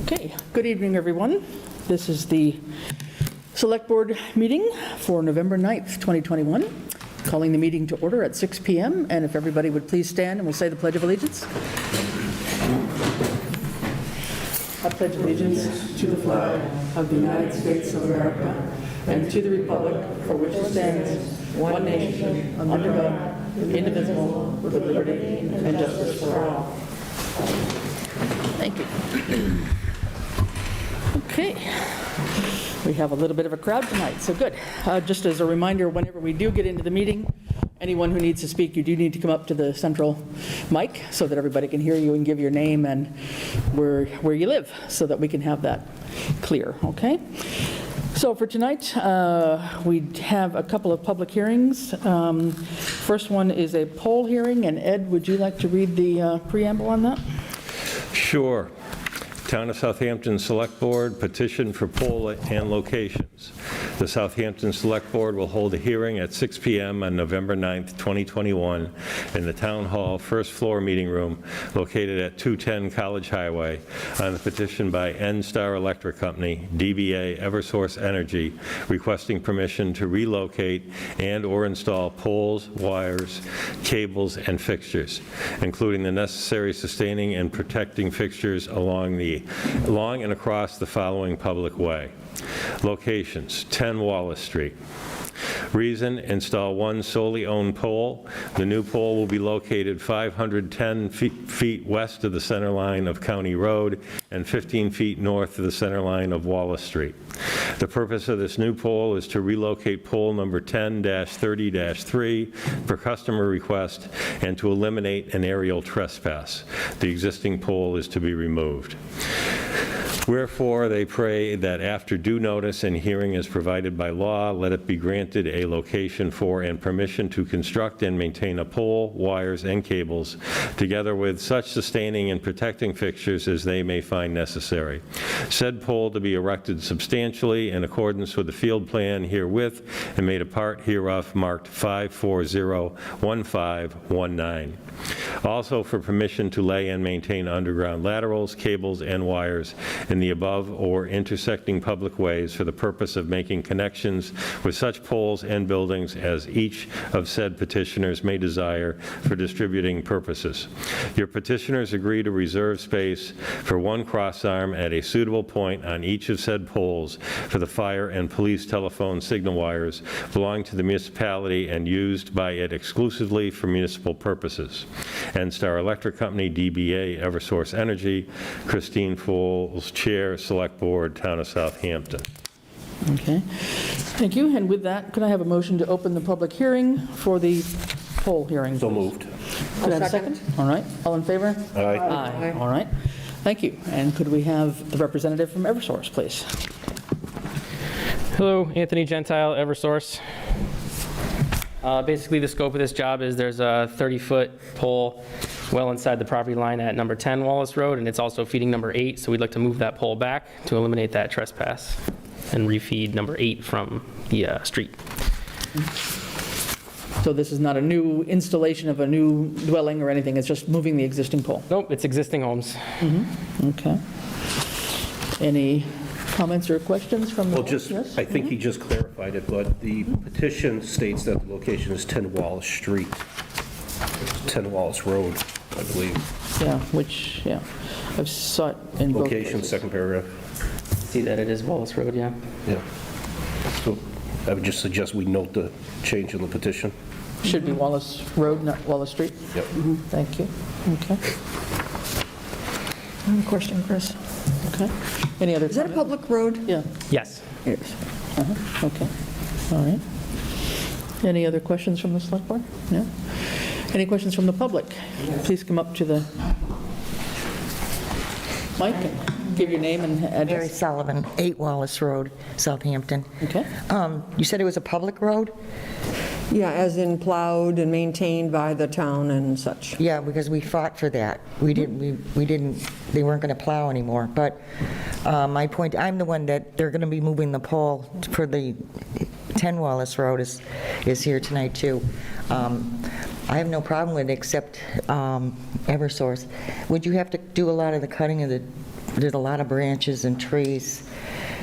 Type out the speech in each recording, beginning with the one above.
Okay, good evening, everyone. This is the Select Board meeting for November 9th, 2021. Calling the meeting to order at 6 p.m. And if everybody would please stand and we'll say the Pledge of Allegiance. I pledge allegiance to the flag of the United States of America and to the republic for which it stands, one nation, under God, indivisible, with liberty and justice for all. Thank you. Okay. We have a little bit of a crowd tonight, so good. Just as a reminder, whenever we do get into the meeting, anyone who needs to speak, you do need to come up to the central mic so that everybody can hear you and give your name and where you live so that we can have that clear, okay? So for tonight, we have a couple of public hearings. First one is a poll hearing, and Ed, would you like to read the preamble on that? Sure. Town of Southampton Select Board petition for poll and locations. The Southampton Select Board will hold a hearing at 6 p.m. on November 9th, 2021 in the Town Hall first floor meeting room located at 210 College Highway on the petition by N-Star Electric Company, DBA Eversource Energy, requesting permission to relocate and or install poles, wires, cables, and fixtures, including the necessary sustaining and protecting fixtures along and across the following public way. Locations: 10 Wallace Street. Reason: install one solely owned pole. The new pole will be located 510 feet west of the center line of County Road and 15 feet north of the center line of Wallace Street. The purpose of this new pole is to relocate pole number 10-30-3 per customer request and to eliminate an aerial trespass. The existing pole is to be removed. Wherefore, they pray that after due notice and hearing is provided by law, let it be granted a location for and permission to construct and maintain a pole, wires, and cables, together with such sustaining and protecting fixtures as they may find necessary. Said pole to be erected substantially in accordance with the field plan herewith and made a part hereof marked 5401519. Also for permission to lay and maintain underground laterals, cables, and wires in the above or intersecting public ways for the purpose of making connections with such poles and buildings as each of said petitioners may desire for distributing purposes. Your petitioners agree to reserve space for one crossarm at a suitable point on each of said poles for the fire and police telephone signal wires belonging to the municipality and used by it exclusively for municipal purposes. N-Star Electric Company, DBA Eversource Energy, Christine Foles, Chair, Select Board, Town of Southampton. Okay, thank you. And with that, could I have a motion to open the public hearing for the poll hearing? So moved. Could I have a second? All right, all in favor? Aye. Aye. All right, thank you. And could we have the representative from Eversource, please? Hello, Anthony Gentile, Eversource. Basically, the scope of this job is there's a 30-foot pole well inside the property line at number 10 Wallace Road, and it's also feeding number 8, so we'd like to move that pole back to eliminate that trespass and refeed number 8 from the street. So this is not a new installation of a new dwelling or anything, it's just moving the existing pole? Nope, it's existing homes. Okay. Any comments or questions from the Well, just, yes? I think he just clarified it, but the petition states that the location is 10 Wallace Street, 10 Wallace Road, I believe. Yeah, which, yeah, I've saw it in both Location, places. second paragraph. See that it is Wallace Road, yeah. Yeah. So I would just suggest we note the change in the petition. Should be Wallace Road, not Wallace Street? Yep. Thank you. Okay. One question, Chris. Okay. Any other? Is that a public road? Yeah, Yes. it is. Okay, all right. Any other questions from the select board? No? Any questions from the public? Please come up to the mic and give your name and Mary address. Sullivan, 8 Wallace Road, Southampton. Okay. You said it was a public road? Yeah, as in plowed and maintained by the town and such. Yeah, because we fought for that. We didn't, they weren't going to plow anymore. But my point, I'm the one that they're going to be moving the pole for the 10 Wallace Road is here tonight too. I have no problem with it except Eversource. Would you have to do a lot of the cutting of the there's a lot of branches and trees.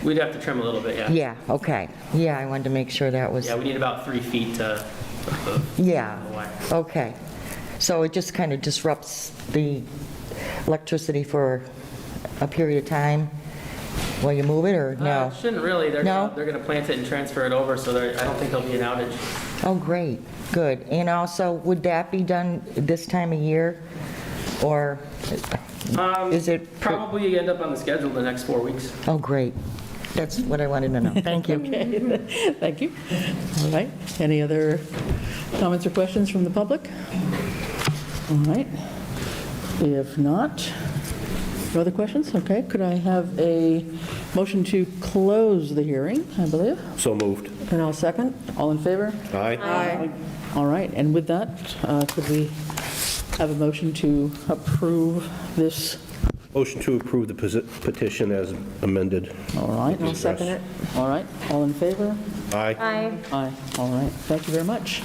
We'd have to trim a little bit, yeah. Yeah, okay. Yeah, I wanted to make sure that was, Yeah, we need about 3 feet to, yeah, away. okay. So it just kind of disrupts the electricity for a period of time while you move it, or no? Shouldn't really, No? they're gonna plant it and transfer it over, so I don't think there'll be an outage. Oh, great, good. And also, would that be done this time of year? Or is it? Probably end up on the schedule the next 4 weeks. Oh, great. That's what I wanted to know. Thank you. Thank you. All right, any other comments or questions from the public? All right, if not, no other questions? Okay, could I have a motion to close the hearing, I believe? So moved. And I'll second. All in favor? Aye. All right, and with that, could we have a motion to approve this? Motion to approve the petition as amended. All right, I'll second it. all right, all in favor? Aye. Aye, all right, thank you very much.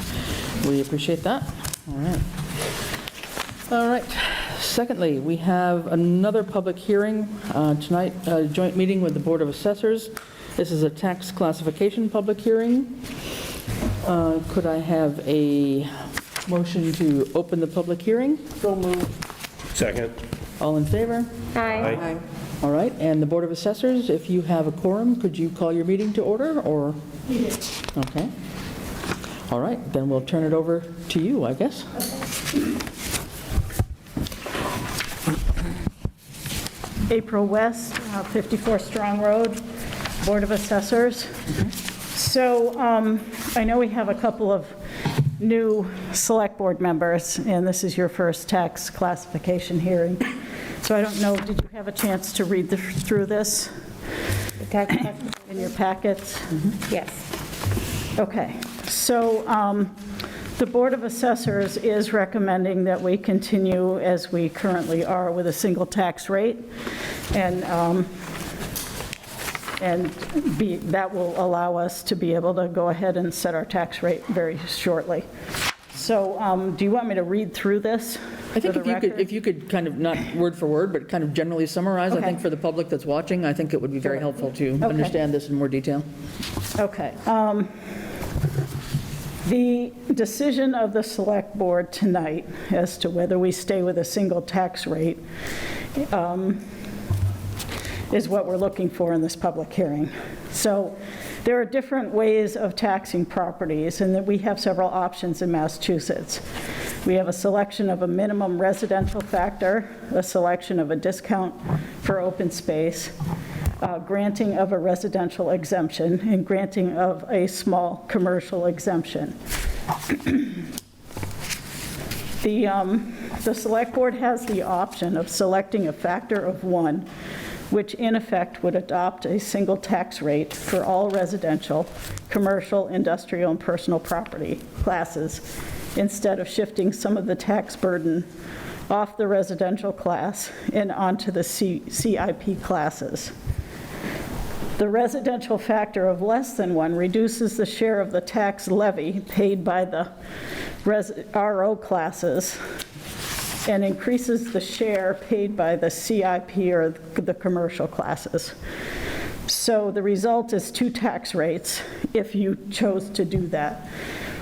We appreciate that. All right. All right, secondly, we have another public hearing tonight, a joint meeting with the Board of Assessors. This is a tax classification public hearing. Could I have a motion to open the public hearing? So moved. Second. All in favor? Aye. All right, and the Board of Assessors, if you have a quorum, could you call your meeting to order, or? Okay. All right, then we'll turn it over to you, I guess. April West, 54 Strong Road, Board of Assessors. So I know we have a couple of new Select Board members, and this is your first tax classification hearing. So I don't know, did you have a chance to read through this in your packets? Yes. Okay, so the Board of Assessors is recommending that we continue as we currently are with a single tax rate, and that will allow us to be able to go ahead and set our tax rate very shortly. So do you want me to read through this? I think for the record? if you could kind of, not word for word, but kind of generally summarize, I Okay. think for the public that's watching, I think it would be very helpful to Okay. understand this in more detail. Okay. The decision of the Select Board tonight as to whether we stay with a single tax rate is what we're looking for in this public hearing. So there are different ways of taxing properties, and that we have several options in Massachusetts. We have a selection of a minimum residential factor, a selection of a discount for open space, granting of a residential exemption, and granting of a small commercial exemption. The Select Board has the option of selecting a factor of 1, which in effect would adopt a single tax rate for all residential, commercial, industrial, and personal property classes, instead of shifting some of the tax burden off the residential class and onto the CIP classes. The residential factor of less than 1 reduces the share of the tax levy paid by the RO classes and increases the share paid by the CIP or the commercial classes. So the result is 2 tax rates if you chose to do that.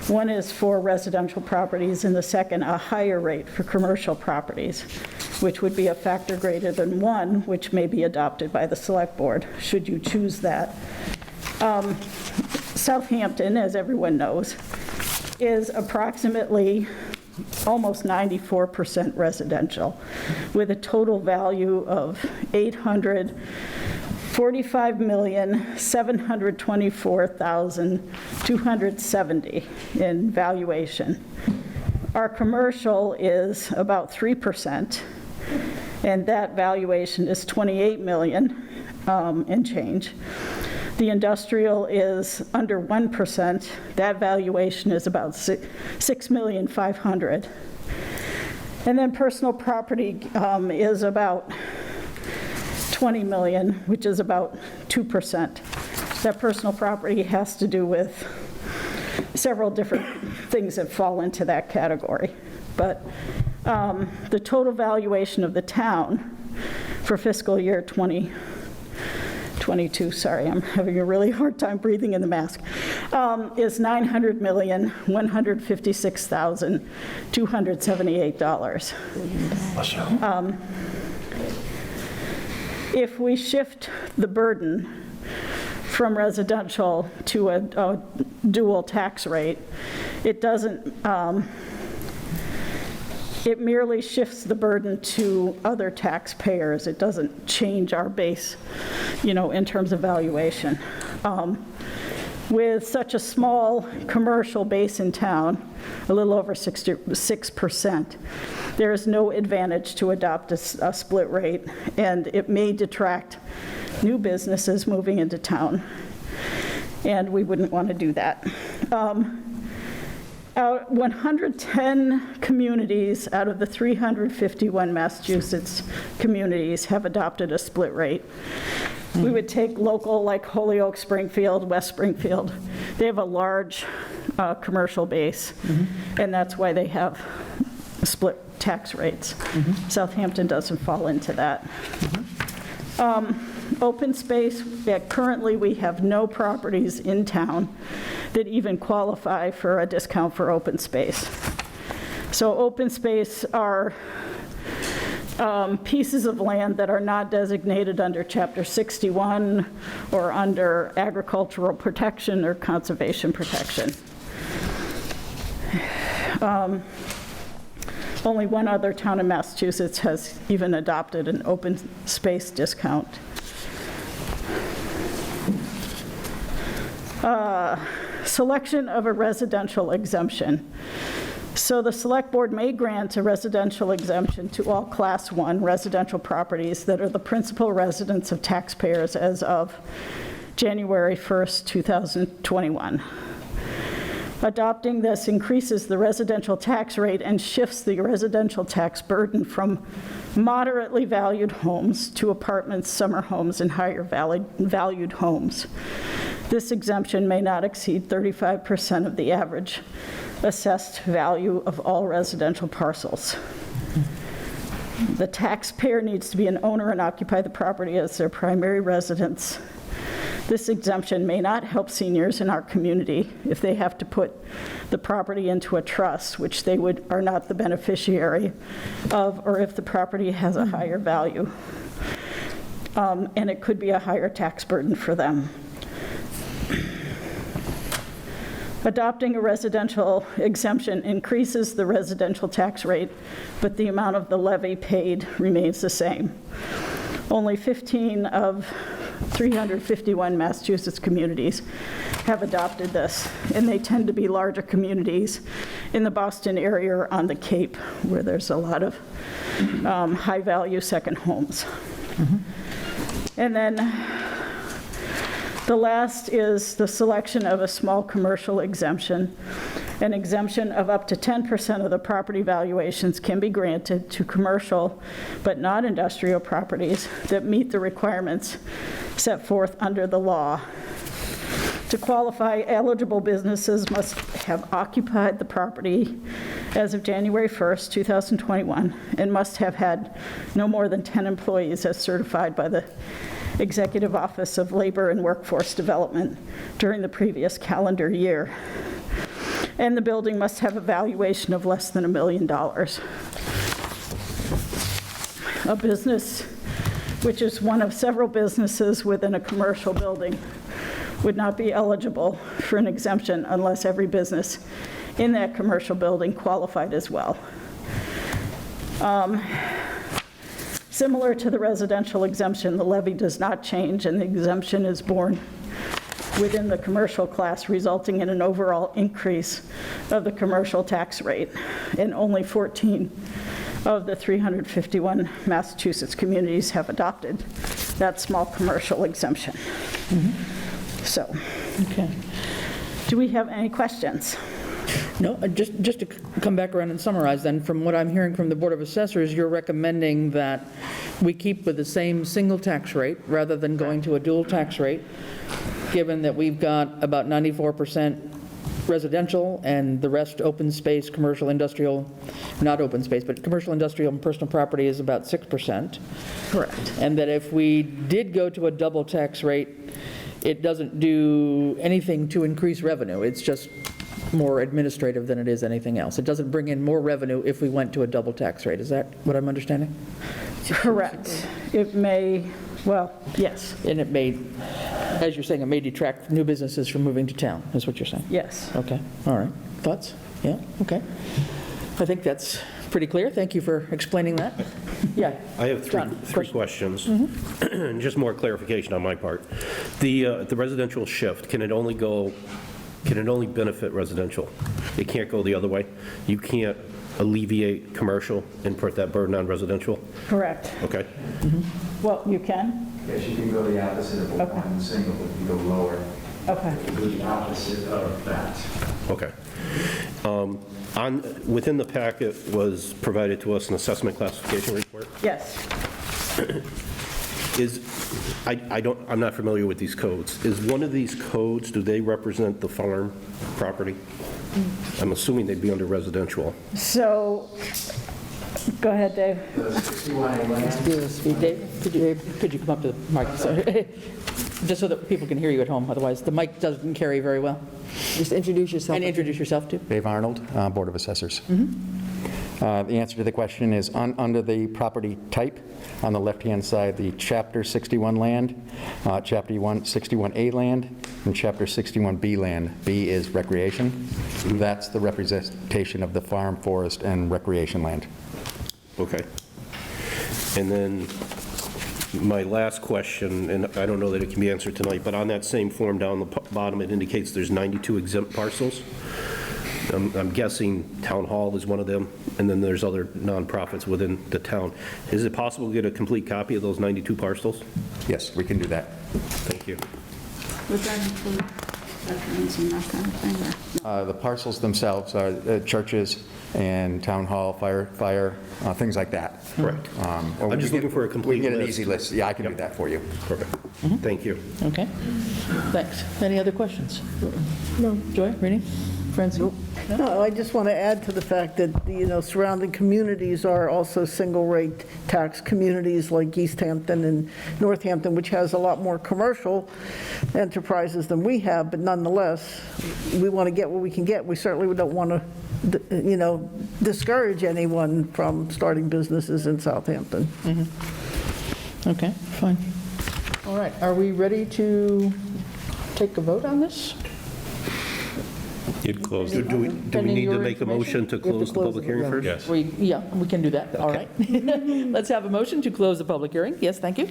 One is for residential properties, and the second, a higher rate for commercial properties, which would be a factor greater than 1, which may be adopted by the Select Board, should you choose that. Southampton, as everyone knows, is approximately almost 94% residential, with a total value of $845,724,270 in valuation. Our commercial is about 3%, and that valuation is $28 million and change. The industrial is under 1%. That valuation is about $6,500,000. And then personal property is about $20 million, which is about 2%. That personal property has to do with several different things that fall into that category. But the total valuation of the town for fiscal year 2022, sorry, I'm having a really hard time breathing in the mask, is $900,156,278. If we shift the burden from residential to a dual tax rate, it doesn't, it merely shifts the burden to other taxpayers. It doesn't change our base, in terms of valuation. With such a small commercial base in town, a little over 6%, there is no advantage to adopt a split rate, and it may detract new businesses moving into town, and we wouldn't want to do that. 110 communities out of the 351 Massachusetts communities have adopted a split rate. We would take local, like Holyoke, Springfield, West Springfield. They have a large commercial base, and that's why they have split tax rates. Southampton doesn't fall into that. Open space, currently we have no properties in town that even qualify for a discount for open space. So open space are pieces of land that are not designated under Chapter 61 or under agricultural protection or conservation protection. Only one other town in Massachusetts has even adopted an open space discount. Selection of a residential exemption. So the Select Board may grant a residential exemption to all Class 1 residential properties that are the principal residence of taxpayers as of January 1st, 2021. Adopting this increases the residential tax rate and shifts the residential tax burden from moderately valued homes to apartments, summer homes, and higher valued homes. This exemption may not exceed 35% of the average assessed value of all residential parcels. The taxpayer needs to be an owner and occupy the property as their primary residence. This exemption may not help seniors in our community if they have to put the property into a trust, which they are not the beneficiary of, or if the property has a higher value. And it could be a higher tax burden for them. Adopting a residential exemption increases the residential tax rate, but the amount of the levy paid remains the same. Only 15 of 351 Massachusetts communities have adopted this, and they tend to be larger communities in the Boston area or on the Cape, where there's a lot of high-value second homes. And then the last is the selection of a small commercial exemption. An exemption of up to 10% of the property valuations can be granted to commercial but not industrial properties that meet the requirements set forth under the law. To qualify, eligible businesses must have occupied the property as of January 1st, 2021, and must have had no more than 10 employees as certified by the Executive Office of Labor and Workforce Development during the previous calendar year. And the building must have a valuation of less than $1 million. A business, which is one of several businesses within a commercial building, would not be eligible for an exemption unless every business in that commercial building qualified as well. Similar to the residential exemption, the levy does not change, and the exemption is borne within the commercial class, resulting in an overall increase of the commercial tax rate. And only 14 of the 351 Massachusetts communities have adopted that small commercial exemption. So, Okay. do we have any questions? No, just to come back around and summarize then, from what I'm hearing from the Board of Assessors, you're recommending that we keep with the same single tax rate rather than going to a dual tax rate, given that we've got about 94% residential, and the rest open space, commercial, industrial, not open space, but commercial, industrial, and personal property is about 6%. Correct. And that if we did go to a double tax rate, it doesn't do anything to increase revenue. It's just more administrative than it is anything else. It doesn't bring in more revenue if we went to a double tax rate. Is that what I'm understanding? Correct. It may, well, yes, And it may, as you're saying, it may detract new businesses from moving to town, is what you're saying? yes. Okay, all right. Thoughts? Yeah, okay. I think that's pretty clear. Thank you for explaining that. Yeah. I have John, three questions, and just more clarification on my part. The residential shift, can it only benefit residential? It can't go the other way? You can't alleviate commercial and put that burden on residential? Correct. Okay. Well, you can? Yes, you can go the opposite of what one single, if you go lower, Okay. you do the opposite of that. Okay. Within the packet was provided to us an assessment classification report. Yes. I'm not familiar with these codes. Is one of these codes, do they represent the farm property? I'm assuming they'd be under residential. So, go ahead, Dave. The 61A land, Dave, could you come up to the mic? Sorry. Just so that people can hear you at home, otherwise the mic doesn't carry very well. Just introduce yourself. And introduce yourself, too. Dave Arnold, Board of Assessors. The answer to the question is under the property type, on the left-hand side, the Chapter 61 land, Chapter 61A land, and Chapter 61B land. B is recreation. That's the representation of the farm, forest, and recreation land. Okay. And then my last question, and I don't know that it can be answered tonight, but on that same form down the bottom, it indicates there's 92 exempt parcels. I'm guessing Town Hall is one of them, and then there's other nonprofits within the town. Is it possible to get a complete copy of those 92 parcels? Yes, we can do that. Thank you. Would that include veterans and that kind of thing? The parcels themselves are churches and town hall, fire, things like that. Correct. Or I'm just looking for a complete We can get an list. easy list. Yeah, I can do that for you. Perfect. Thank you. Okay, thanks. Any other questions? No. Joy, Rini, Francine? No, I just want to add to the fact that, surrounding communities are also single-rate tax communities like Easthampton and Northampton, which has a lot more commercial enterprises than we have, but nonetheless, we want to get what we can get. We certainly don't want to, discourage anyone from starting businesses in Southampton. Okay, fine. All right, are we ready to take a vote on this? You'd close Do it. we Pending need to your make a information? motion to have to close the close public the hearing vote. first? Yes. Yeah, we can do that, all right. Let's have a motion to close the public hearing. Yes, thank you.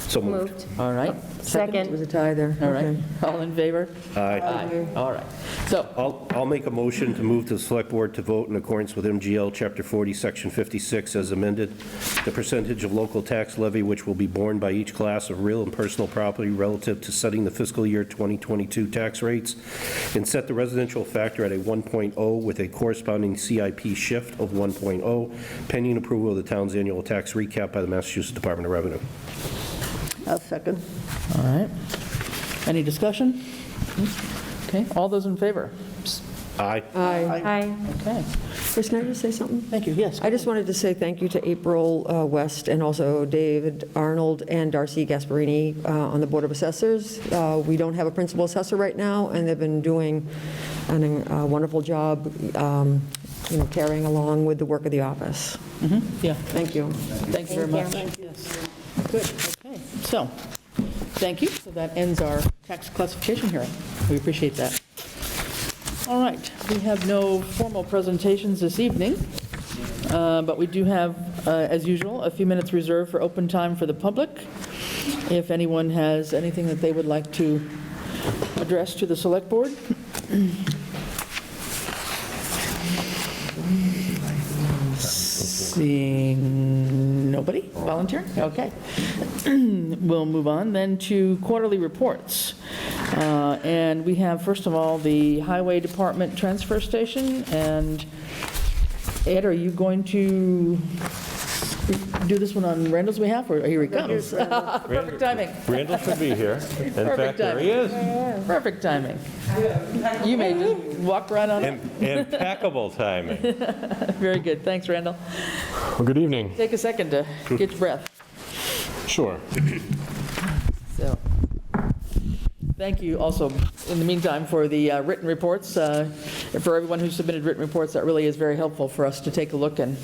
So moved. All right. It was a tie there. All right, Okay. all in favor? Aye. Aye. All right. So, I'll make a motion to move to the Select Board to vote in accordance with MGL Chapter 40, Section 56 as amended, the percentage of local tax levy which will be borne by each class of real and personal property relative to setting the fiscal year 2022 tax rates, and set the residential factor at a 1.0 with a corresponding CIP shift of 1.0, pending approval of the town's annual tax recap by the Massachusetts Department of Revenue. I'll second. all right. Any discussion? Okay, all those in favor? Aye. Aye. Okay, Chris, can I just say something? thank you, yes. I just wanted to say thank you to April West and also David Arnold and Darcy Gasparini on the Board of Assessors. We don't have a principal assessor right now, and they've been doing a wonderful job, carrying along with the work of the office. Yeah, Thank you. thank you very much. Yes. Good, okay. So, thank you. So that ends our tax classification hearing. We appreciate that. All right, we have no formal presentations this evening, but we do have, as usual, a few minutes reserved for open time for the public. If anyone has anything that they would like to address to the Select Board. Seeing nobody volunteering? Okay. We'll move on then to quarterly reports. And we have, first of all, the Highway Department Transfer Station. And Ed, are you going to do this one on Randall's behalf, or here he comes? Perfect timing. Randall should be here. In fact, there he is. Perfect timing. You may just walk right on up. Impeccable timing. Very good. Thanks, Randall. Well, good evening. Take a second to get your breath. Sure. So, thank you also, in the meantime, for the written reports. For everyone who submitted written reports, that really is very helpful for us to take a look and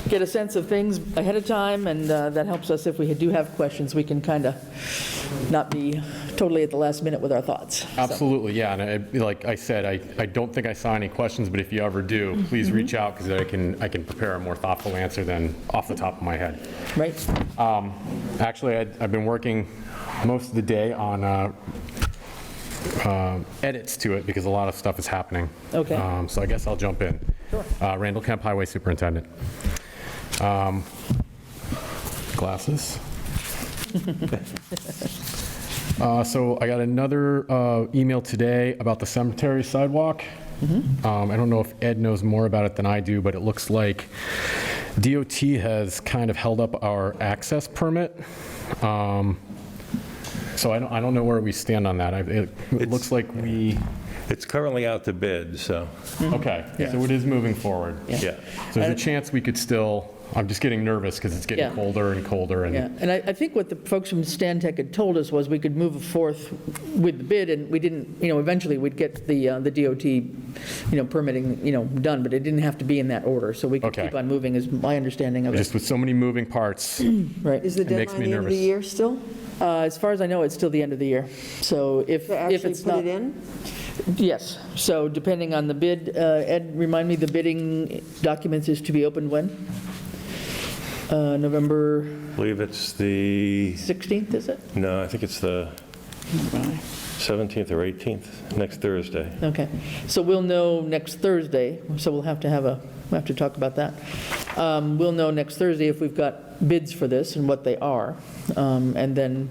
get a sense of things ahead of time, and that helps us if we do have questions, we can kind of not be totally at the last minute with our thoughts. So, Absolutely, yeah. And like I said, I don't think I saw any questions, but if you ever do, please reach out because I can prepare a more thoughtful answer than off the top of my head. Right? Actually, I've been working most of the day on edits to it because a lot of stuff is happening. Okay. So I guess I'll jump in. Sure. Randall Kemp, Highway Superintendent. Glasses. So I got another email today about the cemetery sidewalk. I don't know if Ed knows more about it than I do, but it looks like DOT has kind of held up our access permit. So I don't know where we stand on that. It looks like we... It's currently out to bid, so, Okay, so it is moving forward. yeah. So there's a chance we could still, I'm just getting nervous because it's getting Yeah. colder and colder. And Yeah, and I think what the folks from Stan Tech had told us was we could move forth with the bid, and we didn't, eventually we'd get the DOT, permitting, done, but it didn't have to be in that order, so we could Okay. keep on moving, is my understanding of it. just with so many moving parts, Right. Is the It makes deadline me the end of the nervous. year still? As far as I know, it's still the end of the year, so if To actually it's put not. it in? Yes, so depending on the bid, Ed, remind me, the bidding documents is to be opened when? November I believe it's the, 16th, is it? no, I think it's the 17th or 18th, next Thursday. Okay, so we'll know next Thursday, so we'll have to talk about that. We'll know next Thursday if we've got bids for this and what they are, and then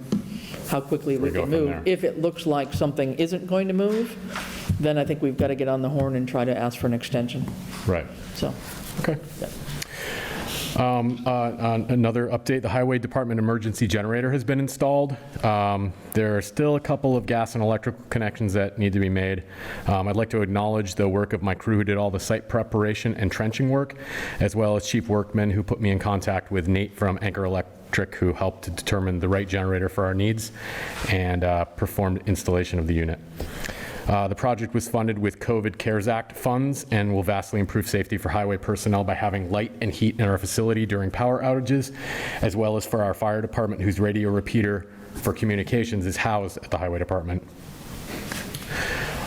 how quickly we go can from move. there. If it looks like something isn't going to move, then I think we've got to get on the horn and try to ask for an extension, right. so. Okay. Yeah. Another update, the Highway Department emergency generator has been installed. There are still a couple of gas and electrical connections that need to be made. I'd like to acknowledge the work of my crew who did all the site preparation and trenching work, as well as Chief Workman who put me in contact with Nate from Anchor Electric, who helped to determine the right generator for our needs and performed installation of the unit. The project was funded with COVID CARES Act funds and will vastly improve safety for highway personnel by having light and heat in our facility during power outages, as well as for our fire department, whose radio repeater for communications is housed at the highway department.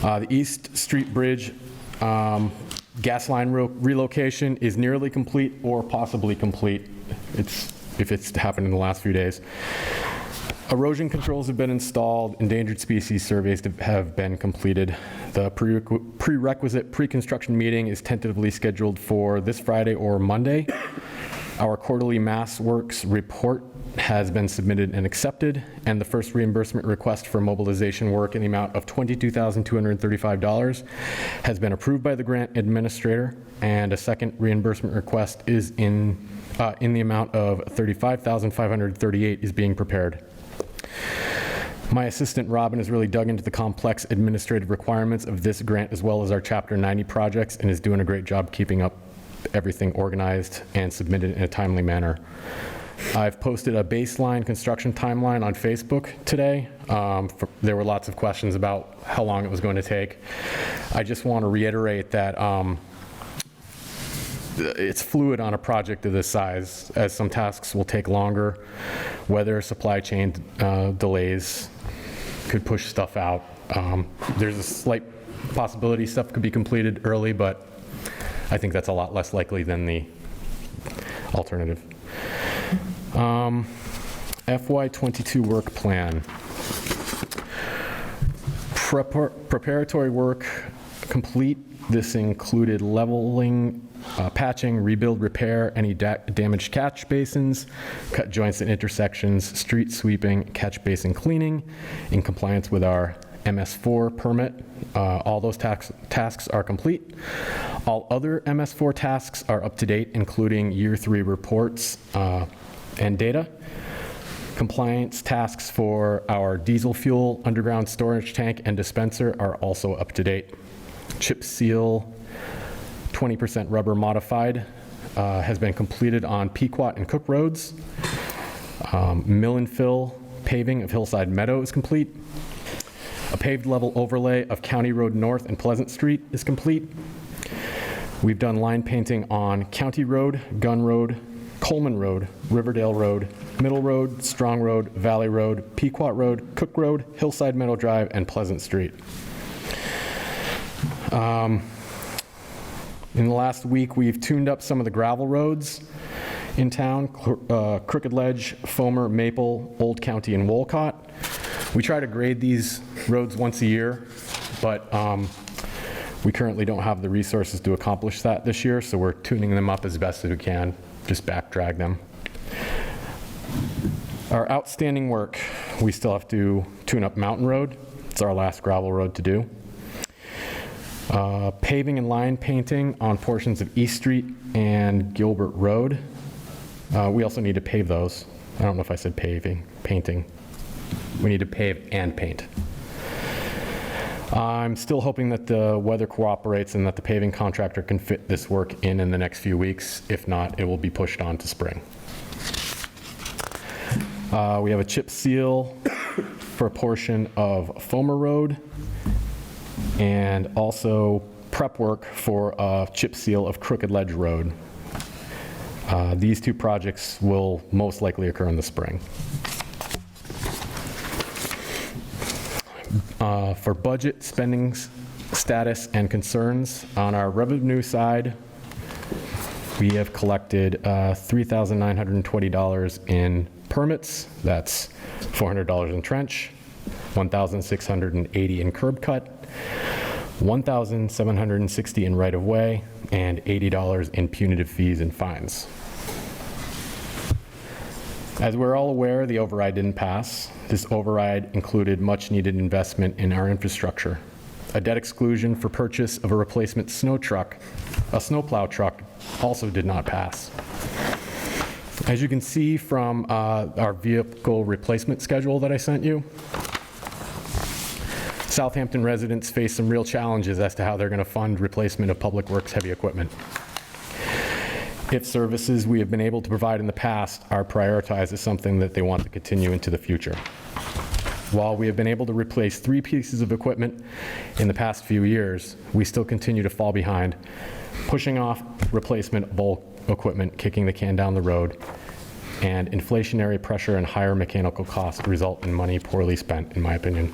The East Street Bridge gas line relocation is nearly complete or possibly complete if it's happened in the last few days. Erosion controls have been installed, endangered species surveys have been completed. The prerequisite pre-construction meeting is tentatively scheduled for this Friday or Monday. Our quarterly Mass Works report has been submitted and accepted, and the first reimbursement request for mobilization work in the amount of $22,235 has been approved by the grant administrator, and a second reimbursement request is in the amount of $35,538 is being prepared. My assistant, Robin, has really dug into the complex administrative requirements of this grant as well as our Chapter 90 projects and is doing a great job keeping up everything organized and submitted in a timely manner. I've posted a baseline construction timeline on Facebook today. There were lots of questions about how long it was going to take. I just want to reiterate that it's fluid on a project of this size, as some tasks will take longer. Weather, supply chain delays could push stuff out. There's a slight possibility stuff could be completed early, but I think that's a lot less likely than the alternative. FY22 work plan. Preparatory work complete. This included leveling, patching, rebuild, repair any damaged catch basins, cut joints and intersections, street sweeping, catch basin cleaning, in compliance with our MS4 permit. All those tasks are complete. All other MS4 tasks are up to date, including year 3 reports and data. Compliance tasks for our diesel fuel underground storage tank and dispenser are also up to date. Chip seal 20% rubber modified has been completed on Pequot and Cook roads. Mill and fill paving of Hillside Meadow is complete. A paved level overlay of County Road North and Pleasant Street is complete. We've done line painting on County Road, Gun Road, Coleman Road, Riverdale Road, Middle Road, Strong Road, Valley Road, Pequot Road, Cook Road, Hillside Meadow Drive, and Pleasant Street. In the last week, we've tuned up some of the gravel roads in town, Crooked Ledge, Foamer, Maple, Old County, and Wolcott. We try to grade these roads once a year, but we currently don't have the resources to accomplish that this year, so we're tuning them up as best as we can, just back drag them. Our outstanding work, we still have to tune up Mountain Road. It's our last gravel road to do. Paving and line painting on portions of East Street and Gilbert Road. We also need to pave those. I don't know if I said painting. We need to pave and paint. I'm still hoping that the weather cooperates and that the paving contractor can fit this work in the next few weeks. If not, it will be pushed on to spring. We have a chip seal for a portion of Foamer Road and also prep work for a chip seal of Crooked Ledge Road. These 2 projects will most likely occur in the spring. For budget, spending status, and concerns, on our revenue side, we have collected $3,920 in permits. That's $400 in trench, $1,680 in curb cut, $1,760 in right-of-way, and $80 in punitive fees and fines. As we're all aware, the override didn't pass. This override included much-needed investment in our infrastructure. A debt exclusion for purchase of a replacement snowplow truck, also did not pass. As you can see from our vehicle replacement schedule that I sent you, Southampton residents face some real challenges as to how they're going to fund replacement of public works heavy equipment. If services we have been able to provide in the past are prioritized as something that they want to continue into the future. While we have been able to replace 3 pieces of equipment in the past few years, we still continue to fall behind, pushing off replacement of old equipment, kicking the can down the road, and inflationary pressure and higher mechanical costs result in money poorly spent, in my opinion.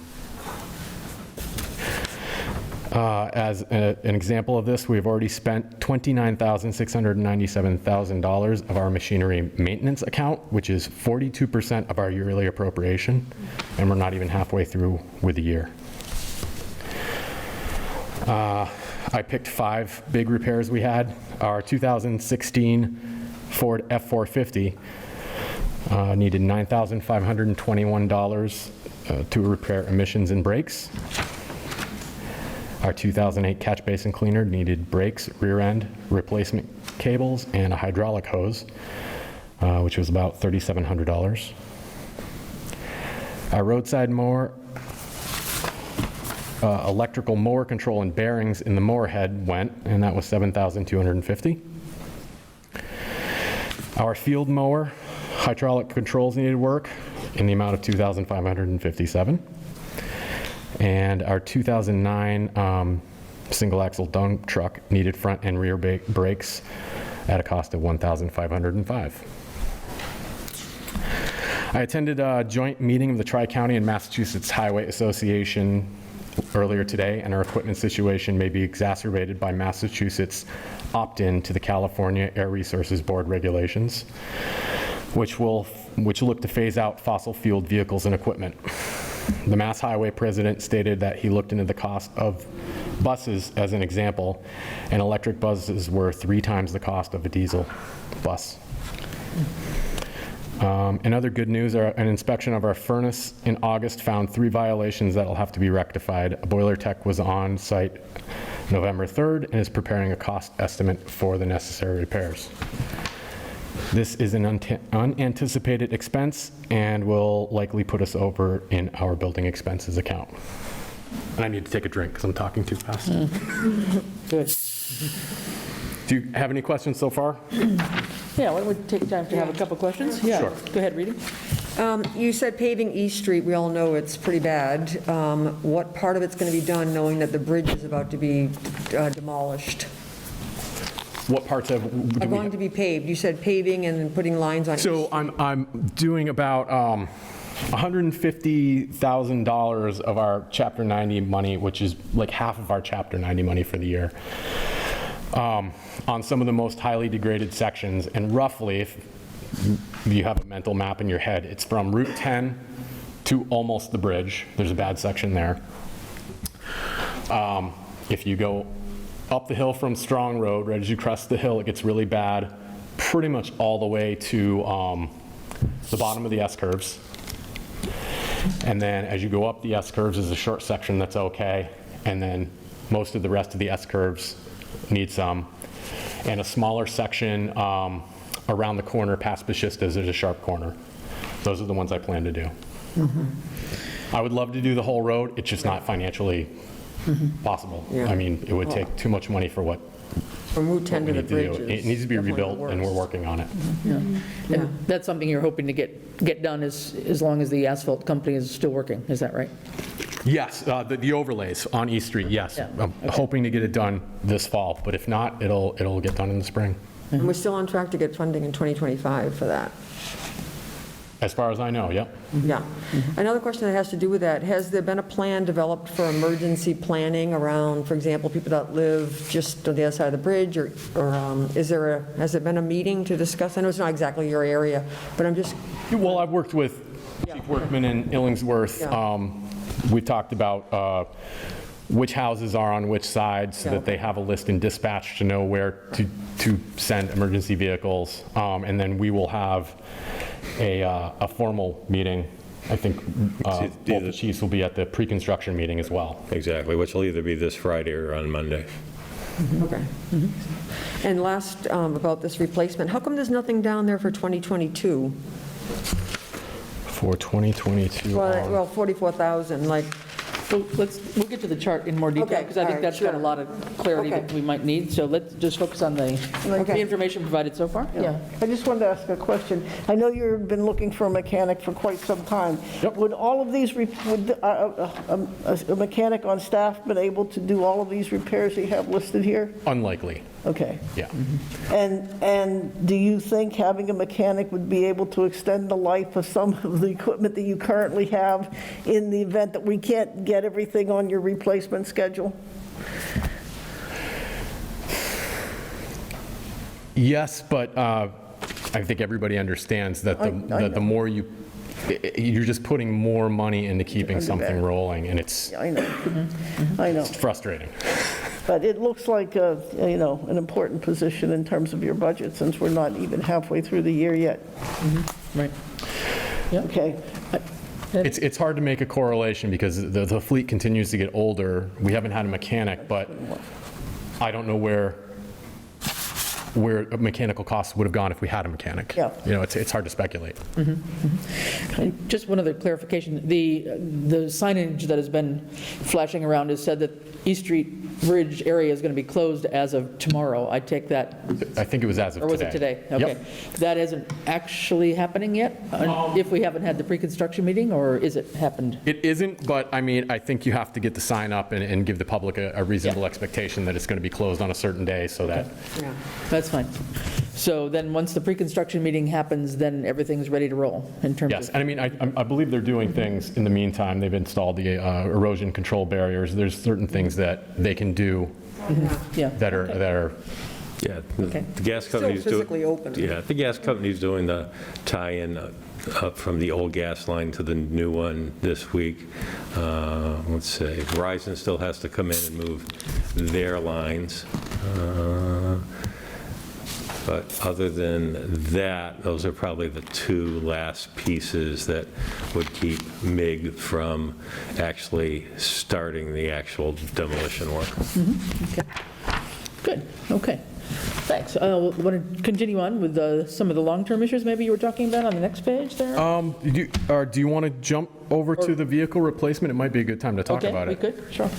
As an example of this, we've already spent $29,697,000 of our machinery maintenance account, which is 42% of our yearly appropriation, and we're not even halfway through with the year. I picked 5 big repairs we had. Our 2016 Ford F-450 needed $9,521 to repair emissions and brakes. Our 2008 catch basin cleaner needed brakes, rear end, replacement cables, and a hydraulic hose, which was about $3,700. Our roadside mower, electrical mower control and bearings in the mower head went, and that was $7,250. Our field mower, hydraulic controls needed work in the amount of $2,557. And our 2009 single axle dump truck needed front and rear brakes at a cost of $1,505. I attended a joint meeting of the Tri-County and Massachusetts Highway Association earlier today, and our equipment situation may be exacerbated by Massachusetts opt-in to the California Air Resources Board regulations, which look to phase out fossil-fueled vehicles and equipment. The Mass Highway president stated that he looked into the cost of buses as an example, and electric buses were 3 times the cost of a diesel bus. In other good news, an inspection of our furnace in August found 3 violations that will have to be rectified. A boiler tech was on site November 3rd and is preparing a cost estimate for the necessary repairs. This is an unanticipated expense and will likely put us over in our building expenses account. And I need to take a drink because I'm talking too fast. Good. Do you have any questions so far? Yeah, why don't we take time to have a couple questions? Yeah, Sure. Go ahead, Rita. You said paving East Street, we all know it's pretty bad. What part of it's going to be done, knowing that the bridge is about to be demolished? What parts of? Are going to be paved? You said paving and putting lines on. So I'm doing about $150,000 of our Chapter 90 money, which is like half of our Chapter 90 money for the year, on some of the most highly degraded sections. And roughly, if you have a mental map in your head, it's from Route 10 to almost the bridge. There's a bad section there. If you go up the hill from Strong Road, right as you crest the hill, it gets really bad, pretty much all the way to the bottom of the S-curves. And then as you go up the S-curves is a short section that's okay, and then most of the rest of the S-curves need some. And a smaller section around the corner past Bashistas, there's a sharp corner. Those are the ones I plan to do. I would love to do the whole road, it's just not financially possible. Yeah. I mean, it would take too much money for what From Route 10 we to the need to do. bridge. It needs to be rebuilt, and we're working on it. And that's something you're hoping to get done as long as the asphalt company is still working, is that right? Yes, the overlays on East Street, yes. Yeah, I'm hoping to get it done this fall, but if not, it'll get done in the spring. And we're still on track to get funding in 2025 for that. As far as I know, yep. Yeah. Another question that has to do with that, has there been a plan developed for emergency planning around, for example, people that live just on the other side of the bridge, or has there been a meeting to discuss? I know it's not exactly your area, but I'm just, Well, I've worked with Chief Workman in Illingsworth. Yeah. We've talked about which houses are on which side so that they have a list in dispatch to know where to send emergency vehicles. And then we will have a formal meeting. I think both the chiefs will be at the pre-construction meeting as well. Exactly, which will either be this Friday or on Monday. okay. And last, about this replacement, how come there's nothing down there for 2022? For 2022. Well, 44,000, like, So we'll get to the chart in more detail, Okay, because I all think right, that's got a sure. lot of clarity Okay. that we might need. So let's just focus on the information provided so far. Yeah. I just wanted to ask a question. I know you've been looking for a mechanic for quite some time. Yep. Would all of these, would a mechanic on staff been able to do all of these repairs that you have listed here? Unlikely, Okay. yeah. And do you think having a mechanic would be able to extend the life of some of the equipment that you currently have in the event that we can't get everything on your replacement schedule? Yes, but I think everybody understands that I the more you're just putting more money into keeping something rolling, and it's I know. I know. frustrating. But it looks like, an important position in terms of your budget, since we're not even halfway through the year yet. Right. Okay. It's hard to make a correlation because the fleet continues to get older. We haven't had a mechanic, but I don't know where mechanical costs would have gone if we had a mechanic. Yeah. It's hard to speculate. And just one other clarification, the signage that has been flashing around has said that East Street Bridge area is going to be closed as of tomorrow. I take that, I think it was as of today. or was it today? Yep. Okay. That isn't actually happening yet, if we haven't had the pre-construction meeting, or is it happened? It isn't, but I think you have to get the sign up and give the public a reasonable expectation that it's going to be closed on a certain day so that. yeah. That's fine. So then, once the pre-construction meeting happens, then everything's ready to roll in terms of... Yes, and I believe they're doing things in the meantime. They've installed the erosion control barriers. There's certain things that they can do Yeah. that are. Yeah, Okay. the gas Still company's doing... physically open. Yeah, the gas company's doing the tie-in up from the old gas line to the new one this week. Let's see, Verizon still has to come in and move their lines. But other than that, those are probably the two last pieces that would keep MIG from actually starting the actual demolition work. Good, okay. Thanks. Want to continue on with some of the long-term issues maybe you were talking about on the next page there? Do you want to jump over to the vehicle replacement? It might be a good time to talk about it. Okay, we could, sure.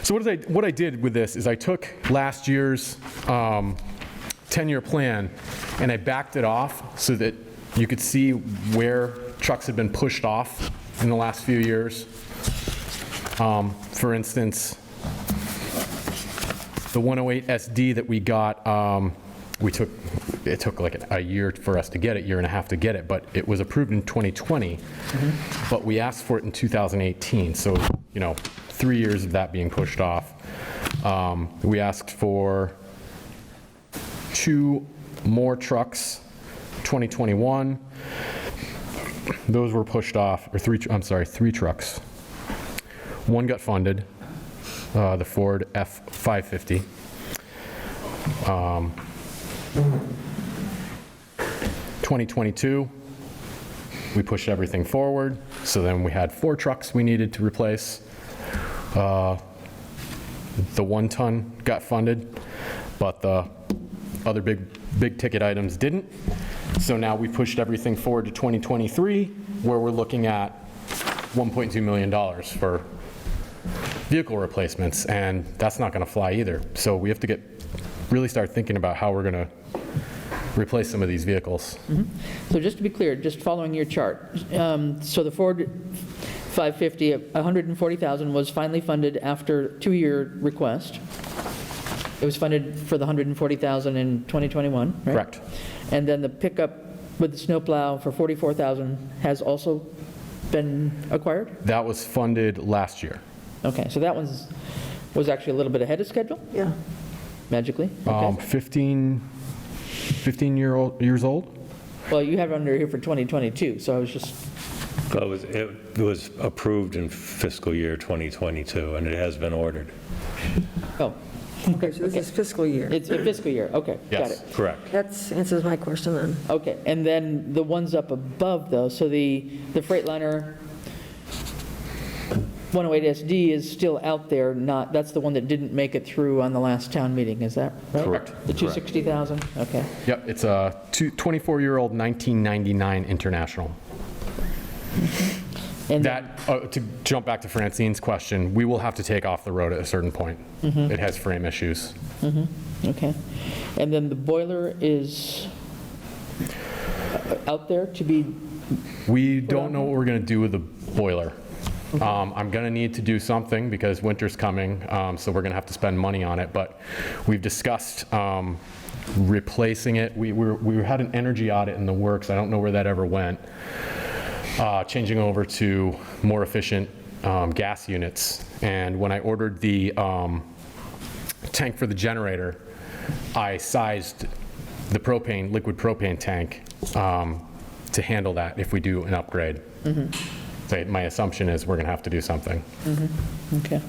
So what I did with this is I took last year's 10-year plan and I backed it off so that you could see where trucks had been pushed off in the last few years. For instance, the 108 SD that we got, it took like a year for us to get it, year and a half to get it, but it was approved in 2020, but we asked for it in 2018, so, 3 years of that being pushed off. We asked for 2 more trucks, 2021. Those were pushed off, or 3 trucks. One got funded, the Ford F-550. 2022, we pushed everything forward, so then we had 4 trucks we needed to replace. The 1-ton got funded, but the other big ticket items didn't. So now we pushed everything forward to 2023, where we're looking at $1.2 million for vehicle replacements, and that's not going to fly either. So we have to really start thinking about how we're going to replace some of these vehicles. So just to be clear, just following your chart, so the Ford 550, $140,000 was finally funded after 2-year request. It was funded for the $140,000 in 2021, right? Correct. And then the pickup with the snowplow for $44,000 has also been acquired? That was funded last year. Okay, so that was actually a little bit ahead of schedule, Yeah. magically? Okay. 15 years old? Well, you have it under here for 2022, so I was just, Well, it was approved in fiscal year 2022, and it has been ordered. oh, Okay, so this is fiscal year. it's a fiscal year, okay, got Yes. it. Correct. That answers my question then. Okay, and then the ones up above, though, so the Freightliner 108 SD is still out there, that's the one that didn't make it through on the last town meeting, is that right? Correct. The 260,000, okay. Yep, it's a 24-year-old 1999 International. And That, to jump back to Francine's question, we will have to take off the road at a certain point. It has frame issues. Okay. And then the boiler is out there to be, We don't know what we're going to do with the boiler. I'm going to need to do something because winter's coming, so we're going to have to spend money on it. But we've discussed replacing it. We had an energy audit in the works. I don't know where that ever went. Changing over to more efficient gas units. And when I ordered the tank for the generator, I sized the liquid propane tank to handle that if we do an upgrade. So my assumption is we're going to have to do something. okay.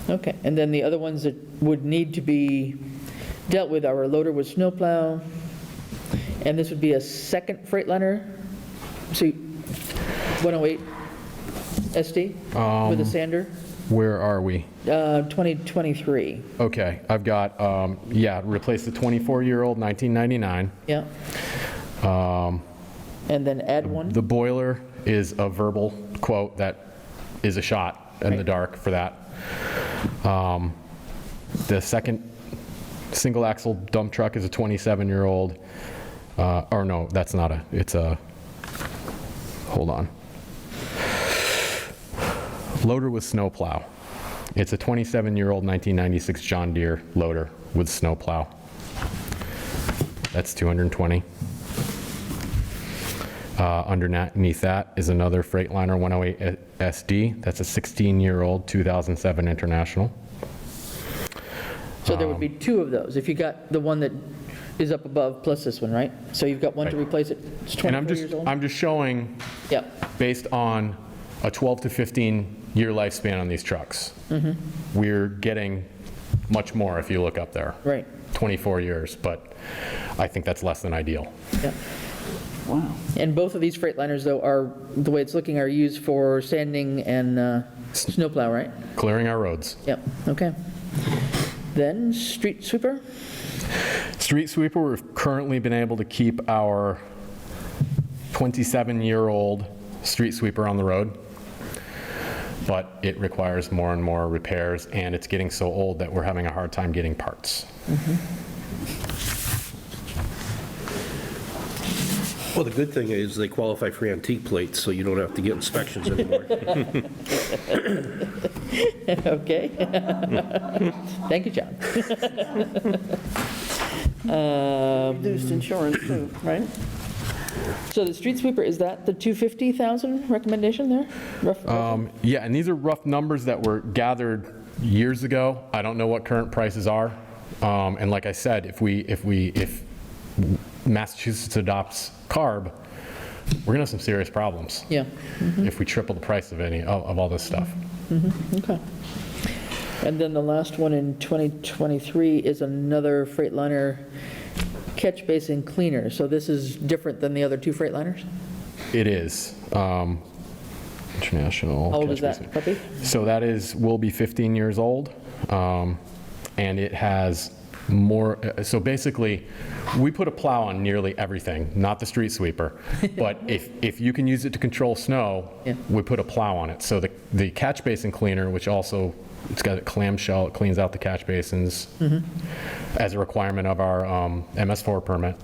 Okay, and then the other ones that would need to be dealt with are a loader with snowplow, and this would be a second Freightliner, so 108 SD with a sander, Where are we? 2023, Okay, I've got, replace the 24-year-old 1999. yeah. And then add one, The boiler is a verbal quote that is a shot in the dark for that. The second single axle dump truck is a 27-year-old, or no, that's not it's a, hold on. Loader with snowplow. It's a 27-year-old 1996 John Deere loader with snowplow. That's 220. Underneath that is another Freightliner 108 SD. That's a 16-year-old 2007 International. so there would be 2 of those, if you got the one that is up above plus this one, right? So you've got one to Right. replace it, it's And 24 years old? I'm just showing Yeah, based on a 12 to 15-year lifespan on these trucks. We're getting much more if you look up there. Right. 24 years, but I think that's less than ideal. Yeah. Wow. And both of these Freightliners, though, are, the way it's looking, are used for sanding and snowplow, right? Clearing our roads. Yep, okay. Then street sweeper? Street sweeper, we've currently been able to keep our 27-year-old street sweeper on the road, but it requires more and more repairs, and it's getting so old that we're having a hard time getting parts. Well, the good thing is they qualify for antique plates, so you don't have to get inspections anymore. Okay. Thank you, John. Reduced insurance too, right? So the street sweeper, is that the 250,000 recommendation there? Rough? Yeah, and these are rough numbers that were gathered years ago. I don't know what current prices are. And like I said, if Massachusetts adopts CARB, we're gonna have some serious problems. Yeah. If we triple the price of all this stuff. Okay. And then the last one in 2023 is another Freightliner catch basin cleaner. So this is different than the other two Freightliners? It is. International. How old is catch that basin. puppy? So that will be 15 years old. And it has more, so basically, we put a plow on nearly everything, not the street sweeper. But if you can use it to control snow, Yeah. we put a plow on it. So the catch basin cleaner, which also, it's got a clamshell, it cleans out the catch basins as a requirement of our MS4 permit.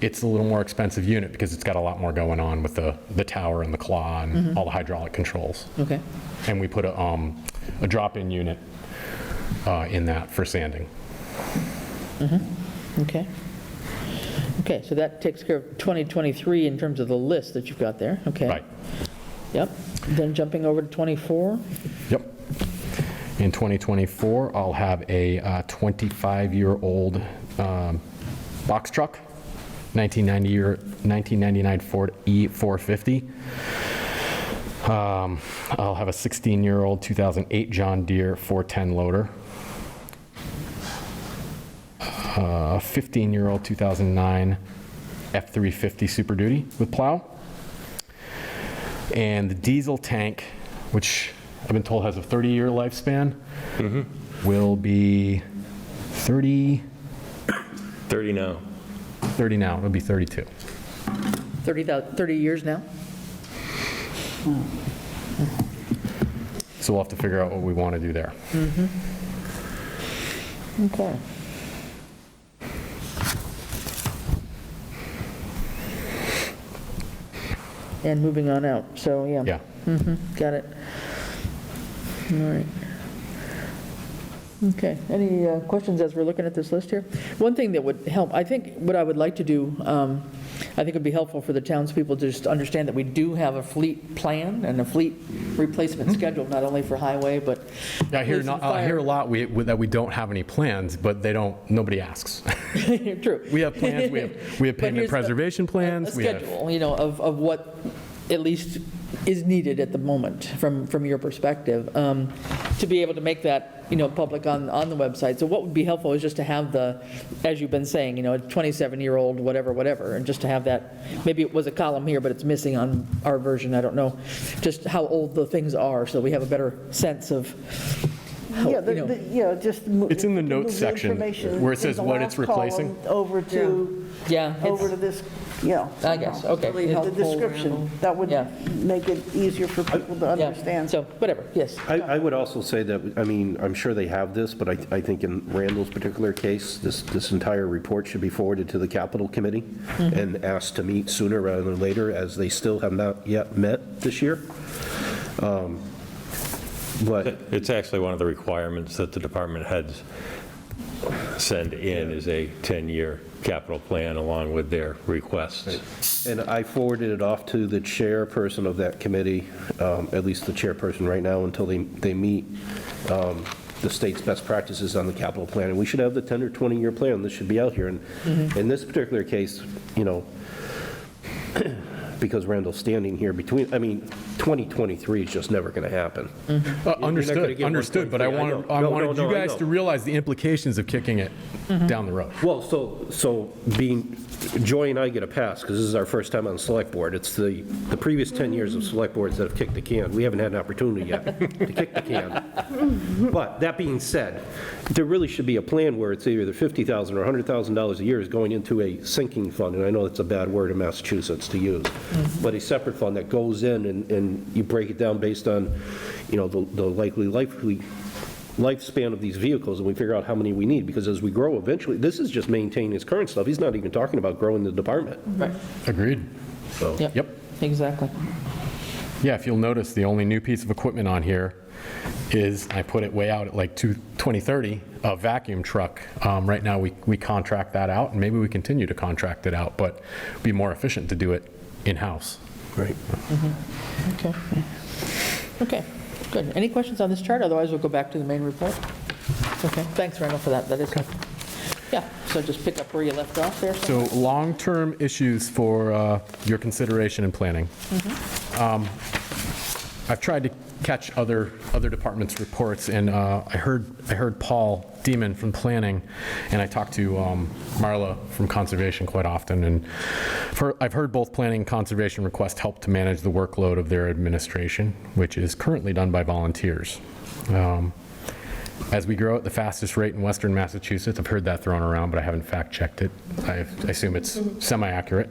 It's a little more expensive unit because it's got a lot more going on with the tower and the claw and all the hydraulic controls. Okay. And we put a drop-in unit in that for sanding. Okay. Okay, so that takes care of 2023 in terms of the list that you've got there. Okay. Right. Yep. Then jumping over to 24. Yep. In 2024, I'll have a 25-year-old box truck, 1999 Ford E450. I'll have a 16-year-old 2008 John Deere 410 loader. 15-year-old 2009 F350 Super Duty with plow. And the diesel tank, which I've been told has a 30-year lifespan, will be 30 now. 30 now. It'll be 32. 30 years now? So we'll have to figure out what we want to do there. Okay. And moving on out, so yeah. Yeah. Got it. All right. Okay, any questions as we're looking at this list here? One thing that would help, I think what I would like to do, I think it would be helpful for the townspeople to just understand that we do have a fleet plan and a fleet replacement schedule, not only for highway, but I hear police and I hear a fire. lot that we don't have any plans, but nobody asks. True. We have plans, we have But payment here's preservation plans. A we have- schedule, of what at least is needed at the moment from your perspective, to be able to make that, public on the website. So what would be helpful is just to have as you've been saying, a 27-year-old, whatever, and just to have that, maybe it was a column here, but it's missing on our version, I don't know, just how old the things are, so we have a better sense of how, Just. It's in the notes move the section information where it says in the what it's last column replacing. Over to, yeah, over to it's, this, I guess, okay. the description. That would Yeah. make it easier for people to Yeah, understand. so, whatever, yes. I would also say that, I'm sure they have this, but I think in Randall's particular case, this entire report should be forwarded to the Capital Committee and asked to meet sooner rather than later, as they still have not yet met this year. But It's actually one of the requirements that the department heads send in is a 10-year capital plan along with their requests. And I forwarded it off to the chairperson of that committee, at least the chairperson right now, until they meet the state's best practices on the capital plan. And we should have the 10 or 20-year plan. This should be out here. And in this particular case, because Randall's standing here between, 2023 is just never going to happen. Understood, but I wanted you guys to realize the implications of kicking it down the road. Well, so Joy and I get a pass, because this is our first time on the select board. It's the previous 10 years of select boards that have kicked the can. We haven't had an opportunity yet to kick the can. But that being said, there really should be a plan where it's either $50,000 or $100,000 a year is going into a sinking fund, and I know that's a bad word in Massachusetts to use, but a separate fund that goes in and you break it down based on, the likely lifespan of these vehicles, and we figure out how many we need, because as we grow eventually, this is just maintaining his current stuff. He's not even talking about growing the department. Right. Agreed. So, Yep. Exactly. Yeah, if you'll notice, the only new piece of equipment on here is, I put it way out at like 2030, a vacuum truck. Right now, we contract that out, and maybe we continue to contract it out, but it'd be more efficient to do it in-house. right. Okay. Okay, good. Any questions on this chart? Otherwise, we'll go back to the main report. Okay, thanks, Randall, for that. That is helpful. Yeah, so just pick up where you left off there. So long-term issues for your consideration and planning. I've tried to catch other departments' reports, and I heard Paul Deeman from Planning, and I talked to Marla from Conservation quite often, and I've heard both Planning and Conservation request help to manage the workload of their administration, which is currently done by volunteers. As we grow at the fastest rate in Western Massachusetts, I've heard that thrown around, but I haven't fact-checked it. I assume it's semi-accurate.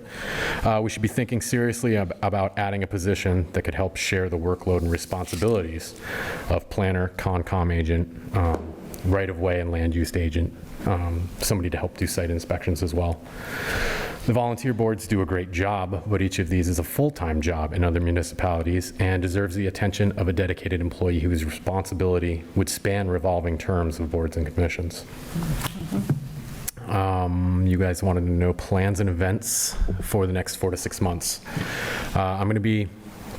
We should be thinking seriously about adding a position that could help share the workload and responsibilities of planner, Concom agent, right-of-way and land use agent, somebody to help do site inspections as well. The volunteer boards do a great job, but each of these is a full-time job in other municipalities and deserves the attention of a dedicated employee whose responsibility would span revolving terms of boards and commissions. You guys wanted to know plans and events for the next 4 to 6 months. I'm going to be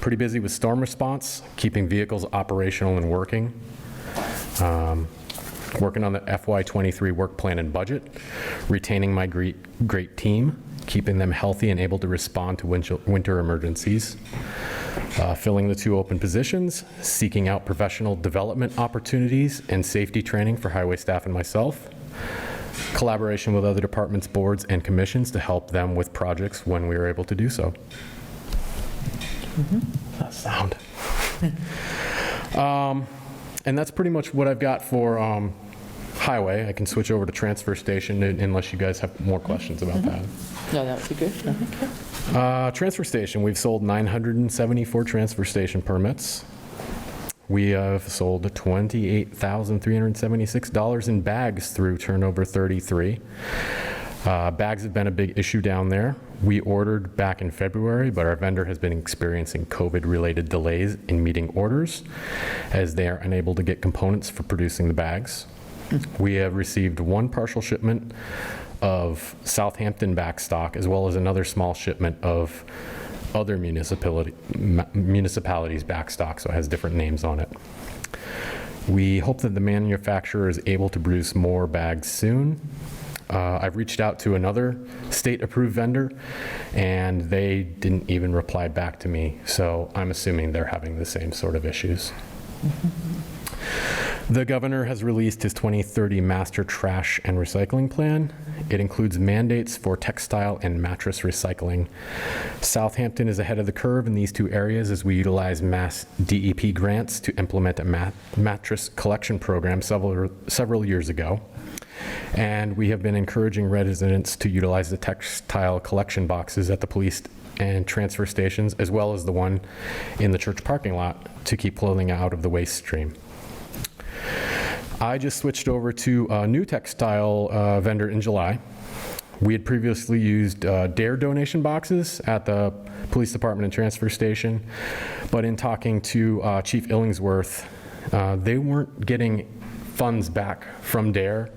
pretty busy with storm response, keeping vehicles operational and working. Working on the FY23 work plan and budget, retaining my great team, keeping them healthy and able to respond to winter emergencies, filling the 2 open positions, seeking out professional development opportunities and safety training for highway staff and myself, collaboration with other departments, boards, and commissions to help them with projects when we are able to do so. That sound. And that's pretty much what I've got for highway. I can switch over to transfer station unless you guys have more questions about that. No, that would be good. Okay. Transfer station, we've sold 974 transfer station permits. We have sold $28,376 in bags through turnover 33. Bags have been a big issue down there. We ordered back in February, but our vendor has been experiencing COVID-related delays in meeting orders as they are unable to get components for producing the bags. We have received 1 partial shipment of Southampton backstock, as well as another small shipment of other municipalities backstock, so it has different names on it. We hope that the manufacturer is able to produce more bags soon. I've reached out to another state-approved vendor, and they didn't even reply back to me, so I'm assuming they're having the same sort of issues. The governor has released his 2030 master trash and recycling plan. It includes mandates for textile and mattress recycling. Southampton is ahead of the curve in these 2 areas as we utilize mass DEP grants to implement a mattress collection program several years ago. And we have been encouraging residents to utilize the textile collection boxes at the police and transfer stations, as well as the one in the church parking lot, to keep clothing out of the waste stream. I just switched over to a new textile vendor in July. We had previously used DARE donation boxes at the police department and transfer station, but in talking to Chief Illingsworth, they weren't getting funds back from DARE.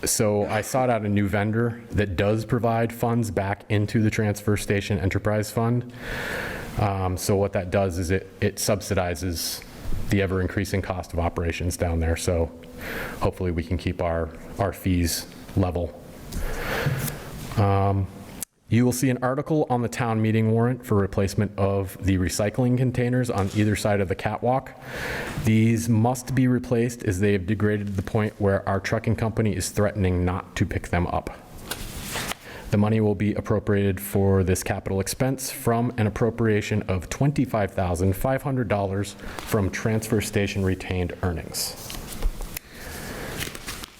So I sought out a new vendor that does provide funds back into the transfer station enterprise fund. So what that does is it subsidizes the ever-increasing cost of operations down there. So hopefully we can keep our fees level. You will see an article on the town meeting warrant for replacement of the recycling containers on either side of the catwalk. These must be replaced as they have degraded to the point where our trucking company is threatening not to pick them up. The money will be appropriated for this capital expense from an appropriation of $25,500 from transfer station retained earnings.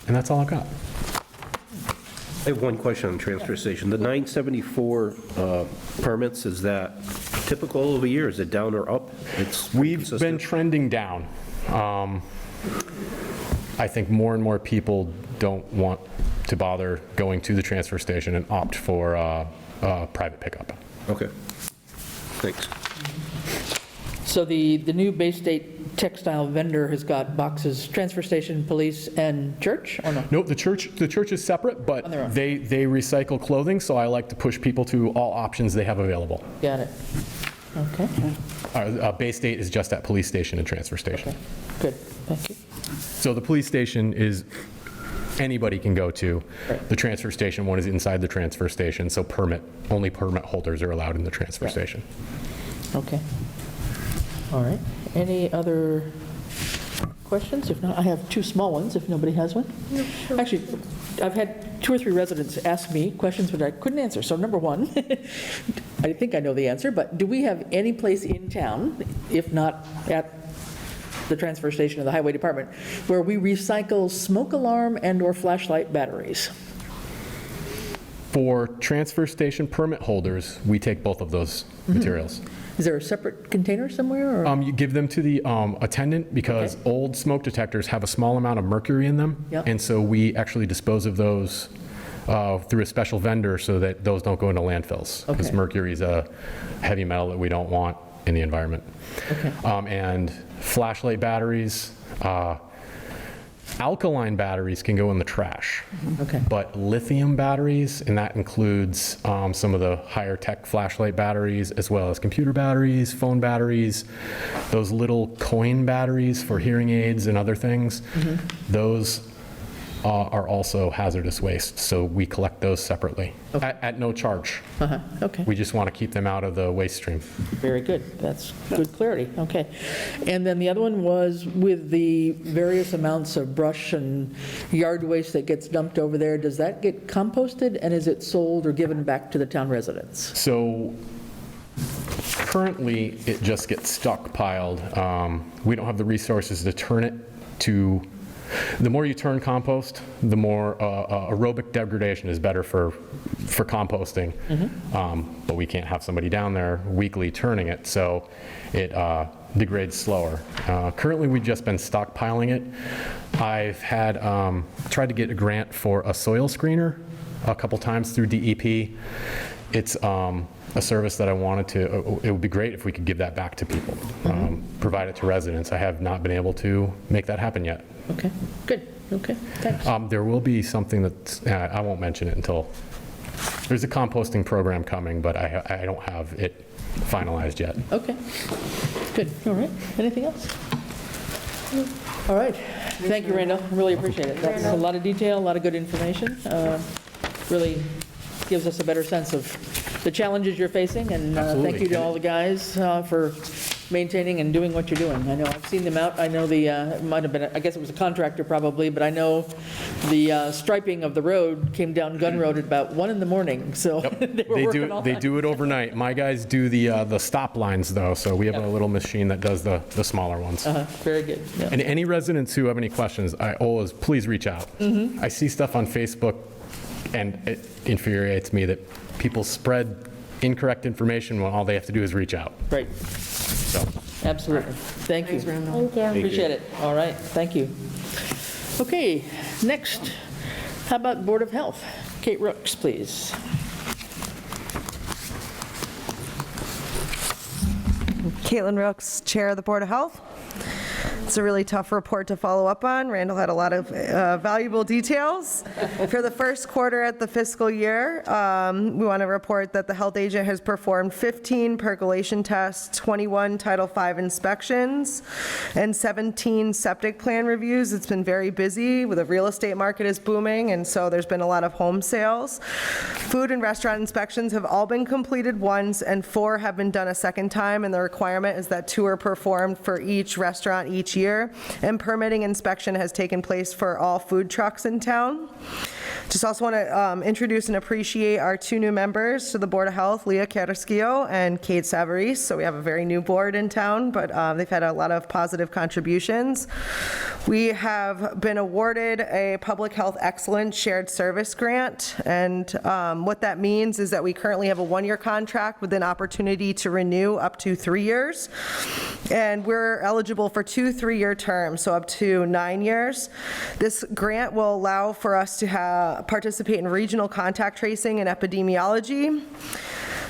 And that's all I've got. I have one question on the transfer station. The 974 permits, is that typical of a year? Is it down or up? It's We've consistent? been trending down. I think more and more people don't want to bother going to the transfer station and opt for private pickup. Okay. Thanks. So the new Bay State textile vendor has got boxes, transfer station, police, and church, or no? Nope, the church is separate, but On their own. they recycle clothing, so I like to push people to all options they have available. Got it. Okay, Bay State is just at police station and transfer station. good, thank you. So the police station is, anybody can go to. Right. The transfer station one is inside the transfer station, so only permit holders are allowed in the transfer station. Okay. All right. Any other questions? If not, I have two small ones, if nobody has one. Actually, I've had 2 or 3 residents ask me questions that I couldn't answer. So number one, I think I know the answer, but do we have any place in town, if not at the transfer station or the highway department, where we recycle smoke alarm and/or flashlight batteries? For transfer station permit holders, we take both of those materials. Is there a separate container somewhere, or? You give them to the attendant because Okay. old smoke detectors have a small amount of mercury in them. Yep. And so we actually dispose of those through a special vendor so that those don't go into landfills. Because Okay. mercury is a heavy metal that we don't want in the environment. Okay. And flashlight batteries, alkaline batteries can go in the trash. Okay. But lithium batteries, and that includes some of the higher tech flashlight batteries, as well as computer batteries, phone batteries, those little coin batteries for hearing aids and other things, those are also hazardous waste. So we collect those separately at no charge. Okay. We just want to keep them out of the waste stream. Very good. That's good clarity. Okay. And then the other one was with the various amounts of brush and yard waste that gets dumped over there, does that get composted, and is it sold or given back to the town residents? So currently, it just gets stockpiled. We don't have the resources to turn it to, the more you turn compost, the more aerobic degradation is better for composting. But we can't have somebody down there weekly turning it, so it degrades slower. Currently, we've just been stockpiling it. I've had tried to get a grant for a soil screener a couple times through DEP. It's a service that I wanted to, it would be great if we could give that back to people, provide it to residents. I have not been able to make that happen yet. Okay, good. Okay, thanks. There will be something that, I won't mention it until, there's a composting program coming, but I don't have it finalized yet. Okay, good. All right. Anything else? All right. Thank you, Randall. Really appreciate it. That's a lot of detail, a lot of good information. Really gives us a better sense of the challenges you're facing, and thank you to all the guys for maintaining and doing what you're doing. I know I've seen them out. I know it might have been, I guess it was a contractor probably, but I know the striping of the road came down Gun Road at about 1 in the morning, so they were working all They night. do it overnight. My guys do the stop lines, though, so we have a little machine that does the smaller ones. Very good. Yeah. And any residents who have any questions, please reach out. I see stuff on Facebook, and it infuriates me that people spread incorrect information when all they have to do is reach out. Great. So, Absolutely. Thank you. Thank you. Appreciate it. All right, thank you. Okay, next, how about Board of Health? Kate Rooks, please. Caitlin Rooks, Chair of the Board of Health. It's a really tough report to follow up on. Randall had a lot of valuable details. For the first quarter at the fiscal year, we want to report that the health agent has performed 15 percolation tests, 21 Title V inspections, and 17 septic plan reviews. It's been very busy. The real estate market is booming, and so there's been a lot of home sales. Food and restaurant inspections have all been completed once, and 4 have been done a second time, and the requirement is that 2 are performed for each restaurant each year, and permitting inspection has taken place for all food trucks in town. Just also want to introduce and appreciate our 2 new members to the Board of Health, Leah Carrasquillo and Kate Savarese. So we have a very new board in town, but they've had a lot of positive contributions. We have been awarded a Public Health Excellence Shared Service Grant, and what that means is that we currently have a 1-year contract with an opportunity to renew up to 3 years, and we're eligible for 2 3-year terms, so up to 9 years. This grant will allow for us to participate in regional contact tracing and epidemiology.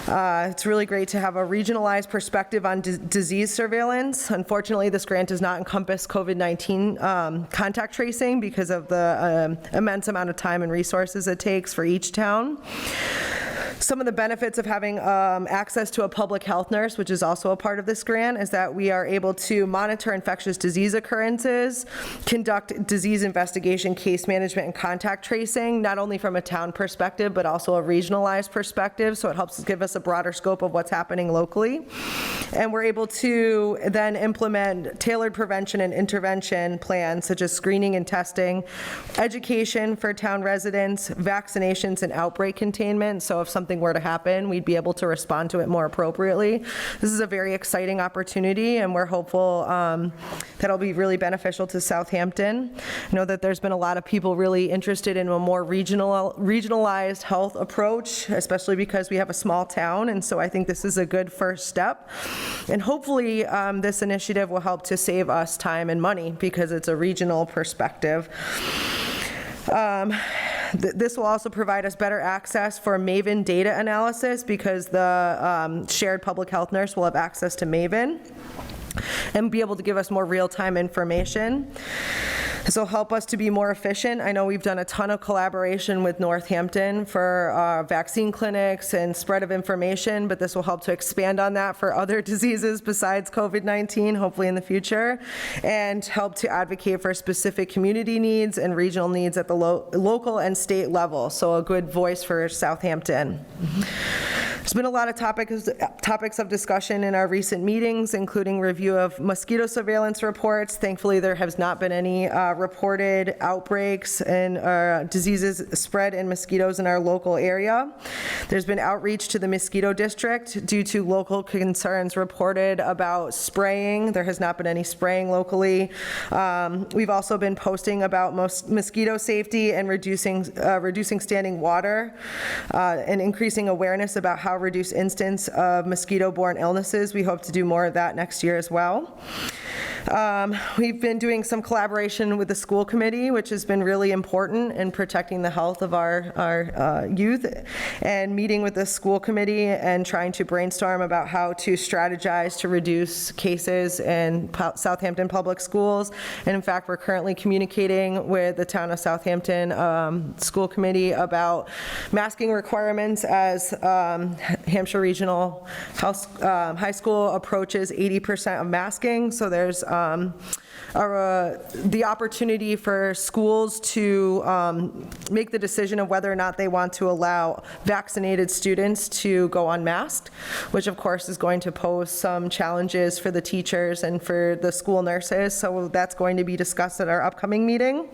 It's really great to have a regionalized perspective on disease surveillance. Unfortunately, this grant does not encompass COVID-19 contact tracing because of the immense amount of time and resources it takes for each town. Some of the benefits of having access to a public health nurse, which is also a part of this grant, is that we are able to monitor infectious disease occurrences, conduct disease investigation, case management, and contact tracing, not only from a town perspective, but also a regionalized perspective, so it helps give us a broader scope of what's happening locally. And we're able to then implement tailored prevention and intervention plans, such as screening and testing, education for town residents, vaccinations, and outbreak containment, so if something were to happen, we'd be able to respond to it more appropriately. This is a very exciting opportunity, and we're hopeful that it'll be really beneficial to Southampton. I know that there's been a lot of people really interested in a more regionalized health approach, especially because we have a small town, and so I think this is a good first step. And hopefully this initiative will help to save us time and money because it's a regional perspective. This will also provide us better access for Maven data analysis because the shared public health nurse will have access to Maven and be able to give us more real-time information. This will help us to be more efficient. I know we've done a ton of collaboration with Northampton for vaccine clinics and spread of information, but this will help to expand on that for other diseases besides COVID-19, hopefully in the future, and help to advocate for specific community needs and regional needs at the local and state level, so a good voice for Southampton. There's been a lot of topics of discussion in our recent meetings, including review of mosquito surveillance reports. Thankfully, there has not been any reported outbreaks and diseases spread in mosquitoes in our local area. There's been outreach to the mosquito district due to local concerns reported about spraying. There has not been any spraying locally. We've also been posting about mosquito safety and reducing standing water and increasing awareness about how reduce incidence of mosquito-borne illnesses. We hope to do more of that next year as well. We've been doing some collaboration with the school committee, which has been really important in protecting the health of our youth, and meeting with the school committee and trying to brainstorm about how to strategize to reduce cases in Southampton public schools. And in fact, we're currently communicating with the town of Southampton school committee about masking requirements as Hampshire Regional High School approaches 80% of masking. So there's the opportunity for schools to make the decision of whether or not they want to allow vaccinated students to go unmasked, which of course is going to pose some challenges for the teachers and for the school nurses. So that's going to be discussed at our upcoming meeting.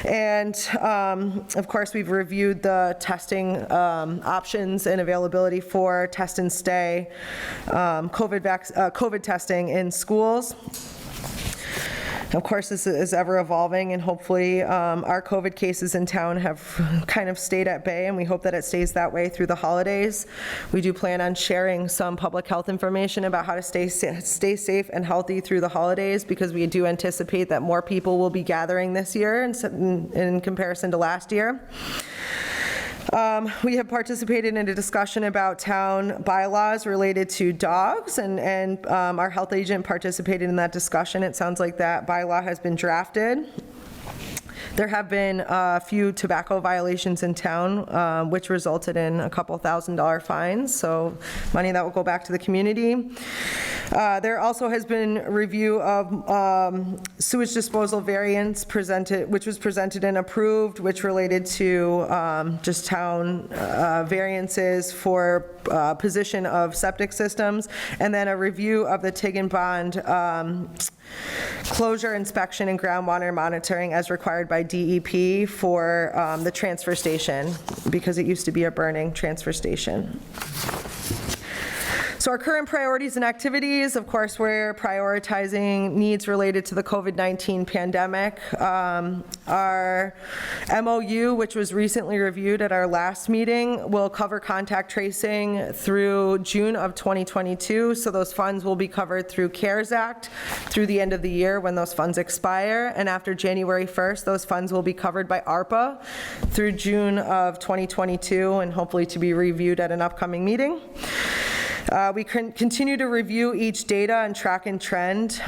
And of course, we've reviewed the testing options and availability for test and stay COVID testing in schools. Of course, this is ever evolving, and hopefully our COVID cases in town have kind of stayed at bay, and we hope that it stays that way through the holidays. We do plan on sharing some public health information about how to stay safe and healthy through the holidays, because we do anticipate that more people will be gathering this year in comparison to last year. We have participated in a discussion about town bylaws related to dogs, and our health agent participated in that discussion. It sounds like that bylaw has been drafted. There have been a few tobacco violations in town, which resulted in a couple $1,000 fines, so money that will go back to the community. There also has been review of sewage disposal variance which was presented and approved, which related to just town variances for position of septic systems, and then a review of the TIG and bond closure inspection and groundwater monitoring as required by DEP for the transfer station, because it used to be a burning transfer station. So our current priorities and activities, of course, we're prioritizing needs related to the COVID-19 pandemic. Our MOU, which was recently reviewed at our last meeting, will cover contact tracing through June of 2022. So those funds will be covered through CARES Act through the end of the year when those funds expire. And after January 1st, those funds will be covered by ARPA through June of 2022, and hopefully to be reviewed at an upcoming meeting. We continue to review each data and track and trend.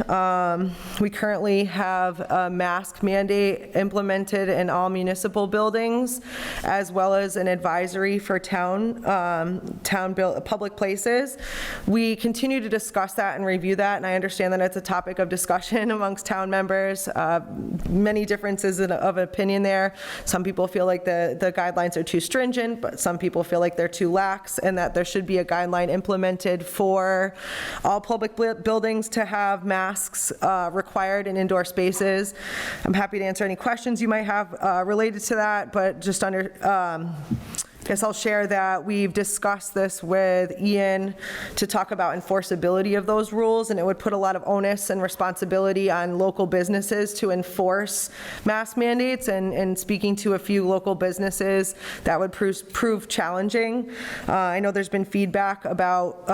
We currently have a mask mandate implemented in all municipal buildings, as well as an advisory for public places. We continue to discuss that and review that, and I understand that it's a topic of discussion amongst town members. Many differences of opinion there. Some people feel like the guidelines are too stringent, but some people feel like they're too lax, and that there should be a guideline implemented for all public buildings to have masks required in indoor spaces. I'm happy to answer any questions you might have related to that, but just I guess I'll share that we've discussed this with Ian to talk about enforceability of those rules, and it would put a lot of onus and responsibility on local businesses to enforce mask mandates, and speaking to a few local businesses, that would prove challenging. I know there's been feedback about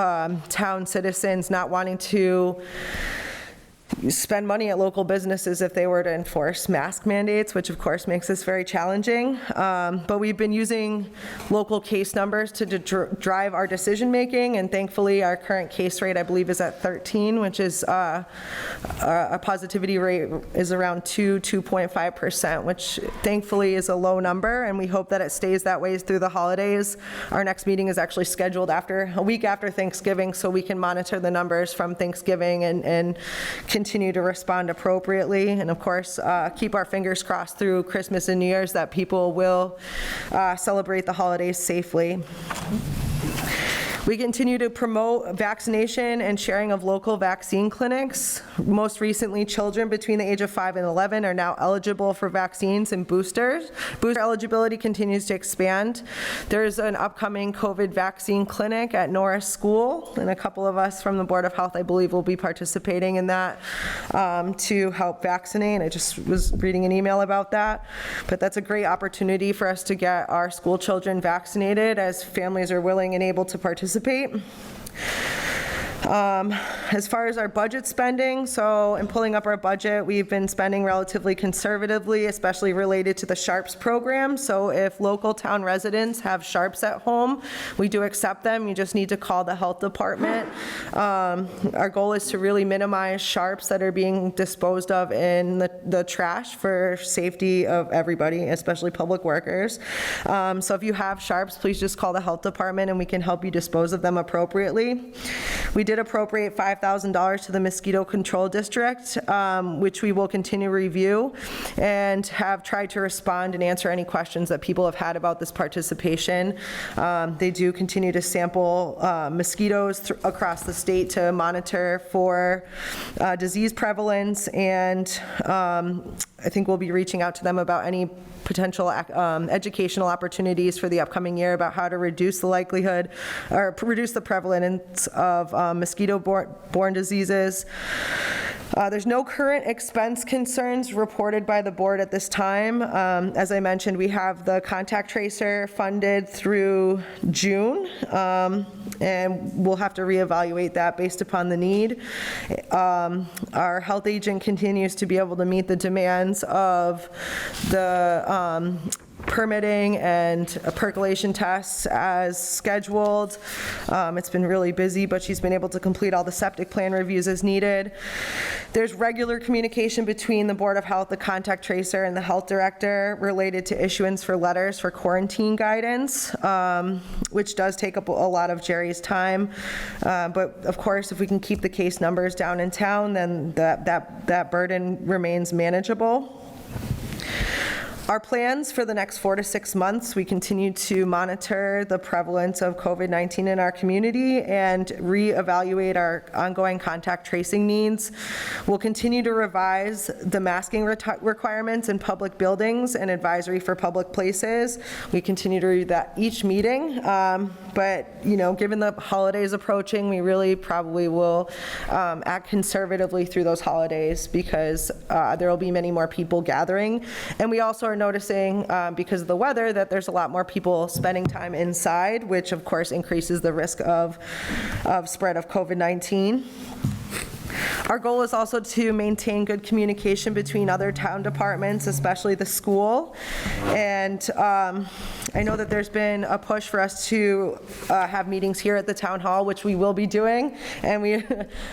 town citizens not wanting to spend money at local businesses if they were to enforce mask mandates, which of course makes this very challenging. But we've been using local case numbers to drive our decision making, and thankfully our current case rate, I believe, is at 13, which is a positivity rate is around 2.5%, which thankfully is a low number, and we hope that it stays that way through the holidays. Our next meeting is actually scheduled a week after Thanksgiving, so we can monitor the numbers from Thanksgiving and continue to respond appropriately, and of course keep our fingers crossed through Christmas and New Year's that people will celebrate the holidays safely. We continue to promote vaccination and sharing of local vaccine clinics. Most recently, children between the age of 5 and 11 are now eligible for vaccines and boosters. Booster eligibility continues to expand. There's an upcoming COVID vaccine clinic at Norris School, and a couple of us from the Board of Health, I believe, will be participating in that to help vaccinate. I just was reading an email about that, but that's a great opportunity for us to get our school children vaccinated as families are willing and able to participate. As far as our budget spending, so in pulling up our budget, we've been spending relatively conservatively, especially related to the SHARPS program. So if local town residents have SHARPS at home, we do accept them. You just need to call the health department. Our goal is to really minimize SHARPS that are being disposed of in the trash for safety of everybody, especially public workers. So if you have SHARPS, please just call the health department and we can help you dispose of them appropriately. We did appropriate $5,000 to the Mosquito Control District, which we will continue to review, and have tried to respond and answer any questions that people have had about this participation. They do continue to sample mosquitoes across the state to monitor for disease prevalence, and I think we'll be reaching out to them about any potential educational opportunities for the upcoming year about how to reduce the likelihood or reduce the prevalence of mosquito-borne diseases. There's no current expense concerns reported by the board at this time. As I mentioned, we have the contact tracer funded through June, and we'll have to reevaluate that based upon the need. Our health agent continues to be able to meet the demands of the permitting and percolation tests as scheduled. It's been really busy, but she's been able to complete all the septic plan reviews as needed. There's regular communication between the Board of Health, the contact tracer, and the health director related to issuance for letters for quarantine guidance, which does take up a lot of Jerry's time. But of course, if we can keep the case numbers down in town, then that burden remains manageable. Our plans for the next 4 to 6 months, we continue to monitor the prevalence of COVID-19 in our community and reevaluate our ongoing contact tracing needs. We'll continue to revise the masking requirements in public buildings and advisory for public places. We continue to review that each meeting, but given the holidays approaching, we really probably will act conservatively through those holidays because there will be many more people gathering. And we also are noticing, because of the weather, that there's a lot more people spending time inside, which of course increases the risk of spread of COVID-19. Our goal is also to maintain good communication between other town departments, especially the school. And I know that there's been a push for us to have meetings here at the town hall, which we will be doing. And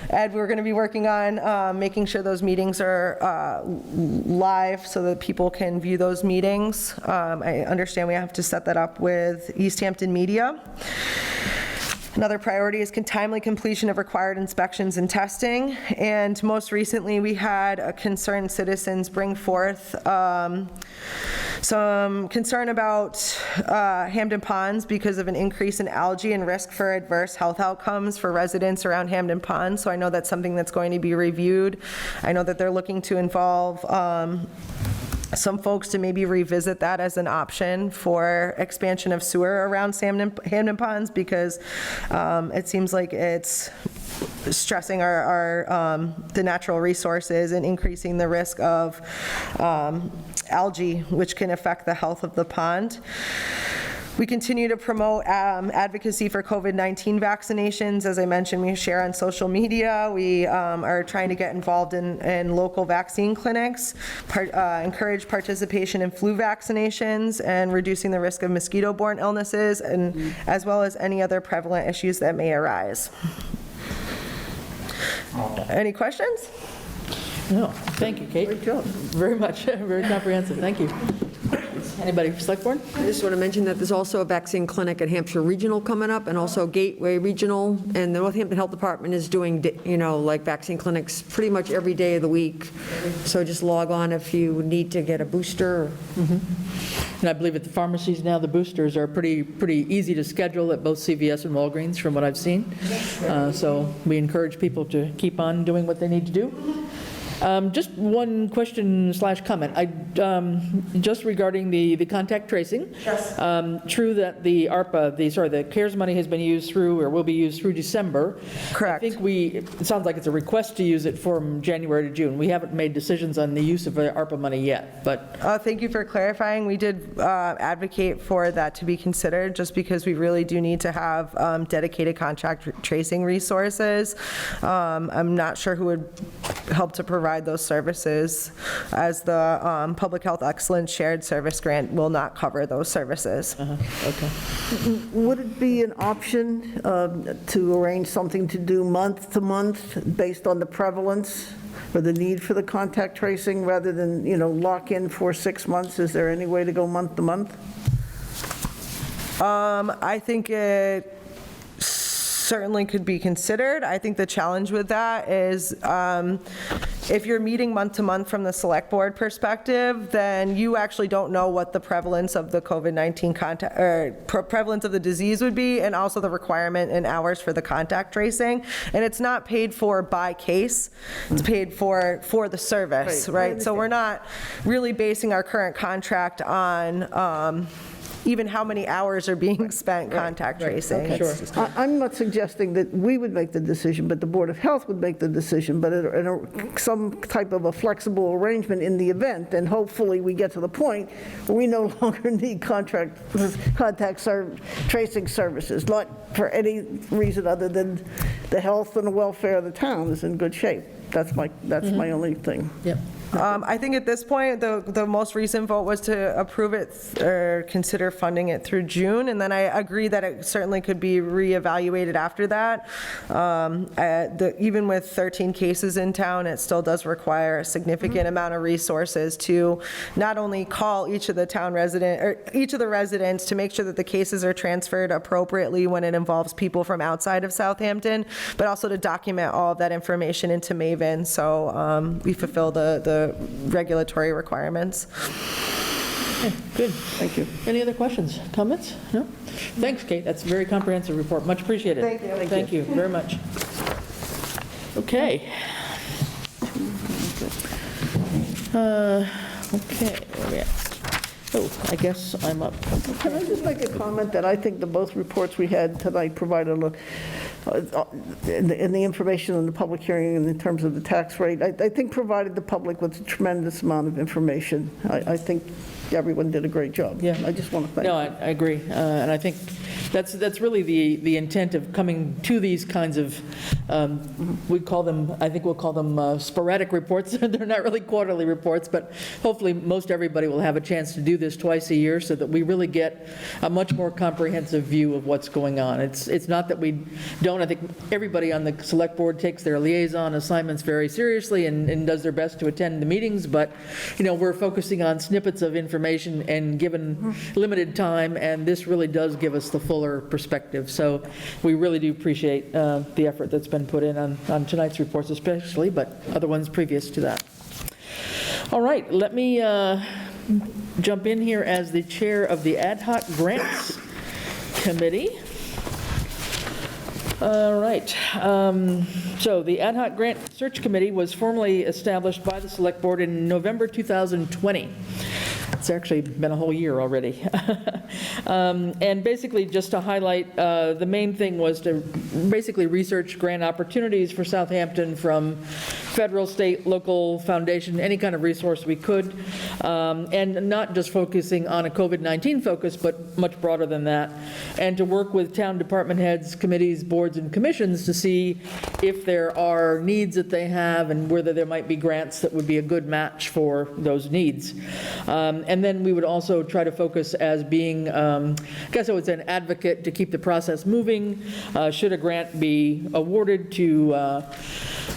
Ed, we're going to be working on making sure those meetings are live so that people can view those meetings. I understand we have to set that up with Easthampton Media. Another priority is timely completion of required inspections and testing. And most recently, we had concerned citizens bring forth some concern about Hampden Ponds because of an increase in algae and risk for adverse health outcomes for residents around Hampden Ponds. So I know that's something that's going to be reviewed. I know that they're looking to involve some folks to maybe revisit that as an option for expansion of sewer around Hampden Ponds because it seems like it's stressing the natural resources and increasing the risk of algae, which can affect the health of the pond. We continue to promote advocacy for COVID-19 vaccinations. As I mentioned, we share on social media. We are trying to get involved in local vaccine clinics, encourage participation in flu vaccinations, and reducing the risk of mosquito-borne illnesses, and as well as any other prevalent issues that may arise. Any questions? No, thank you, Kate. Great job. Very much, very comprehensive, thank you. Anybody for Select Board? I just want to mention that there's also a vaccine clinic at Hampshire Regional coming up, and also Gateway Regional, and the Northampton Health Department is doing, like vaccine clinics pretty much every day of the week. So just log on if you need to get a booster. And I believe at the pharmacies now, the boosters are pretty easy to schedule at both CVS and Walgreens, from what I've seen. So we encourage people to keep on doing what they need to do. Just one question / comment. Just regarding the contact tracing. Yes. True that the ARPA, the CARES money has been used through, or will be used through December. Correct. I think it sounds like it's a request to use it from January to June. We haven't made decisions on the use of the ARPA money yet, but. Thank you for clarifying. We did advocate for that to be considered, just because we really do need to have dedicated contact tracing resources. I'm not sure who would help to provide those services, as the Public Health Excellence Shared Service Grant will not cover those services. Okay. Would it be an option to arrange something to do month to month based on the prevalence or the need for the contact tracing, rather than, lock in for 6 months? Is there any way to go month to month? I think it certainly could be considered. I think the challenge with that is if you're meeting month to month from the select board perspective, then you actually don't know what the prevalence of the COVID-19 contact, or prevalence of the disease would be, and also the requirement in hours for the contact tracing. And it's not paid for by case, it's paid for the service, right? So we're not really basing our current contract on even how many hours are being spent contact tracing. Sure. I'm not suggesting that we would make the decision, but the Board of Health would make the decision, but in some type of a flexible arrangement in the event, and hopefully we get to the point where we no longer need contact tracing services, not for any reason other than the health and the welfare of the town is in good shape. That's my only thing. Yep. I think at this point, the most recent vote was to approve it or consider funding it through June, and then I agree that it certainly could be reevaluated after that. Even with 13 cases in town, it still does require a significant amount of resources to not only call each of the town resident, or each of the residents to make sure that the cases are transferred appropriately when it involves people from outside of Southampton, but also to document all of that information into Maven, so we fulfill the regulatory requirements. Good, thank you. Any other questions, comments? No? Thanks, Kate, that's a very comprehensive report, much appreciated. Thank you. Thank you very much. Okay. Okay, where are we at? Oh, I guess I'm up. Can I just make a comment that I think the both reports we had tonight provided in the information in the public hearing and in terms of the tax rate, I think provided the public with a tremendous amount of information. I think everyone did a great job. Yeah. I just want to thank No, you. I agree, and I think that's really the intent of coming to these kinds of, we call them, I think we'll call them sporadic reports. They're not really quarterly reports, but hopefully most everybody will have a chance to do this twice a year so that we really get a much more comprehensive view of what's going on. It's not that we don't, I think everybody on the select board takes their liaison assignments very seriously and does their best to attend the meetings, but, we're focusing on snippets of information and given limited time, and this really does give us the fuller perspective. So we really do appreciate the effort that's been put in on tonight's reports especially, but other ones previous to that. All right, let me jump in here as the chair of the Ad Hoc Grants Committee. All right, so the Ad Hoc Grant Search Committee was formally established by the Select Board in November 2020. It's actually been a whole year already. And basically, just to highlight, the main thing was to basically research grant opportunities for Southampton from federal, state, local, foundation, any kind of resource we could, and not just focusing on a COVID-19 focus, but much broader than that, and to work with town department heads, committees, boards, and commissions to see if there are needs that they have and whether there might be grants that would be a good match for those needs. And then we would also try to focus as being, I guess I would say, an advocate to keep the process moving. Should a grant be awarded, to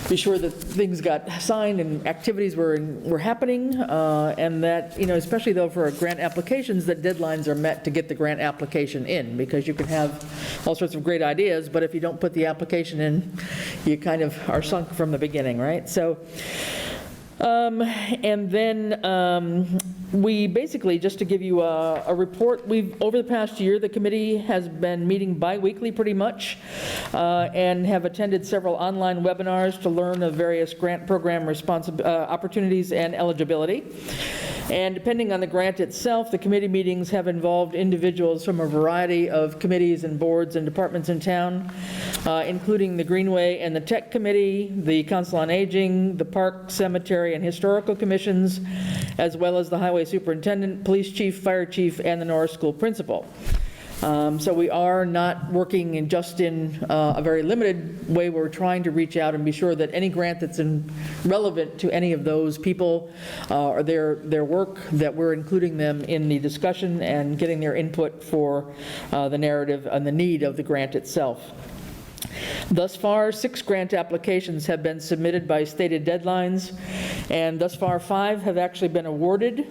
be sure that things got signed and activities were happening, and that, especially though for grant applications, that deadlines are met to get the grant application in, because you can have all sorts of great ideas, but if you don't put the application in, you kind of are sunk from the beginning, right? So, and then we basically, just to give you a report, over the past year, the committee has been meeting bi-weekly pretty much, and have attended several online webinars to learn of various grant program opportunities and eligibility. And depending on the grant itself, the committee meetings have involved individuals from a variety of committees and boards and departments in town, including the Greenway and the Tech Committee, the Council on Aging, the Park, Cemetery, and Historical Commissions, as well as the Highway Superintendent, Police Chief, Fire Chief, and the Norris School Principal. So we are not working in a very limited way. We're trying to reach out and be sure that any grant that's relevant to any of those people or their work, that we're including them in the discussion and getting their input for the narrative and the need of the grant itself. Thus far, 6 grant applications have been submitted by stated deadlines, and thus far 5 have actually been awarded.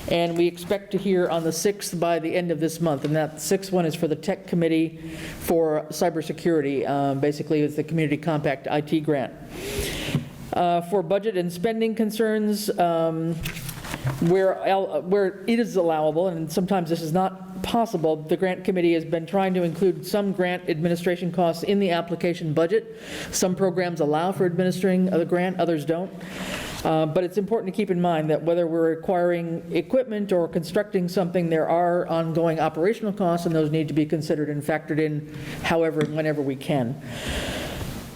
And we expect to hear on the 6th by the end of this month. And that 6th one is for the Tech Committee for cybersecurity. Basically, it's the Community Compact IT grant. For budget and spending concerns, where it is allowable, and sometimes this is not possible, the Grant Committee has been trying to include some grant administration costs in the application budget. Some programs allow for administering the grant, others don't. But it's important to keep in mind that whether we're acquiring equipment or constructing something, there are ongoing operational costs, and those need to be considered and factored in however and whenever we can.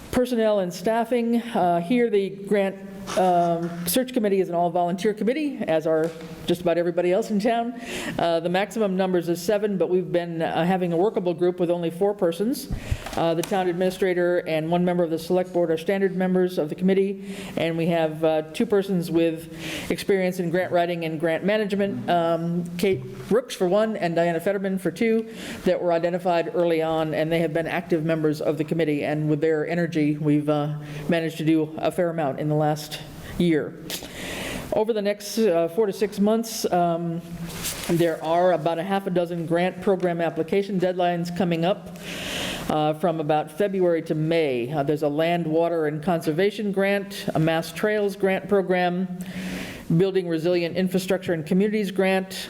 Personnel and staffing, here the grant search committee is an all-volunteer committee, as are just about everybody else in town. The maximum numbers is 7, but we've been having a workable group with only 4 persons. The town administrator and 1 member of the select board are standard members of the committee, and we have 2 persons with experience in grant writing and grant management, Kate Rooks for 1 and Diana Fetterman for 2, that were identified early on, and they have been active members of the committee, and with their energy, we've managed to do a fair amount in the last year. Over the next 4 to 6 months, there are about a half a dozen grant program application deadlines coming up from about February to May. There's a land, water, and conservation grant, a mass trails grant program, building resilient infrastructure and communities grant,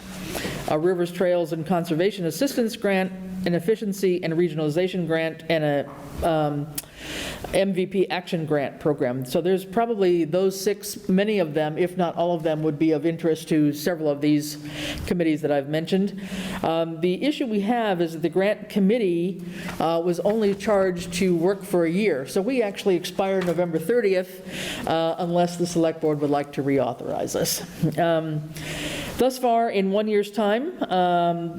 a rivers, trails, and conservation assistance grant, an efficiency and regionalization grant, and a MVP action grant program. So there's probably those 6, many of them, if not all of them, would be of interest to several of these committees that I've mentioned. The issue we have is that the grant committee was only charged to work for a year. So we actually expire November 30th unless the select board would like to reauthorize us. Thus far, in 1 year's time,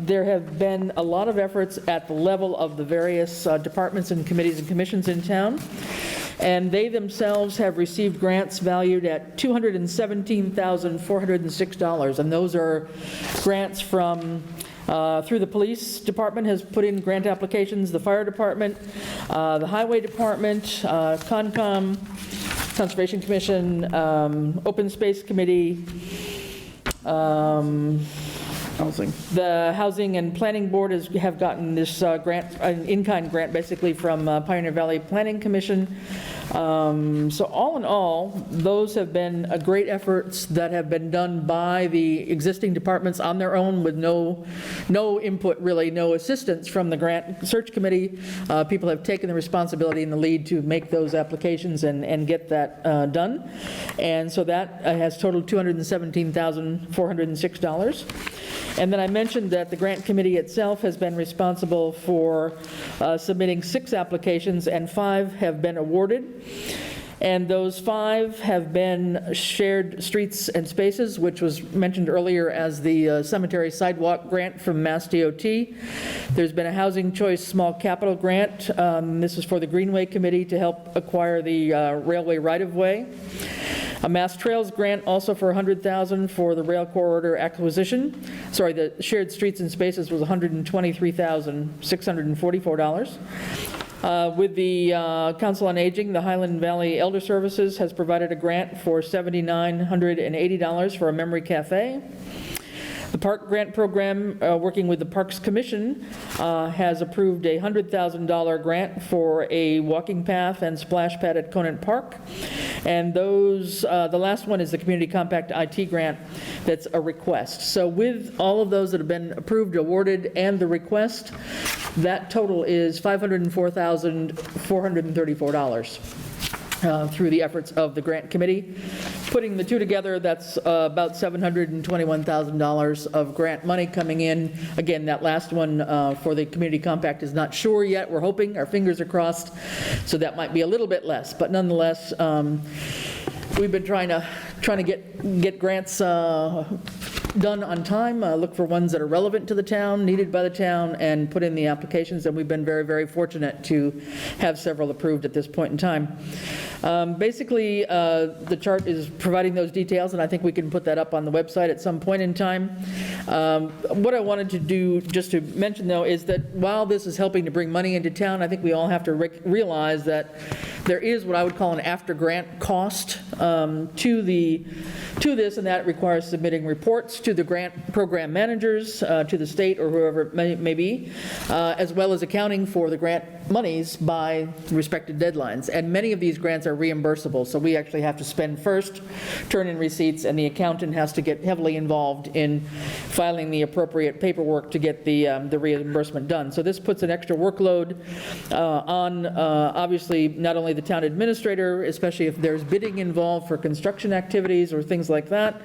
there have been a lot of efforts at the level of the various departments and committees and commissions in town, and they themselves have received grants valued at $217,406, and those are grants from through the police department has put in grant applications, the fire department, the highway department, Concom, Conservation Commission, Open Space Committee, Housing. the Housing and Planning Board have gotten this grant, an in-kind grant basically from Pioneer Valley Planning Commission. So all in all, those have been great efforts that have been done by the existing departments on their own with no input, really, no assistance from the grant search committee. People have taken the responsibility and the lead to make those applications and get that done. And so that has totaled $217,406. And then I mentioned that the grant committee itself has been responsible for submitting 6 applications, and 5 have been awarded. And those 5 have been shared streets and spaces, which was mentioned earlier as the cemetery sidewalk grant from Mass DOT. There's been a housing choice small capital grant. This is for the Greenway Committee to help acquire the railway right-of-way. A Mass Trails grant also for $100,000 for the rail corridor acquisition. Sorry, the shared streets and spaces was $123,644. With the Council on Aging, the Highland Valley Elder Services has provided a grant for $7,980 for a memory cafe. The Park Grant Program, working with the Parks Commission, has approved a $100,000 grant for a walking path and splash pad at Conant Park. And those, the last one is the Community Compact IT grant that's a request. So with all of those that have been approved, awarded, and the request, that total is $504,434. Through the efforts of the grant committee. Putting the two together, that's about $721,000 of grant money coming in. Again, that last one for the Community Compact is not sure yet. We're hoping, our fingers are crossed, so that might be a little bit less. But nonetheless, we've been trying to get grants done on time, look for ones that are relevant to the town, needed by the town, and put in the applications, and we've been very, very fortunate to have several approved at this point in time. Basically, the chart is providing those details, and I think we can put that up on the website at some point in time. What I wanted to do, just to mention though, is that while this is helping to bring money into town, I think we all have to realize that there is what I would call an after-grant cost to this, and that requires submitting reports to the grant program managers, to the state or whoever it may be, as well as accounting for the grant monies by respective deadlines. And many of these grants are reimbursable, so we actually have to spend first, turn in receipts, and the accountant has to get heavily involved in filing the appropriate paperwork to get the reimbursement done. So this puts an extra workload on, obviously, not only the town administrator, especially if there's bidding involved for construction activities or things things like that,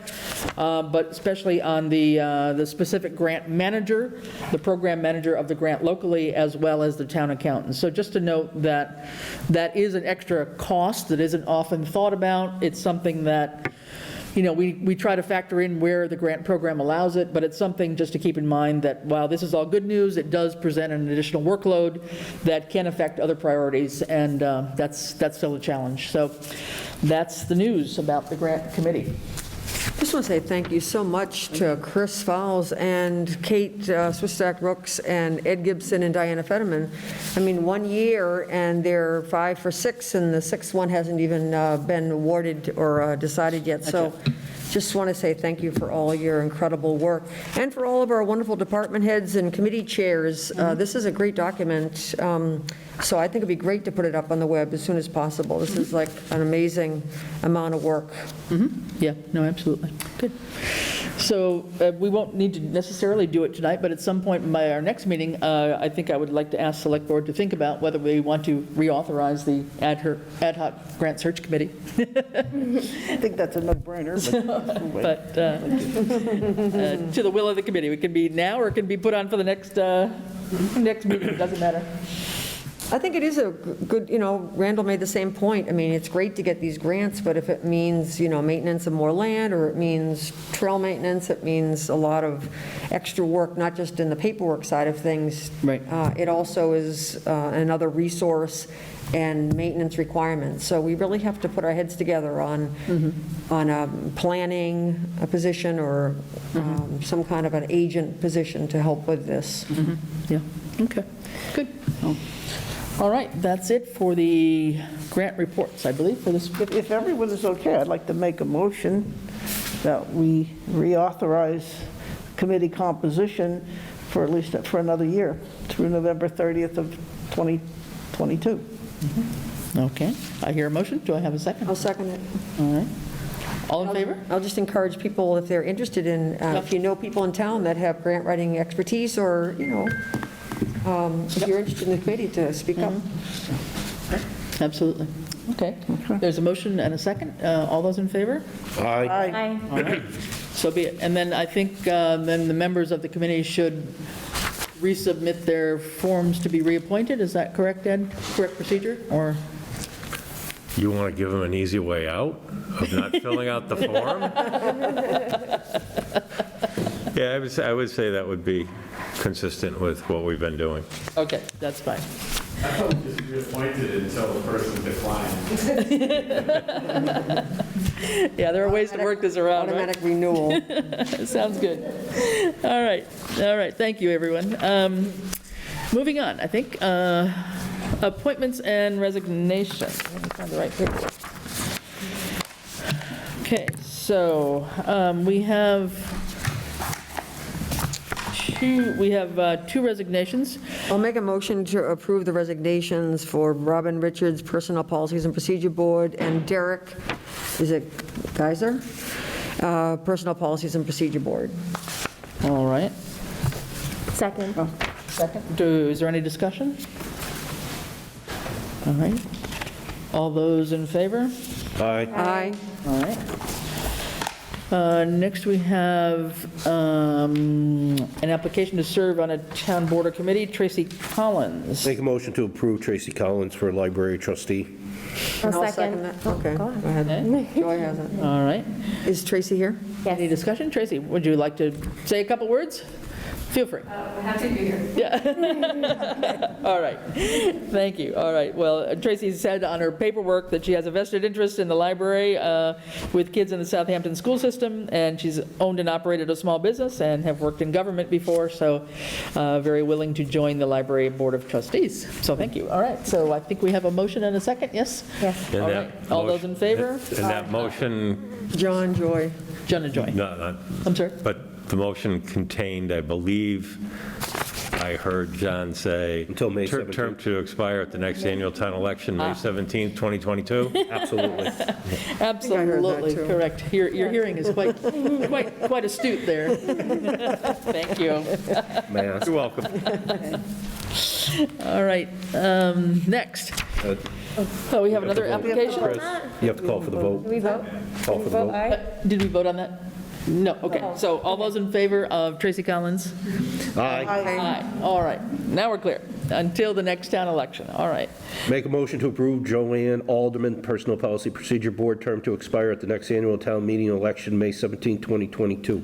but especially on the specific grant manager, the program manager of the grant locally, as well as the town accountant. So just to note that that is an extra cost that isn't often thought about. It's something that, you know, we try to factor in where the grant program allows it, but it's something just to keep in mind that while this is all good news, it does present an additional workload that can affect other priorities, and that's still a challenge. So that's the news about the grant committee. Just want to say thank you so much to Chris Fowles and Kate Swistak-Rooks and Ed Gibson and Diana Fetterman. I mean, 1 year, and they're 5 for 6, and the sixth one hasn't even been awarded or decided yet. So just want to say thank you for all your incredible work, and for all of our wonderful department heads and committee chairs. This is a great document, so I think it'd be great to put it up on the web as soon as possible. This is like an amazing amount of work. Yeah, no, absolutely. Good. So we won't need to necessarily do it tonight, but at some point by our next meeting, I think I would like to ask Select Board to think about whether we want to reauthorize the ad hoc grant search committee. I think that's a no-brainer, But to the will of the committee. It can be now, or it can be put on for the next meeting. It doesn't matter. I think it is a good, you know, Randall made the same point. I mean, it's great to get these grants, but if it means, you know, maintenance of more land, or it means trail maintenance, it means a lot of extra work, not just in the paperwork side of things. Right. It also is another resource and maintenance requirements. So we really have to put our heads together on planning a position, or some kind of an agent position to help with this. Yeah, okay, good. All right, that's it for the grant reports, I believe, for this. if everyone is okay, I'd like to make a motion that we reauthorize committee composition for at least for another year, through November 30th of 2022. Okay, I hear a motion. Do I have a second? I'll second it. All right. All in favor? I'll just encourage people, if they're interested in, if you know people in town that have grant writing expertise, or, you know, if you're interested in the committee, to speak up. Absolutely. Okay. There's a motion and a second. All those in favor? Aye. All right. So be it. And then I think then the members of the committee should resubmit their forms to be reappointed. Is that correct, Ed? Correct procedure? Or? You want to give them an easy way out of not filling out the form? Yeah, I would say that would be consistent with what we've been doing. Okay, that's fine. I thought we just reappointed until the person declined. Yeah, there are ways to work this around, right? Automatic renewal. Sounds good. All right, thank you, everyone. Moving on, I think, appointments and resignations. Let me find the right paperwork. Okay, so we have two resignations. I'll make a motion to approve the resignations for Robin Richards, Personnel Policies and Procedure Board, and Derek, is it Geiser? Personnel Policies and Procedure Board. All right. Second. Second. Is there any discussion? All right. All those in favor? Aye. Aye. All right. Next, we have an application to serve on a town board or committee. Tracy Collins. Make a motion to approve Tracy Collins for library trustee. And I'll second. that. Okay, go Go ahead. Joy has it. All right. Is Tracy here? Any discussion? Tracy, would you like to say a couple words? Feel free. Happy to be here. Yeah. All right. Thank you. All right. Well, Tracy said on her paperwork that she has a vested interest in the library with kids in the Southampton school system, and she's owned and operated a small business and have worked in government before, so very willing to join the library board of trustees. So thank you. All right. So I think we have a motion and a second. Yes? Yes. All right. All those in favor? And that motion, John Joy. John and Joy. no, I'm sorry? but the motion contained, I believe, I heard John say. Until May 17th. Term to expire at the next annual town election, May 17th, 2022. Absolutely. Absolutely too. correct. Your hearing is quite astute there. Thank you. May I ask? You're welcome. All right, next. Oh, we have another application? You have to call for the vote. we vote? Call for the vote. Did we vote on that? No, okay. So all those in favor of Tracy Collins? Aye. Aye. All right, now we're clear. Until the next town election, all right. Make a motion to approve Joanne Alderman, Personal Policy Procedure Board, term to expire at the next annual town meeting election, May 17, 2022.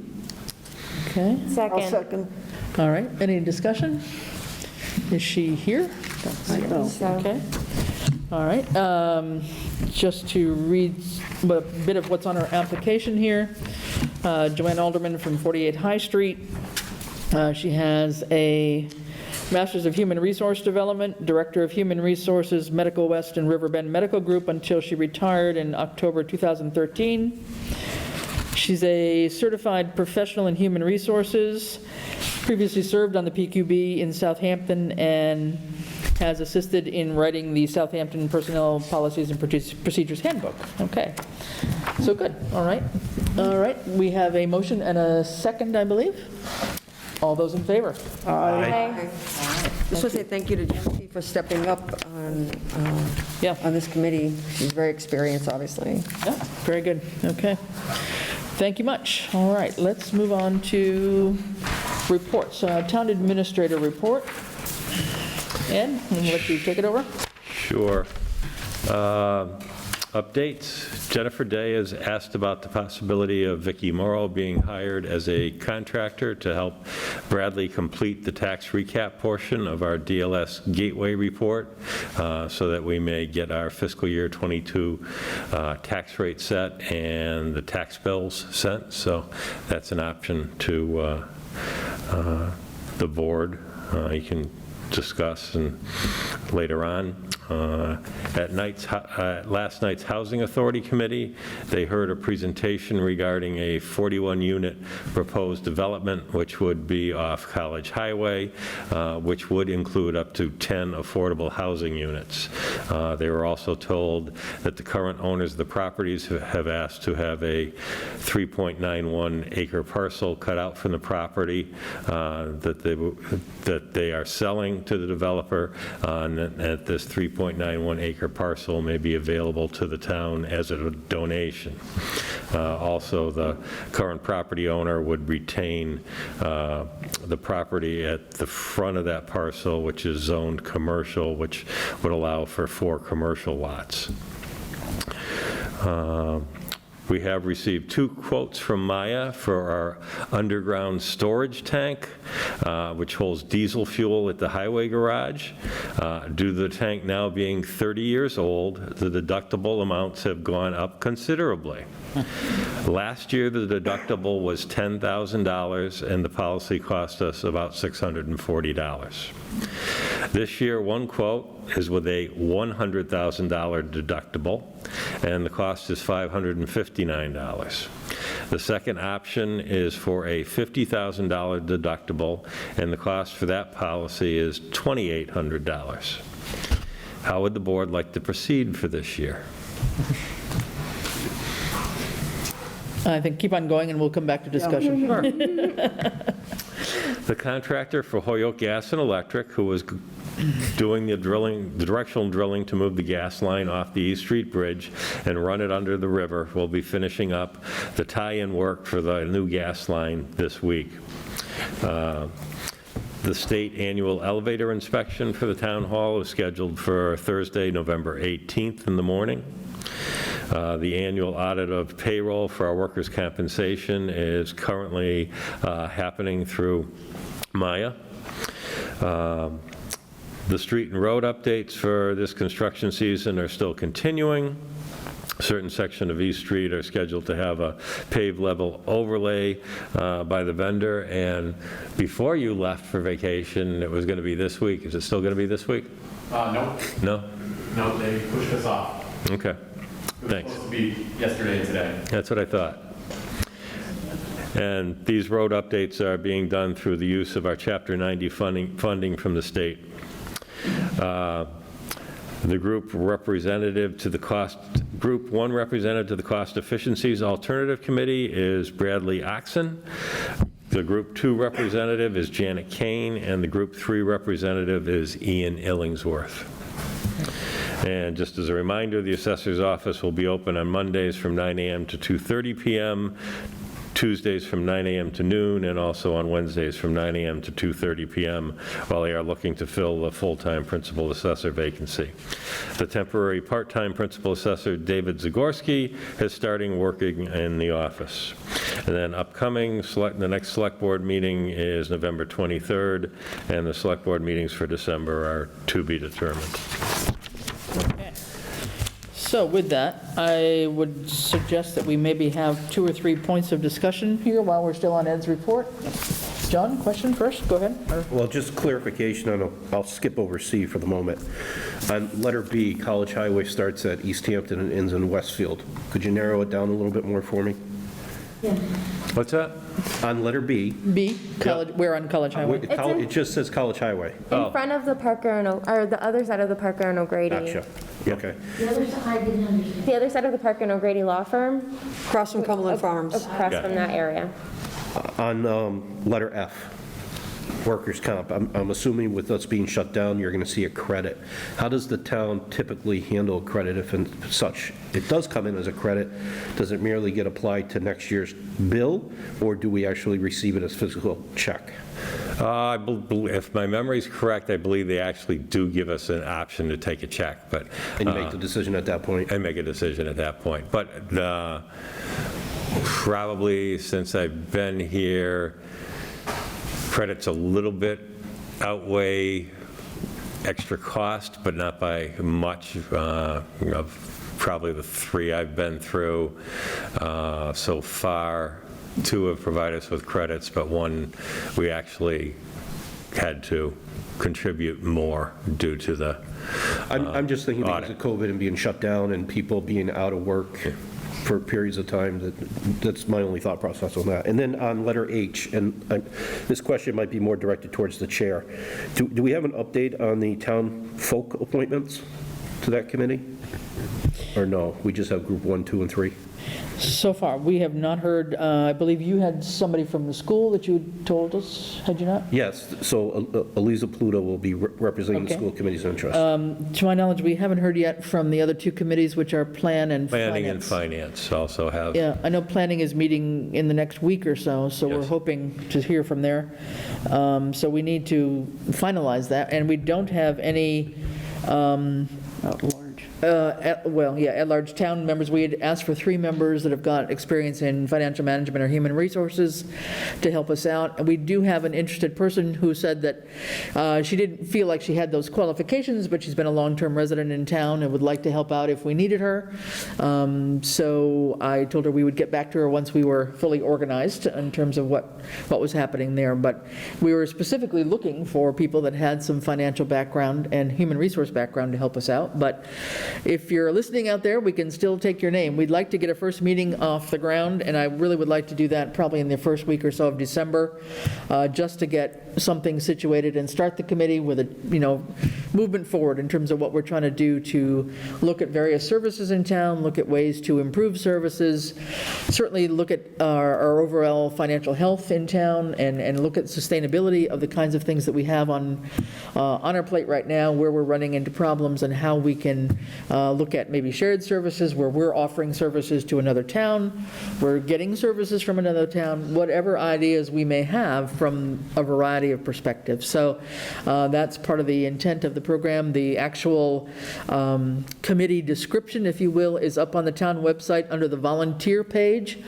Okay, I'll Second. second. all right. Any discussion? Is she here? Don't see her. So, Okay, all right. Just to read a bit of what's on her application here. Joanne Alderman from 48 High Street. She has a Master's of Human Resource Development, Director of Human Resources, Medical West and Riverbend Medical Group until she retired in October 2013. She's a certified professional in human resources, previously served on the PQB in Southampton, and has assisted in writing the Southampton Personnel Policies and Procedures Handbook. Okay, so good, all right. All right, we have a motion and a second, I believe. All those in favor? Aye. Just want to say thank you to Jackie for stepping up on Yeah. on this committee. She's very experienced, obviously. Yeah, very good, okay. Thank you much. All right, let's move on to reports. Town Administrator report. Ed, I'm going to let you take it over. Sure. Updates. Jennifer Day has asked about the possibility of Vicki Morrow being hired as a contractor to help Bradley complete the tax recap portion of our DLS Gateway report so that we may get our fiscal year 22 tax rate set and the tax bills sent. So that's an option to the board. You can discuss and later on. At last night's Housing Authority Committee, they heard a presentation regarding a 41-unit proposed development, which would be off College Highway, which would include up to 10 affordable housing units. They were also told that the current owners of the properties have asked to have a 3.91 acre parcel cut out from the property that they are selling to the developer, and that this 3.91 acre parcel may be available to the town as a donation. Also, the current property owner would retain the property at the front of that parcel, which is zoned commercial, which would allow for 4 commercial lots. We have received 2 quotes from Maya for our underground storage tank, which holds diesel fuel at the highway garage. Due to the tank now being 30 years old, the deductible amounts have gone up considerably. Last year, the deductible was $10,000, and the policy cost us about $640. This year, one quote is with a $100,000 deductible, and the cost is $559. The second option is for a $50,000 deductible, and the cost for that policy is $2,800. How would the board like to proceed for this year? I think keep on going and we'll come back to discussion. The contractor for Holyoke Gas and Electric, who was doing the directional drilling to move the gas line off the East Street Bridge and run it under the river, will be finishing up the tie-in work for the new gas line this week. The state annual elevator inspection for the town hall is scheduled for Thursday, November 18th in the morning. The annual audit of payroll for our workers' compensation is currently happening through Maya. The street and road updates for this construction season are still continuing. A certain section of East Street are scheduled to have a paved level overlay by the vendor, and before you left for vacation, it was going to be this week. Is it still going to be this week? No. No? No, they pushed us off. Okay. It was Thanks. supposed to be yesterday and today. That's what I thought. And these road updates are being done through the use of our Chapter 90 funding from the state. The Group 1 representative to the Cost Efficiencies Alternative Committee is Bradley Oxen. The Group 2 representative is Janet Kane, and the Group 3 representative is Ian Illingsworth. And just as a reminder, the assessor's office will be open on Mondays from 9 a.m. to 2:30 p.m., Tuesdays from 9 a.m. to noon, and also on Wednesdays from 9 a.m. to 2:30 p.m., while they are looking to fill the full-time principal assessor vacancy. The temporary part-time principal assessor, David Zagorski, is starting working in the office. And then upcoming, the next select board meeting is November 23rd, and the select board meetings for December are to be determined. So with that, I would suggest that we maybe have 2 or 3 points of discussion here while we're still on Ed's report. John, question first? Go ahead. Well, just clarification, and I'll skip over C for the moment. On letter B, College Highway starts at Easthampton and ends in Westfield. Could you narrow it down a little bit more for me? What's that? On letter B. B, college, we're on College Highway. It just says College Highway. In front of the Parker and, or the other side of the Parker and O'Grady. Gotcha. Okay. The other side, I didn't understand. The other side of the Parker and O'Grady law firm, Across from Cumberland Farms. across from that area. On letter F, workers' comp, I'm assuming with us being shut down, you're going to see a credit. How does the town typically handle a credit if and such? It does come in as a credit. Does it merely get applied to next year's bill, or do we actually receive it as physical check? If my memory is correct, I believe they actually do give us an option to take a check, but... And you make the decision at that point? I make a decision at that point. But probably since I've been here, credits a little bit outweigh extra cost, but not by much. Of probably the 3 I've been through so far, 2 have provided us with credits, but 1 we actually had to contribute more due to the I'm just thinking because audit. of COVID and being shut down and people being out of work for periods of time, that's my only thought process on that. And then on letter H, and this question might be more directed towards the chair, do we have an update on the town folk appointments to that committee? Or no, we just have group 1, 2, and 3? So far, we have not heard, I believe you had somebody from the school that you had told us, had you not? Yes, so Eliza Pluto will be representing the Okay. school committee's interest. To my knowledge, we haven't heard yet from the other 2 committees, which are Plan and Finance. Planning and Finance also have. Yeah, I know Planning is meeting in the next week or so, so we're Yes. hoping to hear from there. So we need to finalize that, and we don't have any at-large town members. We had asked for 3 members that have got experience in financial management or human resources to help us out. And we do have an interested person who said that she didn't feel like she had those qualifications, but she's been a long-term resident in town and would like to help out if we needed her. So I told her we would get back to her once we were fully organized in terms of what was happening there. But we were specifically looking for people that had some financial background and human resource background to help us out. But if you're listening out there, we can still take your name. We'd like to get a first meeting off the ground, and I really would like to do that probably in the first week or so of December, just to get something situated and start the committee with a, movement forward in terms of what we're trying to do to look at various services in town, look at ways to improve services, certainly look at our overall financial health in town, and look at sustainability of the kinds of things that we have on our plate right now, where we're running into problems, and how we can look at maybe shared services where we're offering services to another town, we're getting services from another town, whatever ideas we may have from a variety of perspectives. So that's part of the intent of the program. The actual committee description, if you will, is up on the town website under the volunteer page.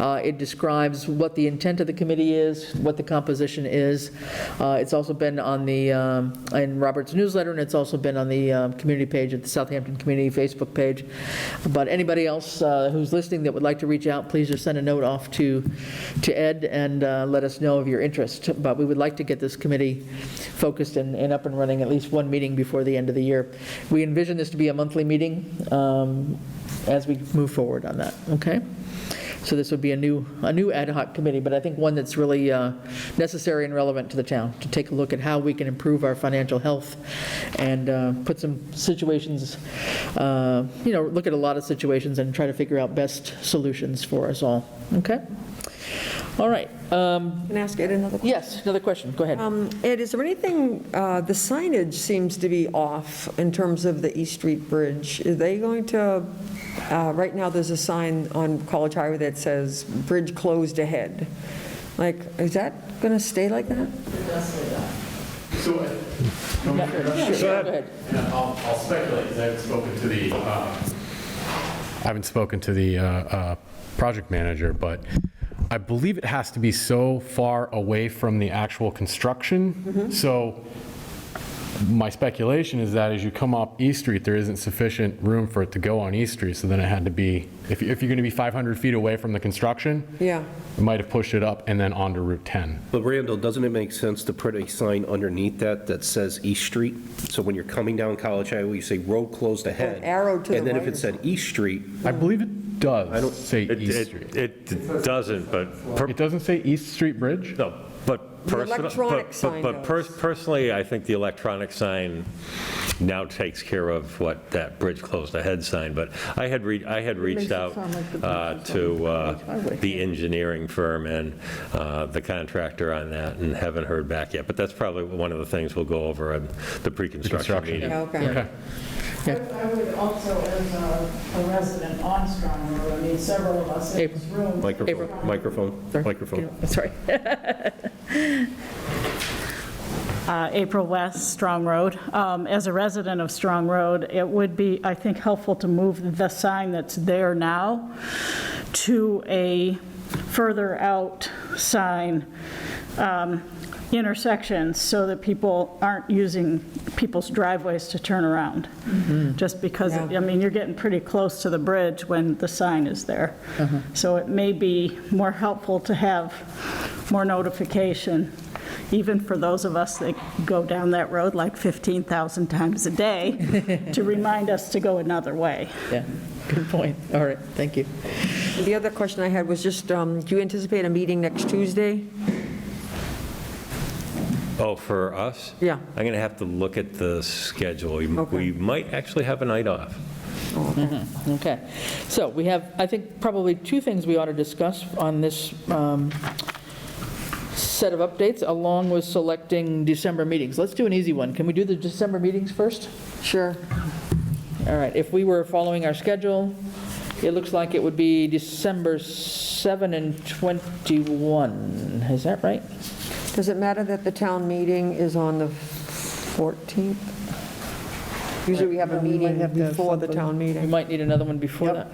It describes what the intent of the committee is, what the composition is. It's also been on the, in Robert's newsletter, and it's also been on the community page at the Southampton Community Facebook page. But anybody else who's listening that would like to reach out, please just send a note off to Ed and let us know of your interest. But we would like to get this committee focused and up and running at least one meeting before the end of the year. We envision this to be a monthly meeting as we move forward on that, okay? So this would be a new ad hoc committee, but I think one that's really necessary and relevant to the town, to take a look at how we can improve our financial health and put some situations, look at a lot of situations and try to figure out best solutions for us all, okay? All right. Can I ask Ed another question? Yes, another question. Go ahead. Ed, is there anything, the signage seems to be off in terms of the East Street Bridge. Are they going to, right now, there's a sign on College Highway that says, "Bridge closed ahead." Like, is that going to stay like that? So, Go ahead. I'll speculate, because I haven't spoken to the project manager, but I believe it has to be so far away from the actual construction. So my speculation is that as you come up East Street, there isn't sufficient room for it to go on East Street, so then it had to be, if you're going to be 500 feet away from the construction, Yeah. it might have pushed it up and then onto Route 10. But Randall, doesn't it make sense to put a sign underneath that says East Street? So when you're coming down College Highway, you say road closed ahead. arrow to the And then if right it said East Street, I believe it does I don't- say East Street. It doesn't, but It doesn't say East Street Bridge? no, but electronic sign does. personally, I think the electronic sign now takes care of what that bridge closed ahead sign, but I had reached out to the engineering firm and the contractor on that and haven't heard back yet, but that's probably one of the things we'll go over at the pre-construction Construction. meeting. Yeah, okay. Okay. I would also, as a resident on Strong Road, I mean, several of us in this room. microphone. Sorry. April West, Strong Road. As a resident of Strong Road, it would be, I think, helpful to move the sign that's there now to a further out sign intersection so that people aren't using people's driveways to turn around. Just because, I mean, you're getting pretty close to the bridge when the sign is there. So it may be more helpful to have more notification, even for those of us that go down that road like 15,000 times a day, to remind us to go another way. Yeah, good point. All right, thank you. The other question I had was just, do you anticipate a meeting next Tuesday? Oh, for us? Yeah. I'm going to have to look at the schedule. We might actually have a night off. Okay. So we have, I think, probably two things we ought to discuss on this set of updates, along with selecting December meetings. Let's do an easy one. Can we do the December meetings first? Sure. All right. If we were following our schedule, it looks like it would be December 7 and 21. Is that right? Does it matter that the town meeting is on the 14th? Usually we have a meeting before the town We meeting. might need another one before that.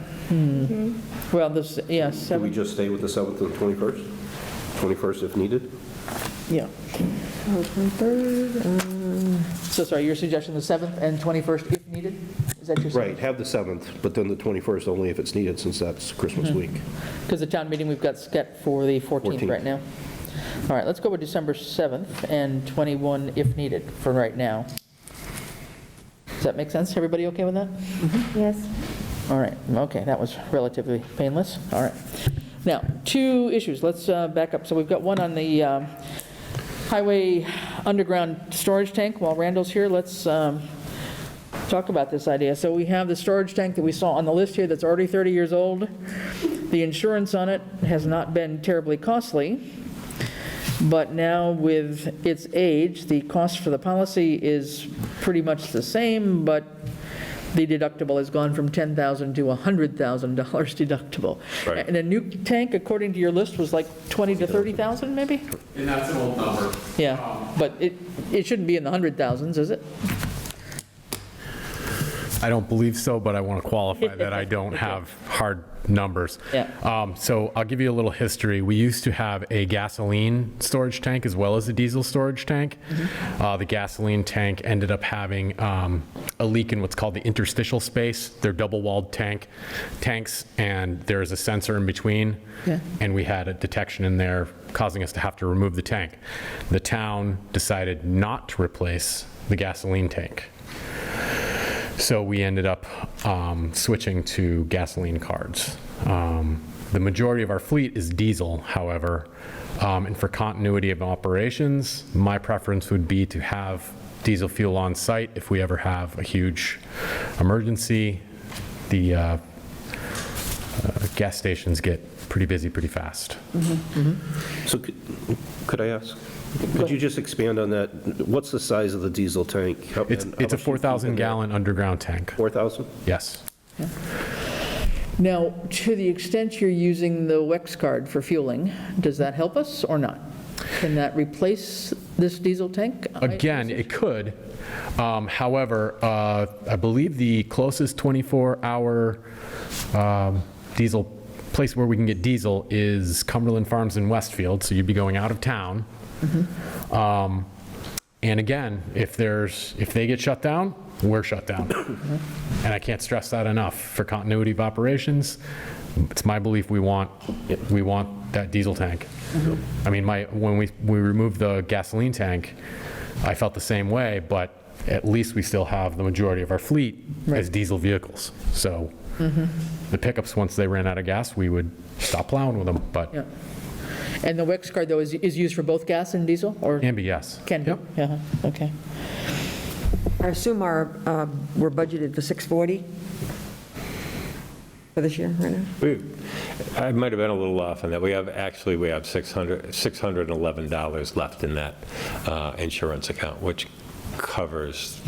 Well, this, yeah, Can we 7. just stay with the 7th and 21st? 21st if needed? Yeah. So sorry, you're suggesting the 7th and 21st if needed? Is that your suggestion? Right, have the 7th, but then the 21st only if it's needed, since that's Christmas week. Because the town meeting we've got set for the 14th right now. All right, let's go with December 7th and 21 if needed for right now. Does that make sense? Everybody okay with that? Yes. All right, okay, that was relatively painless. All right. Now, two issues. Let's back up. So we've got one on the highway underground storage tank. While Randall's here, let's talk about this idea. So we have the storage tank that we saw on the list here that's already 30 years old. The insurance on it has not been terribly costly, but now with its age, the cost for the policy is pretty much the same, but the deductible has gone from $10,000 to $100,000 deductible. Right. And a new tank, according to your list, was like $20,000 to $30,000 maybe? And that's an old number. Yeah, but it shouldn't be in the $100,000s, is it? I don't believe so, but I want to qualify that I don't have hard numbers. Yeah. So I'll give you a little history. We used to have a gasoline storage tank as well as a diesel storage tank. The gasoline tank ended up having a leak in what's called the interstitial space. They're double-walled tanks, and there is a sensor in between, and we had a detection in there causing us to have to remove the tank. The town decided not to replace the gasoline tank. So we ended up switching to gasoline cards. The majority of our fleet is diesel, however, and for continuity of operations, my preference would be to have diesel fuel on site if we ever have a huge emergency. The gas stations get pretty busy pretty fast. So could I ask? Could you just expand on that? What's the size of the diesel tank? It's a 4,000 gallon underground tank. 4,000? Yes. Now, to the extent you're using the WEX card for fueling, does that help us or not? Can that replace this diesel tank? Again, it could. However, I believe the closest 24-hour diesel place where we can get diesel is Cumberland Farms in Westfield, so you'd be going out of town. And again, if they get shut down, we're shut down. And I can't stress that enough. For continuity of operations, it's my belief we want that diesel tank. I mean, when we removed the gasoline tank, I felt the same way, but at least we still have the majority of our fleet as diesel vehicles. So the pickups, once they ran out of gas, we would stop plowing with them, but. Yeah. And the WEX card, though, is used for both gas and diesel, or? Can be, yes. Can be, Yep. yeah, okay. I assume we're budgeted for 640 for this year, right now? I might have been a little off on that. We have $611 left in that insurance account, which covers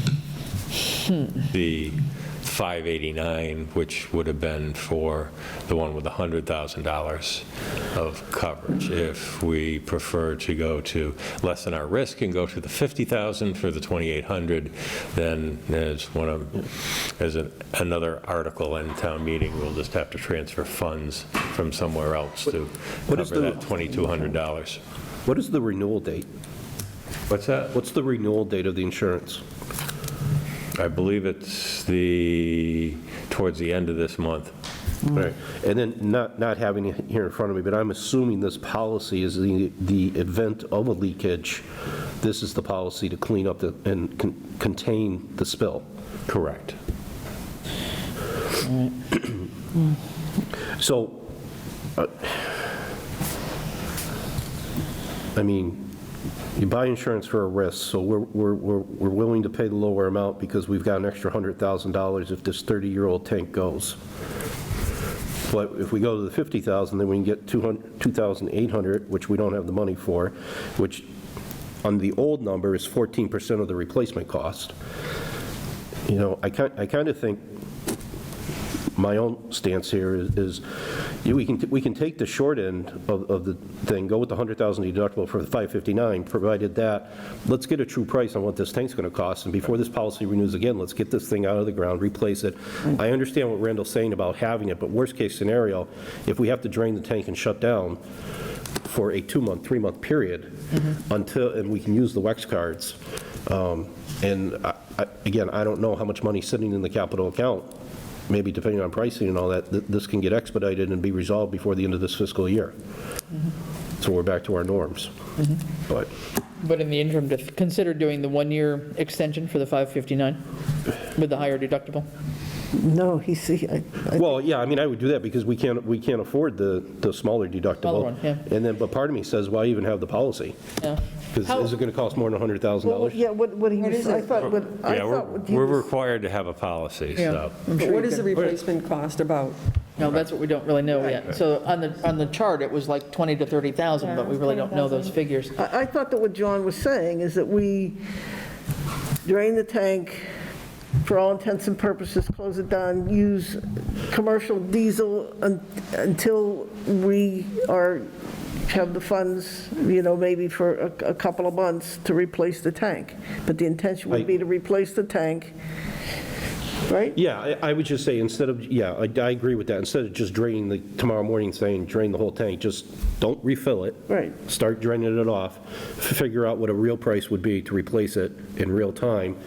the 589, which would have been for the one with $100,000 of coverage. If we prefer to go to lessen our risk and go to the 50,000 for the 2,800, then there's another article in town meeting. We'll just have to transfer funds from somewhere else to cover that $2,200. What is the renewal date? What's that? What's the renewal date of the insurance? I believe it's towards the end of this month. Right. And then not having it here in front of me, but I'm assuming this policy is the event of a leakage. This is the policy to clean up and contain the spill. Correct. So, I mean, you buy insurance for a risk, so we're willing to pay the lower amount because we've got an extra $100,000 if this 30-year-old tank goes. But if we go to the 50,000, then we can get 2,800, which we don't have the money for, which on the old number is 14% of the replacement cost. You know, I kind of think my own stance here is we can take the short end of the thing, go with the $100,000 deductible for the 559, provided that, let's get a true price on what this tank's going to cost, and before this policy renews again, let's get this thing out of the ground, replace it. I understand what Randall's saying about having it, but worst case scenario, if we have to drain the tank and shut down for a 2-month, 3-month period, and we can use the WEX cards, and again, I don't know how much money's sitting in the capital account. Maybe depending on pricing and all that, this can get expedited and be resolved before the end of this fiscal year. So we're back to our norms. But in the interim, to consider doing the 1-year extension for the 559 with the higher deductible? No, well, yeah, I mean, I would do that because we can't afford the smaller deductible. Smaller one, yeah. And then, but part of me says, why even have the policy? Yeah. Because is it going to cost more than $100,000? Well, yeah, what he was, I thought, We're required to have a policy, so. But what is the replacement cost about? No, that's what we don't really know yet. So on the chart, it was like 20 to 30,000, but we really don't know those figures. I thought that what John was saying is that we drain the tank, for all intents and purposes, close it down, use commercial diesel until we have the funds, you know, maybe for a couple of months to replace the tank. But the intention would be to replace the tank, right? Yeah, I would just say instead of, I agree with that. Instead of just draining tomorrow morning saying drain the whole tank, just don't refill it. Right. Start draining it off, figure out what a real price would be to replace it in real time,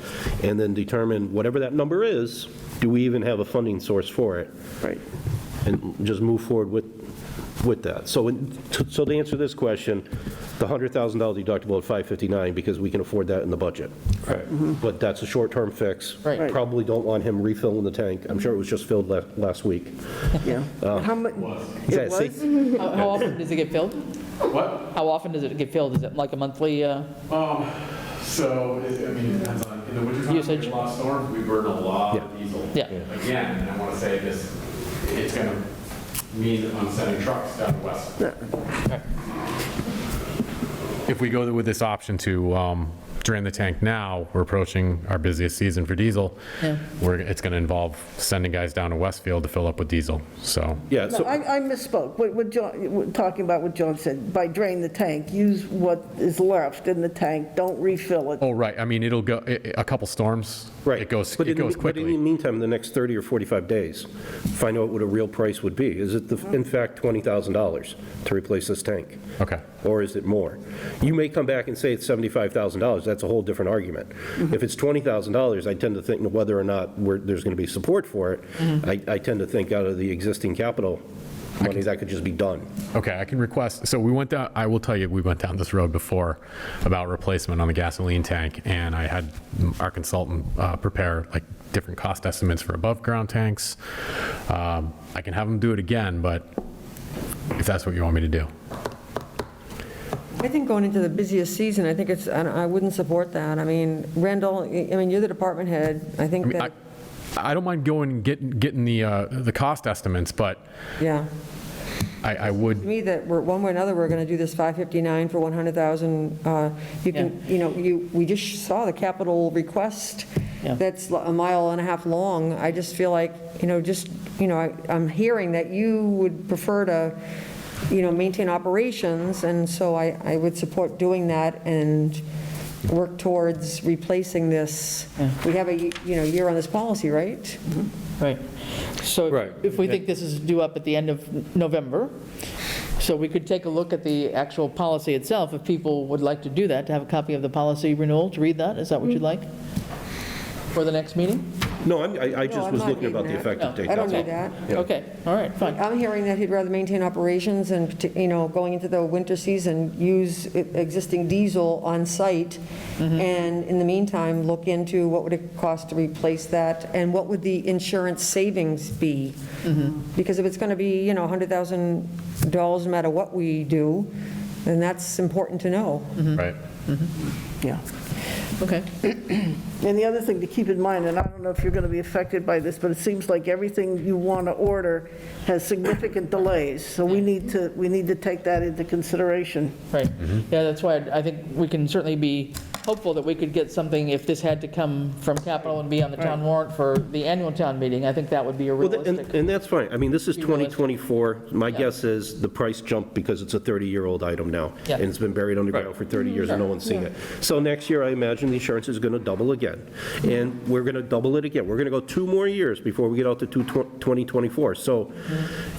and then determine whatever that number is, do we even have a funding source for it? Right. And just move forward with that. So to answer this question, the $100,000 deductible at 559 because we can afford that in the budget. Right. But that's a short-term fix. Right. Probably don't want him refilling the tank. I'm sure it was just filled last week. Yeah. How much? It See? was? How often does it get filled? What? How often does it get filled? Is it like a monthly? So, I mean, it depends on, in the wintertime, Usage. a lot of storms, we burn a lot of diesel. Yeah. Again, I want to say this, it's going to mean on sending trucks down west. If we go with this option to drain the tank now, we're approaching our busiest season for diesel. Yeah. It's going to involve sending guys down to Westfield to fill up with diesel, so. Yeah, No, so, I misspoke. What John, talking about what John said, by drain the tank, use what is left in the tank, don't refill it. Oh, right, I mean, it'll go, a couple storms, right. it goes But in the quickly. meantime, in the next 30 or 45 days, find out what a real price would be. Is it, in fact, $20,000 to replace this tank? Okay. Or is it more? You may come back and say it's $75,000. That's a whole different argument. If it's $20,000, I tend to think whether or not there's going to be support for it, I tend to think out of the existing capital money, that could just be done. Okay, I can request, so we went down, I will tell you, we went down this road before about replacement on the gasoline tank, and I had our consultant prepare like different cost estimates for above-ground tanks. I can have them do it again, but if that's what you want me to do. I think going into the busiest season, I think I wouldn't support that. I mean, Randall, I mean, you're the department head. I think that, I don't mind going and getting the cost estimates, but yeah. I would. To me, that one way or another, we're going to do this 559 for 100,000. You can, we just saw the capital request that's a mile and a half long. I just feel like, I'm hearing that you would prefer to, maintain operations, and so I would support doing that and work towards replacing this. We have a, year on this policy, right? Right. So Right. if we think this is due up at the end of November, so we could take a look at the actual policy itself, if people would like to do that, to have a copy of the policy renewal, to read that. Is that what you'd like for the next meeting? No, I just I'm was not looking about the needing that. effective date. I don't that's need all. that. Okay, all right, fine. I'm hearing that he'd rather maintain operations and, going into the winter season, use existing diesel on site, and in the meantime, look into what would it cost to replace that, and what would the insurance savings be? Because if it's going to be, $100,000 no matter what we do, then that's important to know. Right. Yeah. Okay. And the other thing to keep in mind, and I don't know if you're going to be affected by this, but it seems like everything you want to order has significant delays, so we need to take that into consideration. Right. Yeah, that's why I think we can certainly be hopeful that we could get something, if this had to come from capital and be on the town warrant for the annual town meeting, I think that would be a Well, realistic. and that's fine. I mean, this is Be realistic. 2024. My Yeah. guess is the price jumped because it's a 30-year-old item now. Yeah. And it's been buried underground for 30 years and no one's seen it. So next year, I imagine the insurance is going to double again. And we're going to double it again. We're going to go 2 more years before we get out to 2024. So,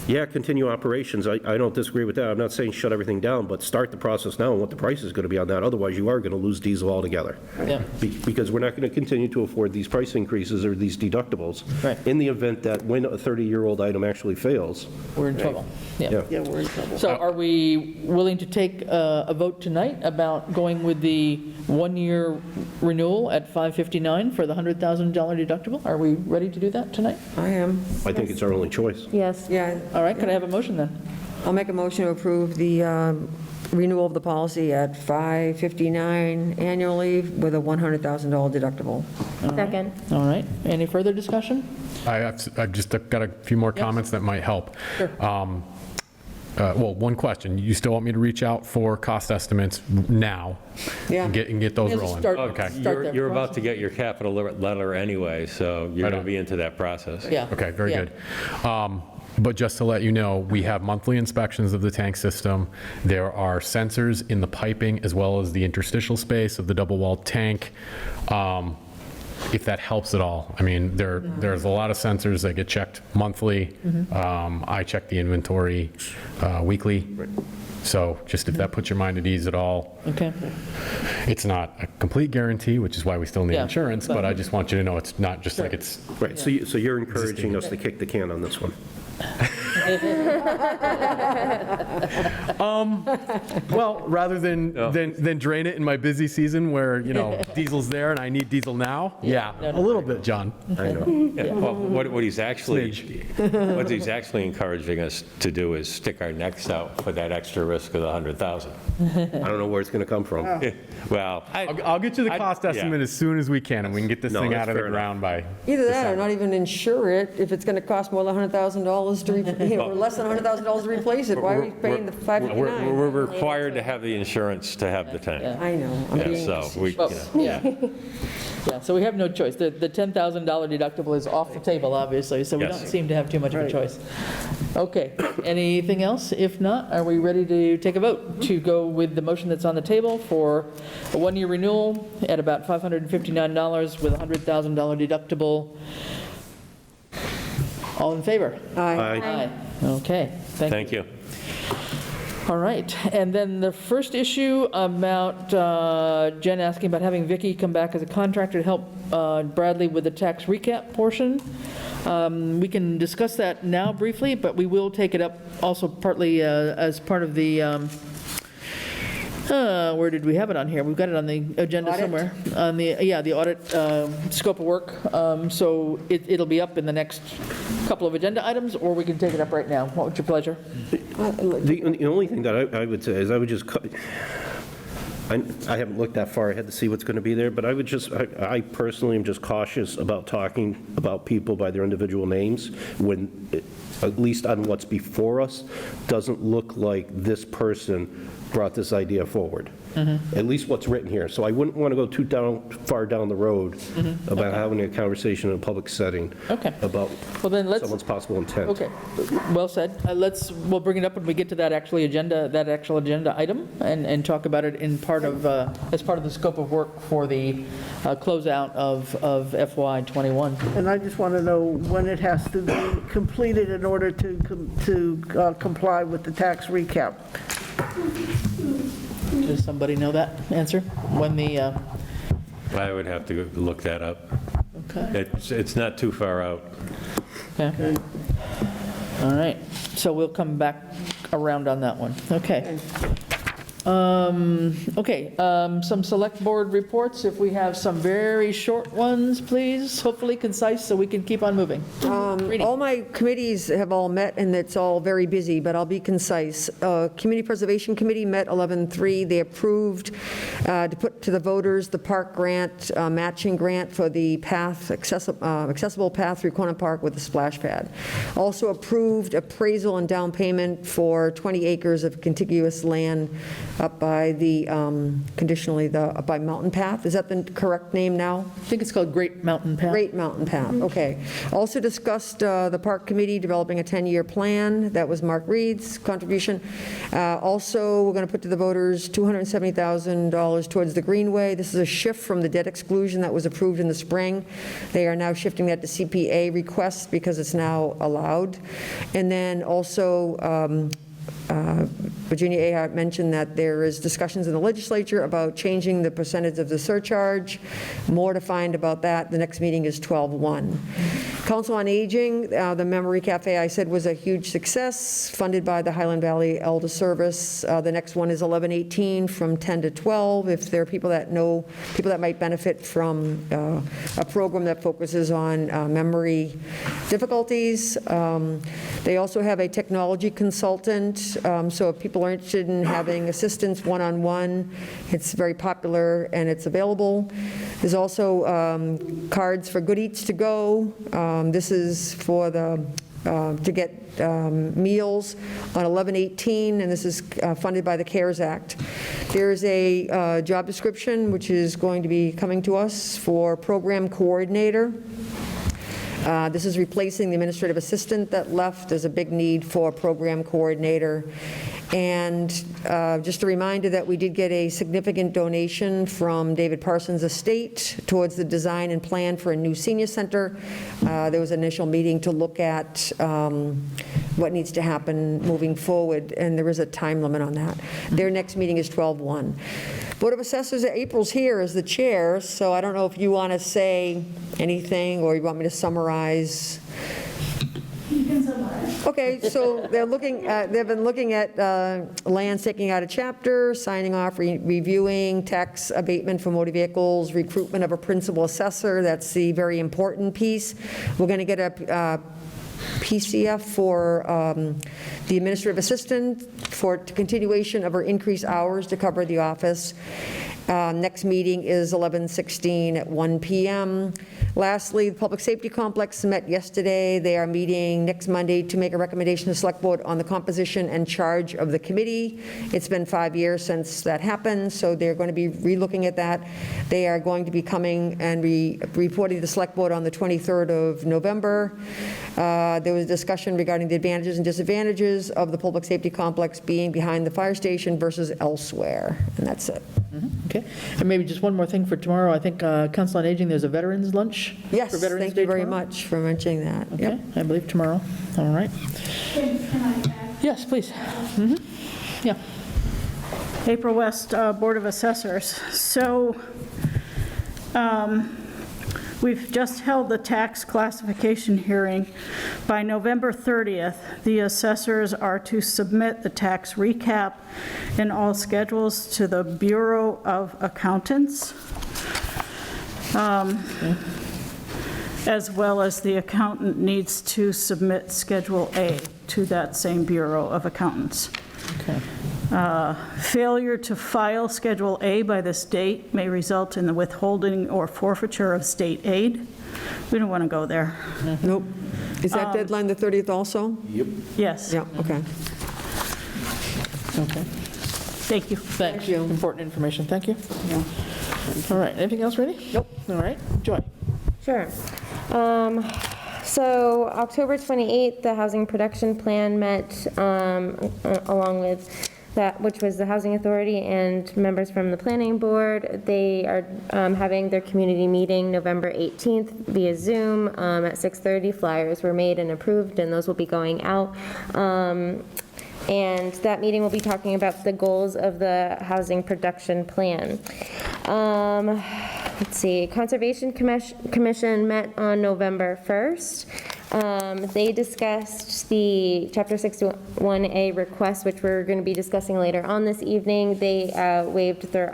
yeah, continue operations. I don't disagree with that. I'm not saying shut everything down, but start the process now and what the price is going to be on that. Otherwise, you are going to lose diesel altogether. Yeah. Because we're not going to continue to afford these price increases or these deductibles. Right. In the event that when a 30-year-old item actually fails. We're in trouble. Yeah. Yeah, we're in trouble. So are we willing to take a vote tonight about going with the one-year renewal at $559 for the $100,000 deductible? Are we ready to do that tonight? I am. I think it's our only choice. Yes. Yeah, All right, could I have a motion then? I'll make a motion to approve the renewal of the policy at $559 annually with a $100,000 deductible. Second. All right, any further discussion? I've just got a few more comments that might help. Sure. Well, one question. You still want me to reach out for cost estimates now? Yeah. And get those Yeah, just rolling? start- Okay. start that You're about process. to get your capital letter anyway, so you're Right going on. to be into that process. Yeah. Okay, very Yeah. good. But just to let you know, we have monthly inspections of the tank system. There are sensors in the piping as well as the interstitial space of the double-walled tank. If that helps at all. I mean, there's a lot of sensors that get checked monthly. I check the inventory weekly. So just if that puts your mind at ease at all, Okay. it's not a complete guarantee, which is why we still need Yeah, insurance, but but- I just want you to know it's not just like it's, Right, so you're encouraging us to kick the can on this one. well, rather than drain it in my busy season where, diesel's there and I need diesel now. Yeah, No, no. a little bit, John. I know. Yeah, well, what he's actually encouraging us to do is stick our necks out for that extra risk of the 100,000. I don't know where it's going to come from. Well, I'll get you the cost estimate as soon as we can, and we can get this No, thing that's out of the fair enough. ground by. Either that or not even insure it if it's going to cost more than $100,000 to, we're less than $100,000 to replace it. Why are we paying the $559? We're required to have the insurance to have the tank. Yeah. I know. I'm Yeah, being so we, Well, yeah. Yeah, so we have no choice. The $10,000 deductible is off the table, obviously, so we Yes. don't seem to have too much of a choice. Okay, anything else? If not, are we ready to take a vote to go with the motion that's on the table for a one-year renewal at about $559 with a $100,000 deductible? All in favor? Aye. Aye. Okay, thank you. all right, and then the first issue about Jen asking about having Vicky come back as a contractor to help Bradley with the tax recap portion. We can discuss that now briefly, but we will take it up also partly as part of the, where did we have it on here? We've got it on the agenda Audit? somewhere. On the, yeah, the audit scope of work. So it'll be up in the next couple of agenda items, or we can take it up right now. What would your pleasure? The only thing that I would say is I would just, I haven't looked that far ahead to see what's going to be there, but I would just, I personally am just cautious about talking about people by their individual names when, at least on what's before us, doesn't look like this person brought this idea forward. At least what's written here. So I wouldn't want to go too far down the road about having a conversation in a public setting Okay. about Well, then let's, someone's possible intent. okay, well said. We'll bring it up when we get to that actual agenda item and talk about it in part of, as part of the scope of work for the closeout of FY '21. And I just want to know when it has to be completed in order to comply with the tax recap. Does somebody know that answer? When the, I would have to look that up. okay, It's not too far out. okay. All right, so we'll come back around on that one. Okay. Okay, some select board reports, if we have some very short ones, please, hopefully concise, so we can keep on moving. Reading. All my committees have all met, and it's all very busy, but I'll be concise. Community Preservation Committee met 11/3. They approved to put to the voters the park grant, matching grant for the path, accessible path through Corner Park with a splash pad. Also approved appraisal and down payment for 20 acres of contiguous land up by the, conditionally, up by Mountain Path. Is that the correct name now? I think it's called Great Mountain Path. Great Mountain Path, okay. Also discussed the Park Committee developing a 10-year plan. That was Mark Reed's contribution. Also, we're going to put to the voters $270,000 towards the Greenway. This is a shift from the debt exclusion that was approved in the spring. They are now shifting that to CPA request because it's now allowed. And then also, Virginia Ahart mentioned that there is discussions in the legislature about changing the percentage of the surcharge. More to find about that. The next meeting is 12/1. Council on Aging, the Memory Cafe I said was a huge success, funded by the Highland Valley Elder Service. The next one is 11/18 from 10 to 12. If there are people that know, people that might benefit from a program that focuses on memory difficulties. They also have a technology consultant, so if people are interested in having assistance one-on-one, it's very popular and it's available. There's also cards for Good Eats to Go. This is for the to get meals on 11/18, and this is funded by the CARES Act. There's a job description which is going to be coming to us for program coordinator. This is replacing the administrative assistant that left. There's a big need for a program coordinator. And just a reminder that we did get a significant donation from David Parsons' estate towards the design and plan for a new senior center. There was an initial meeting to look at what needs to happen moving forward, and there is a time limit on that. Their next meeting is 12/1. Board of Assessors, April's here as the chair, so I don't know if you want to say anything or you want me to summarize. You can summarize. Okay, so they've been looking at lands taking out a chapter, signing off, reviewing tax abatement for motor vehicles, recruitment of a principal assessor. That's the very important piece. We're going to get a PCF for the administrative assistant for continuation of her increased hours to cover the office. Next meeting is 11/16 at 1 PM. Lastly, the Public Safety Complex met yesterday. They are meeting next Monday to make a recommendation to Select Board on the composition and charge of the committee. It's been 5 years since that happened, so they're going to be relooking at that. They are going to be coming and reporting to the Select Board on the 23rd of November. There was a discussion regarding the advantages and disadvantages of the Public Safety Complex being behind the fire station versus elsewhere, and that's it. Okay, and maybe just one more thing for tomorrow. I think Council on Aging, there's a Veterans Lunch for Yes, Veterans thank Day you very tomorrow? much for mentioning that. Okay, Yep. I believe tomorrow. All right. Can I add? Yes, please. Yeah. April West Board of Assessors. So we've just held the tax classification hearing. By November 30th, the assessors are to submit the tax recap and all schedules to the Bureau of Accountants, as well as the accountant needs to submit Schedule A to that same Bureau of Accountants. Okay. Failure to file Schedule A by this date may result in the withholding or forfeiture of state aid. We don't want to go there. Nope. Is that deadline the 30th also? Yes. Yeah, okay. Okay. Thank you. Thanks. Important information. Thank you. All right. Anything else ready? Nope. All right. Joy. Sure. So October 28th, the Housing Production Plan met along with that, which was the Housing Authority and members from the Planning Board. They are having their community meeting November 18th via Zoom at 6:30. Flyers were made and approved, and those will be going out. And that meeting will be talking about the goals of the Housing Production Plan. Let's see, Conservation Commission met on November 1st. They discussed the Chapter 61A request, which we're going to be discussing later on this evening. They waived their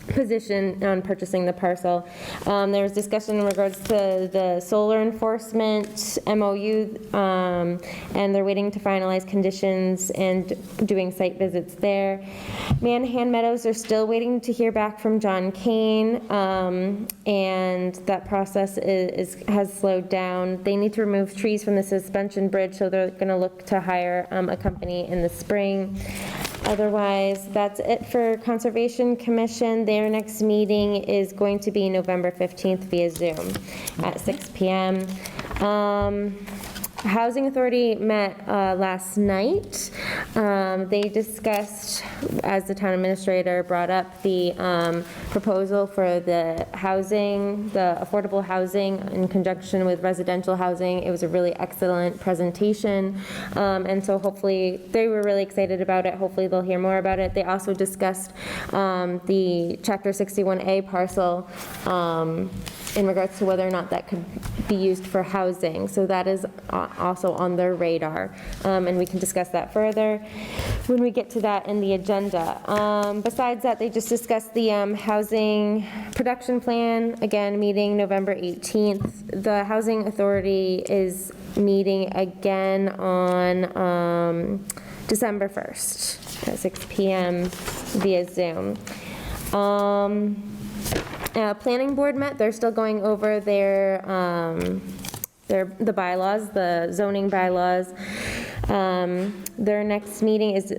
position on purchasing the parcel. There was discussion in regards to the solar enforcement MOU, and they're waiting to finalize conditions and doing site visits there. Manhan Meadows are still waiting to hear back from John Kane, and that process has slowed down. They need to remove trees from the suspension bridge, so they're going to look to hire a company in the spring. Otherwise, that's it for Conservation Commission. Their next meeting is going to be November 15th via Zoom at 6 p.m. Housing Authority met last night. They discussed, as the town administrator brought up, the proposal for the housing, the affordable housing in conjunction with residential housing. It was a really excellent presentation, and so hopefully they were really excited about it. Hopefully they'll hear more about it. They also discussed the Chapter 61A parcel in regards to whether or not that could be used for housing. So that is also on their radar, and we can discuss that further when we get to that in the agenda. Besides that, they just discussed the housing production plan, again, meeting November 18th. The Housing Authority is meeting again on December 1st at 6 p.m. via Zoom. Planning Board met. They're still going over the bylaws, the zoning bylaws. Their next meeting is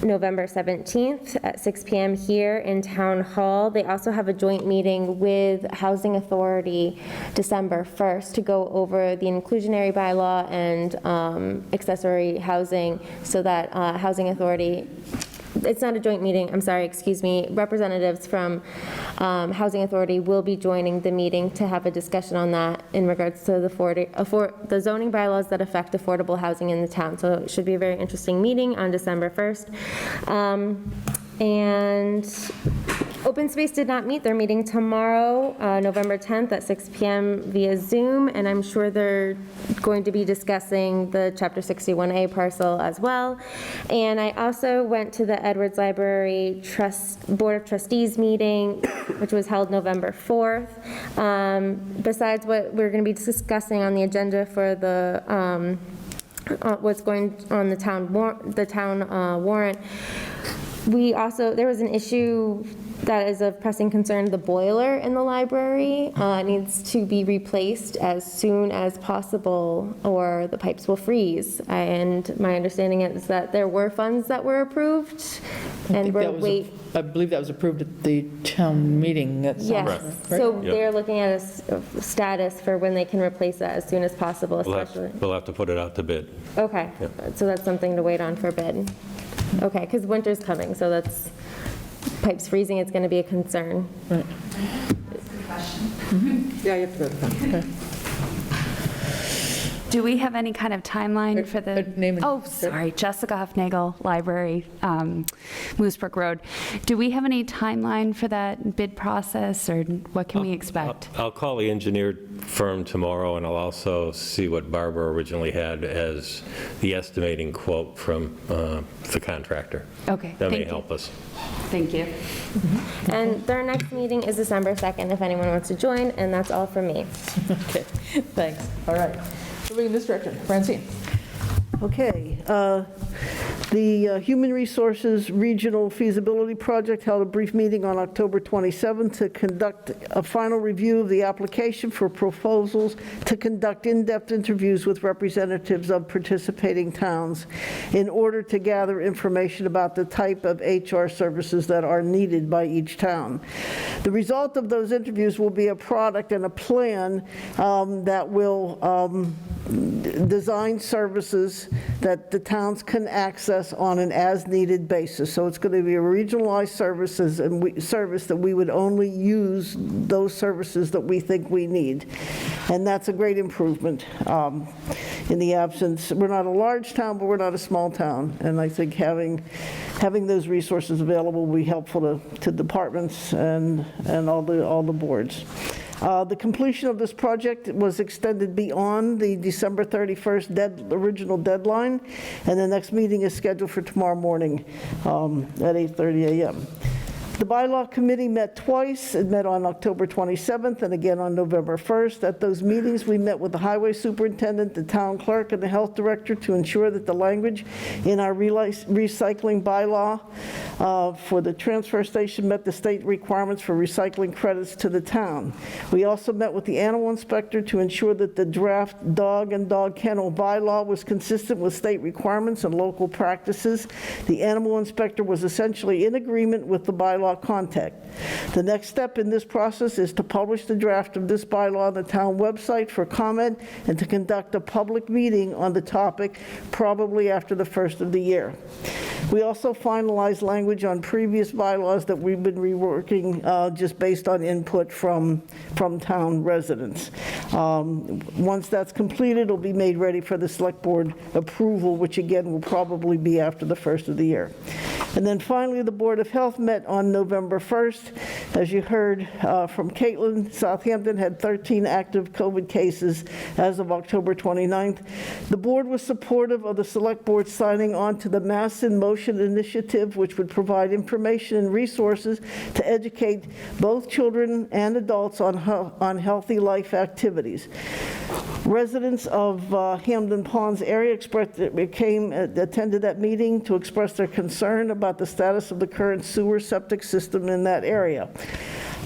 November 17th at 6 p.m. here in Town Hall. They also have a joint meeting with Housing Authority December 1st to go over the inclusionary bylaw and accessory housing, so that Housing Authority, it's not a joint meeting, I'm sorry, excuse me, representatives from Housing Authority will be joining the meeting to have a discussion on that in regards to the zoning bylaws that affect affordable housing in the town. So it should be a very interesting meeting on December 1st. And Open Space did not meet. They're meeting tomorrow, November 10th at 6 p.m. via Zoom, and I'm sure they're going to be discussing the Chapter 61A parcel as well. And I also went to the Edwards Library Board of Trustees meeting, which was held November 4th. Besides what we're going to be discussing on the agenda for the what's going on the town warrant. We also, there was an issue that is of pressing concern. The boiler in the library needs to be replaced as soon as possible, or the pipes will freeze. And my understanding is that there were funds that were approved, and we're I believe that was approved at the town meeting. Yes, so they're looking at a status for when they can replace that as soon as possible, especially. We'll have to put it out to bid. Okay, so that's something to wait on for bid. Okay, because winter's coming, so that's, pipes freezing, it's going to be a concern. Right. Yeah, you have to go to the phone. Do we have any kind of timeline for the? Name and- Sorry, Jessica Huffnagel, Library, Moose Brook Road. Do we have any timeline for that bid process, or what can we expect? I'll call the engineer firm tomorrow, and I'll also see what Barbara originally had as the estimating quote from the contractor. Okay, That may thank you. help us. Thank you. And their next meeting is December 2nd, if anyone wants to join, and that's all for me. Okay, thanks. All right. Moving in this direction. Francine. Okay, the Human Resources Regional Feasibility Project held a brief meeting on October 27th to conduct a final review of the application for proposals to conduct in-depth interviews with representatives of participating towns in order to gather information about the type of HR services that are needed by each town. The result of those interviews will be a product and a plan that will design services that the towns can access on an as-needed basis. So it's going to be a regionalized service that we would only use those services that we think we need. And that's a great improvement in the absence. We're not a large town, but we're not a small town. And I think having those resources available will be helpful to departments and all the boards. The completion of this project was extended beyond the December 31st original deadline, and the next meeting is scheduled for tomorrow morning at 8:30 a.m. The bylaw committee met twice. It met on October 27th and again on November 1st. At those meetings, we met with the highway superintendent, the town clerk, and the health director to ensure that the language in our recycling bylaw for the transfer station met the state requirements for recycling credits to the town. We also met with the animal inspector to ensure that the draft dog and dog kennel bylaw was consistent with state requirements and local practices. The animal inspector was essentially in agreement with the bylaw content. The next step in this process is to publish the draft of this bylaw on the town website for comment and to conduct a public meeting on the topic, probably after the first of the year. We also finalized language on previous bylaws that we've been reworking just based on input from town residents. Once that's completed, it'll be made ready for the select board approval, which again will probably be after the first of the year. And then finally, the Board of Health met on November 1st. As you heard from Caitlin, Southampton had 13 active COVID cases as of October 29th. The board was supportive of the select board signing on to the Mass in Motion initiative, which would provide information and resources to educate both children and adults on healthy life activities. Residents of Hamden Ponds area attended that meeting to express their concern about the status of the current sewer septic system in that area.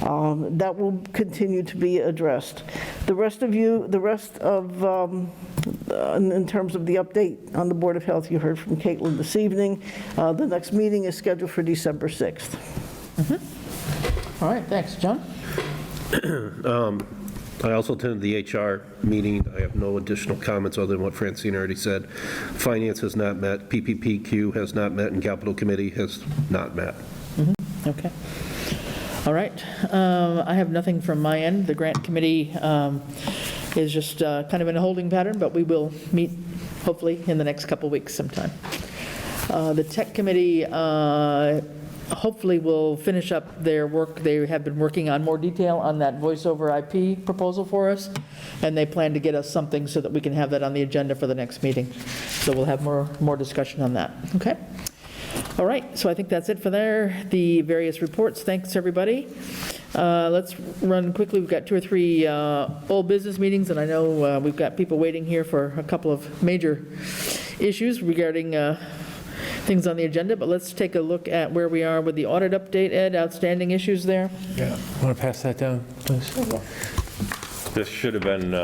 That will continue to be addressed. The rest of in terms of the update on the Board of Health, you heard from Caitlin this evening. The next meeting is scheduled for December 6th. All right, thanks. John? I also attended the HR meeting. I have no additional comments other than what Francine already said. Finance has not met, PPPQ has not met, and Capital Committee has not met. Okay. All right. I have nothing from my end. The grant committee is just kind of in a holding pattern, but we will meet hopefully in the next couple weeks sometime. The tech committee hopefully will finish up their work. They have been working on more detail on that voice over IP proposal for us, and they plan to get us something so that we can have that on the agenda for the next meeting. So we'll have more discussion on that. Okay? All right, so I think that's it for the various reports. Thanks, everybody. Let's run quickly. We've got 2 or 3 old business meetings, and I know we've got people waiting here for a couple of major issues regarding things on the agenda, but let's take a look at where we are with the audit update. Ed, outstanding issues there? Yeah. Want to pass that down, please? This should have been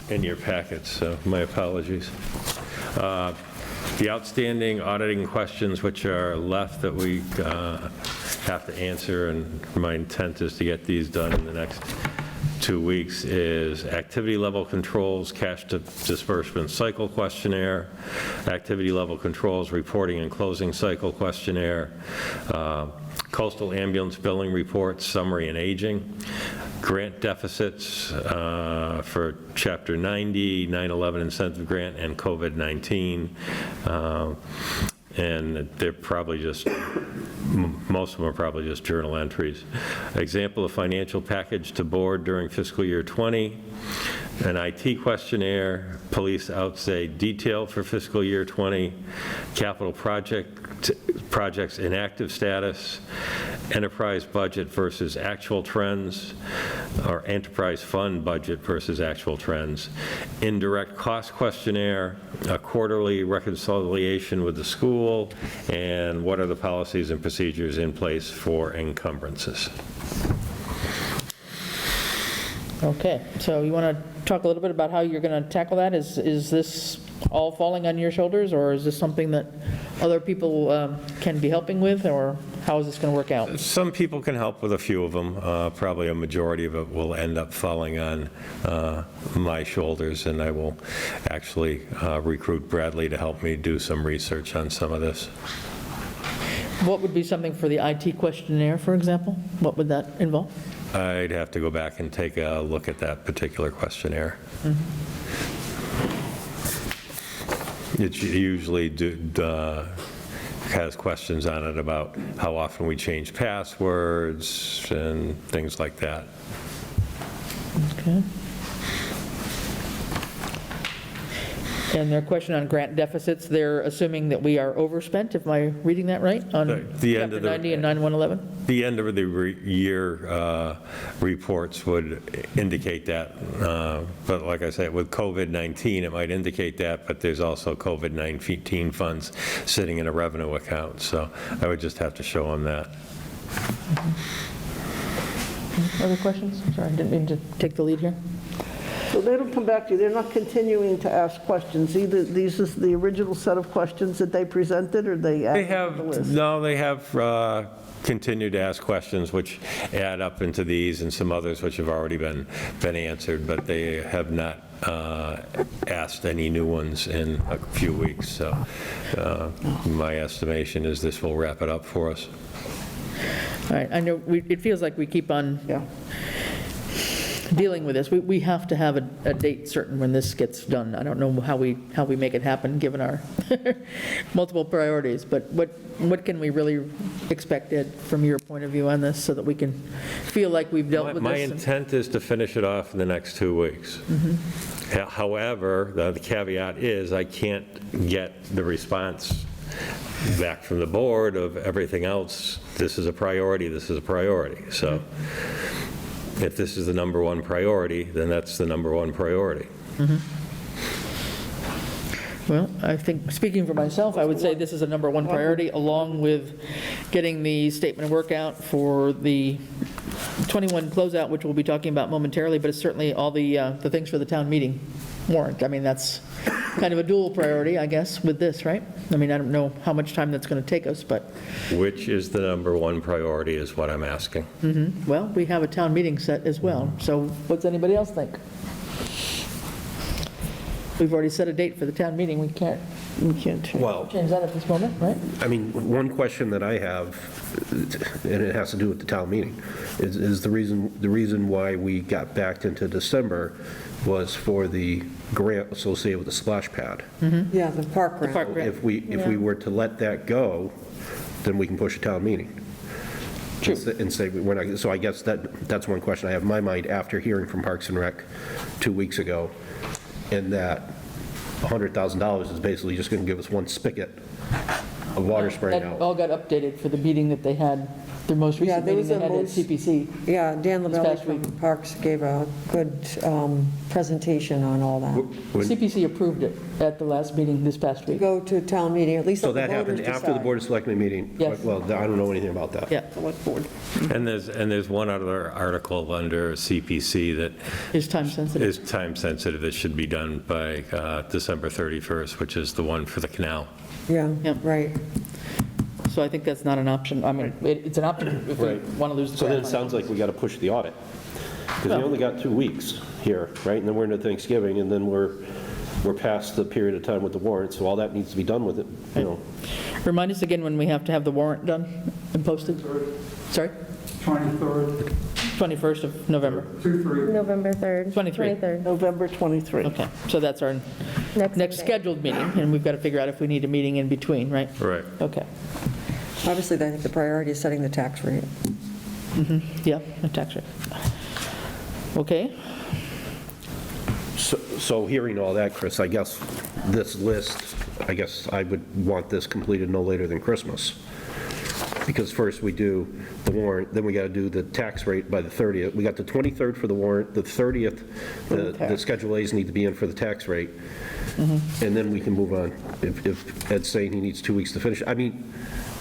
in your packets, so my apologies. The outstanding auditing questions which are left that we have to answer, and my intent is to get these done in the next 2 weeks, is activity level controls, cash disbursement cycle questionnaire, activity level controls reporting and closing cycle questionnaire, coastal ambulance billing reports, summary and aging, grant deficits for Chapter 90, 9/11 incentive grant, and COVID-19. And they're probably just, most of them are probably just journal entries. Example of financial package to board during fiscal year 20, an IT questionnaire, police outsay detail for fiscal year 20, capital projects inactive status, enterprise budget versus actual trends, or enterprise fund budget versus actual trends, indirect cost questionnaire, a quarterly reconciliation with the school, and what are the policies and procedures in place for encumbrances. Okay, so you want to talk a little bit about how you're going to tackle that? Is this all falling on your shoulders, or is this something that other people can be helping with, or how is this going to work out? Some people can help with a few of them. Probably a majority of it will end up falling on my shoulders, and I will actually recruit Bradley to help me do some research on some of this. What would be something for the IT questionnaire, for example? What would that involve? I'd have to go back and take a look at that particular questionnaire. It usually has questions on it about how often we change passwords and things like that. Okay. And their question on grant deficits, they're assuming that we are overspent, if I reading that right? On The end Chapter of the 90 and 9111? The end of the year reports would indicate that. But like I said, with COVID-19, it might indicate that, but there's also COVID-19 funds sitting in a revenue account. So I would just have to show them that. Other questions? Sorry, I didn't mean to take the lead here. So they don't come back to you, they're not continuing to ask questions, either these is the original set of questions that they presented, or they add to the list? No, they have continued to ask questions which add up into these and some others which have already been answered, but they have not asked any new ones in a few weeks. So my estimation is this will wrap it up for us. All right, I know it feels like we keep on dealing with this. We have to have a date certain when this gets done. I don't know how we make it happen, given our multiple priorities, but what can we really expect, Ed, from your point of view on this, so that we can feel like we've dealt with this? My intent is to finish it off in the next 2 weeks. However, the caveat is I can't get the response back from the board of everything else. This is a priority, this is a priority. So if this is the number one priority, then that's the number one priority. Well, I think, speaking for myself, I would say this is a number one priority, along with getting the statement of work out for the 21 closeout, which we'll be talking about momentarily, but it's certainly all the things for the town meeting warrant. I mean, that's kind of a dual priority, I guess, with this, right? I mean, I don't know how much time that's going to take us, but... Which is the number one priority is what I'm asking. Well, we have a town meeting set as well, so what's anybody else think? We've already set a date for the town meeting. We can't change that at this moment, right? I mean, one question that I have, and it has to do with the town meeting, is the reason why we got backed into December was for the grant associated with the splash pad. Yeah, the park grant. If we were to let that go, then we can push a town meeting. True. And say we're not, so I guess that's one question I have in my mind after hearing from Parks and Rec 2 weeks ago, and that $100,000 is basically just going to give us one spigot of water spraying That out. all got updated for the meeting that they had, their most Yeah, recent there meeting was they a had at most- CPC. Yeah, Dan This Lavelle past from week. Parks gave a good presentation on all that. When- CPC approved it at the last meeting this past week. Go to town meeting, at least So let the that voters happened after the decide. Board of Selectmen meeting? Yes. Well, I don't know anything about that. Yeah, Select board. And there's one other article under CPC that it's time sensitive. is time sensitive that should be done by December 31st, which is the one for the canal. Yeah, Yep. right. So I think that's not an option. I mean, it's an option if we Right. want to lose the So then grant it money. sounds like we got to push the audit. Because we Well- only got 2 weeks here, right? And then we're into Thanksgiving, and then we're past the period of time with the warrant, so all that needs to be done with it, you know. Remind us again when we have to have the warrant done and posted? Sorry? 23rd, 21st of November. 2/3. November 3rd. 23. 23rd. November 23. Okay, so that's our next Monday. scheduled meeting, and we've got to figure out if we need a meeting in between, right? Right. Okay, Obviously, I think the priority is setting the tax rate. yeah, the tax rate. Okay, So hearing all that, Chris, I guess this list, I guess I would want this completed no later than Christmas. Because first we do the warrant, then we got to do the tax rate by the 30th. We got the 23rd for the warrant, the 30th, the Schedule A's need to be in for the tax rate. And then we can move on. If Ed's saying he needs 2 weeks to finish, I mean,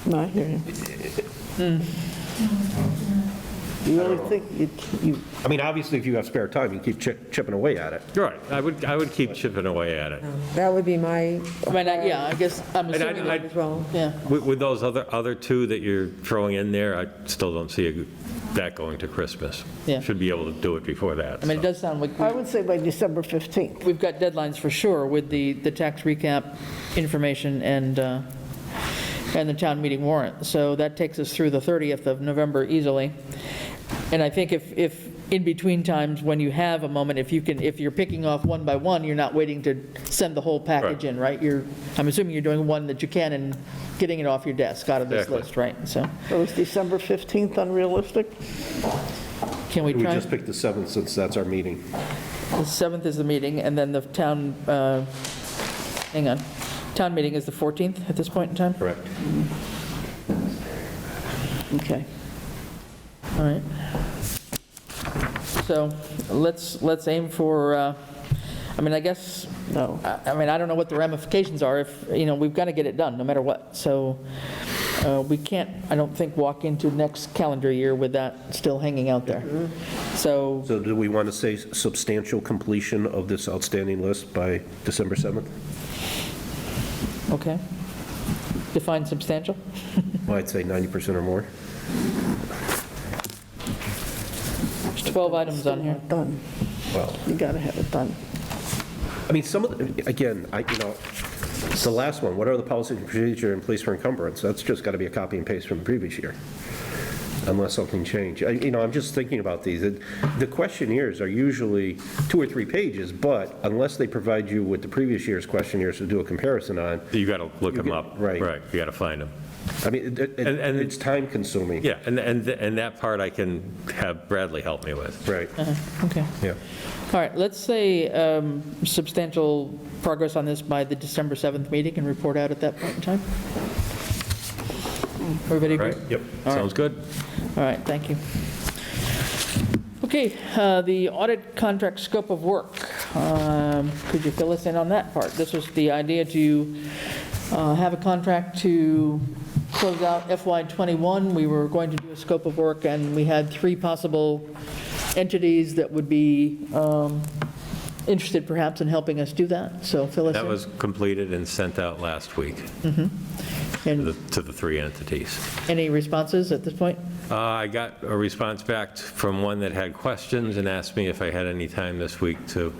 No, I hear you. You really think you, I mean, obviously, if you have spare time, you keep chipping away at it. Right. I would keep chipping away at it. That would be my, I mean, yeah, I guess, I'm assuming I- that as well. yeah. With those other two that you're throwing in there, I still don't see that going to Christmas. Yeah. Should be able to do it before that. I mean, it so. does sound like I would say by December 15th. we've got deadlines for sure with the tax recap information and the town meeting warrant. So that takes us through the 30th of November easily. And I think if in between times, when you have a moment, if you're picking off one by one, you're not waiting to send the whole package in, right? I'm assuming you're doing one that you can and getting it off your desk out of this Exactly. list, right? So So is December 15th unrealistic? can we We try? just picked the 7th since that's our meeting. The 7th is the meeting, and then the town, hang on, town meeting is the 14th at this point in time? Correct. Okay. All right. So let's aim for, I mean, I guess, No. I mean, I don't know what the ramifications are if, we've got to get it done no matter what. So we can't, I don't think, walk into next calendar year with that still hanging out there. So, So do we want to say substantial completion of this outstanding list by December 7th? okay. Define substantial? Well, I'd say 90% or more. There's 12 items on here. Done. Well, You got to have it done. I mean, some of, again, the last one, what are the policies and procedure in place for encumbrance? That's just got to be a copy and paste from the previous year, unless something changed. I'm just thinking about these. The questionnaires are usually 2 or 3 pages, but unless they provide you with the previous year's questionnaires to do a comparison on, You got to look them up. right. Right, you got to find them. I mean, it's time consuming. Yeah, and that part I can have Bradley help me with. Right, Okay. yeah. All right, let's say substantial progress on this by the December 7th meeting and report out at that point in time. Everybody agree? Right? Yep. All right. Sounds good. All right, thank you. Okay, the audit contract scope of work. Could you fill us in on that part? This was the idea to have a contract to close out FY '21. We were going to do a scope of work, and we had 3 possible entities that would be interested perhaps in helping us do that. So fill us in. That was completed and sent out last week And to the 3 entities. any responses at this point? I got a response back from one that had questions and asked me if I had any time this week to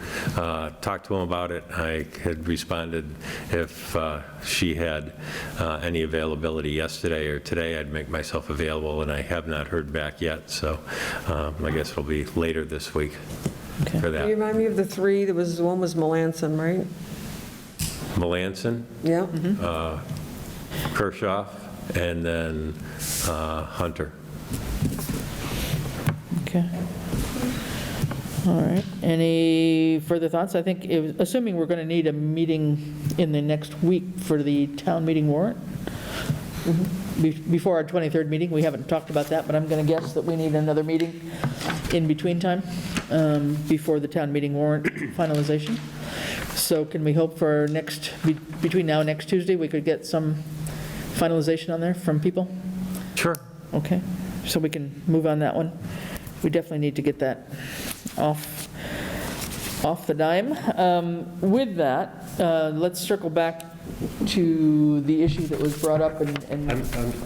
talk to him about it. I had responded if she had any availability yesterday or today, I'd make myself available, and I have not heard back yet, so I guess it'll be later this week for Can you that. remind me of the 3? One was Melanson, right? Melanson, Yeah? Kershaw, and then Hunter. Okay. All right. Any further thoughts? I think, assuming we're going to need a meeting in the next week for the town meeting warrant, before our 23rd meeting. We haven't talked about that, but I'm going to guess that we need another meeting in between time before the town meeting warrant finalization. So can we hope for between now and next Tuesday, we could get some finalization on there from people? Sure. Okay, so we can move on that one. We definitely need to get that off the dime. With that, let's circle back to the issue that was brought up and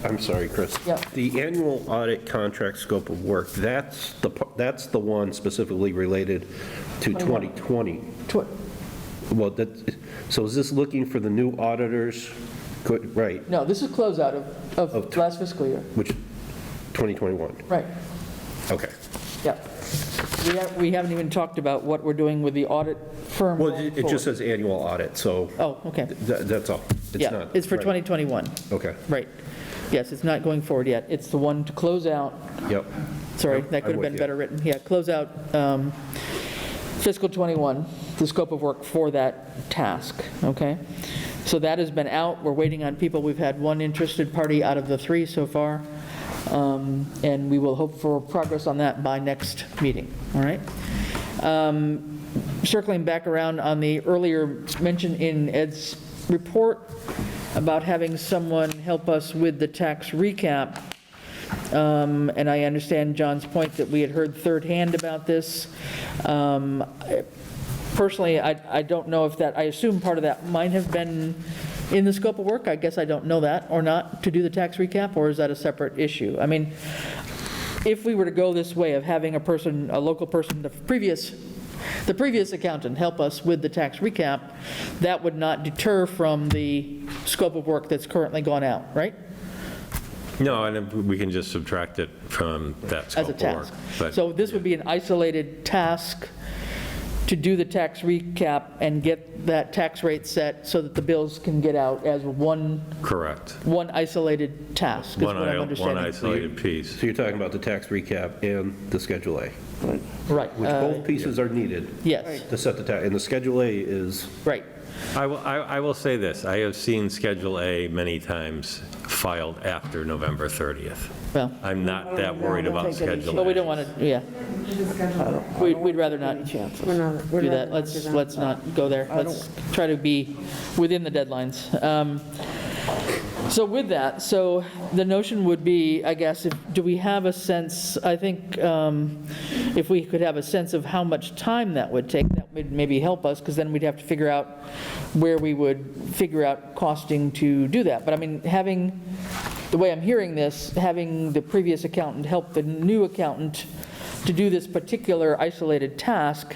I'm sorry, Chris. Yeah. The annual audit contract scope of work, that's the one specifically related to 2020. Well, so is this looking for the new auditors? Good, right, No, this is closeout of last fiscal year. which, 2021? Right, Okay. yeah. We haven't even talked about what we're doing with the audit firm. Well, going it just forward. says annual audit, so Oh, okay. that's all. It's Yeah, not. it's for right. 2021. Okay, Right. Yes, it's not going forward yet. It's the one to close out. yep. Sorry, Yep, that could I'm have with been you. better written. Yeah, close out fiscal '21, the scope of work for that task, okay? So that has been out. We're waiting on people. We've had one interested party out of the 3 so far, and we will hope for progress on that by next meeting, all right? Circling back around on the earlier mention in Ed's report about having someone help us with the tax recap, and I understand John's point that we had heard third hand about this. Personally, I don't know if that, I assume part of that might have been in the scope of work. I guess I don't know that or not, to do the tax recap, or is that a separate issue? I mean, if we were to go this way of having a local person, the previous accountant help us with the tax recap, that would not deter from the scope of work that's currently gone out, right? No, and we can just subtract it from that As scope a of work. task. But- So this would be an isolated task to do the tax recap and get that tax rate set so that the bills can get out as one Correct. isolated task, is what I'm One understanding. isolated piece. So you're talking about the tax recap and the Schedule A, Right. which both pieces are needed Yes, to set the tax, and the Schedule A is, right. I will say this, I have seen Schedule A many times filed after November 30th. Well, I'm not that worried about Schedule A. but we don't want to, yeah. We'd rather not do that. Let's not go there. Let's try to be within the deadlines. So with that, so the notion would be, I guess, do we have a sense, I think if we could have a sense of how much time that would take, that would maybe help us, because then we'd have to figure out where we would figure out costing to do that. But I mean, the way I'm hearing this, having the previous accountant help the new accountant to do this particular isolated task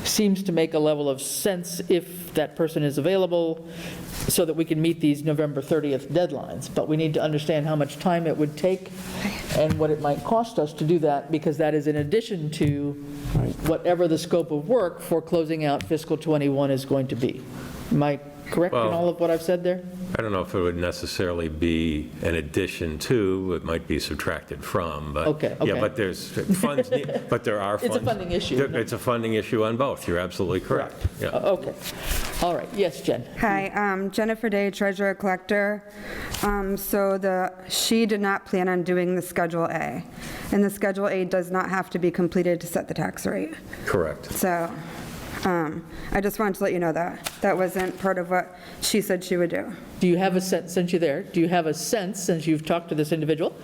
seems to make a level of sense if that person is available, so that we can meet these November 30th deadlines. But we need to understand how much time it would take and what it might cost us to do that, because that is in addition to whatever the scope of work for closing out fiscal '21 is going to be. Am I correct in Well- all of what I've said there? I don't know if it would necessarily be an addition to, it might be subtracted from, but. Okay. Yeah, but there's funds, but there are funds. It's a funding issue, isn't it? It's a funding issue on both, you're absolutely correct. Yeah. Okay. All right. Yes, Jen. Hi, Jennifer Day, Treasurer Collector. She did not plan on doing the Schedule A, and the Schedule A does not have to be completed to set the tax rate. Correct. So I just wanted to let you know that. That wasn't part of what she said she would do. Do you have a sense, since you're there, do you have a sense, since you've talked to this individual,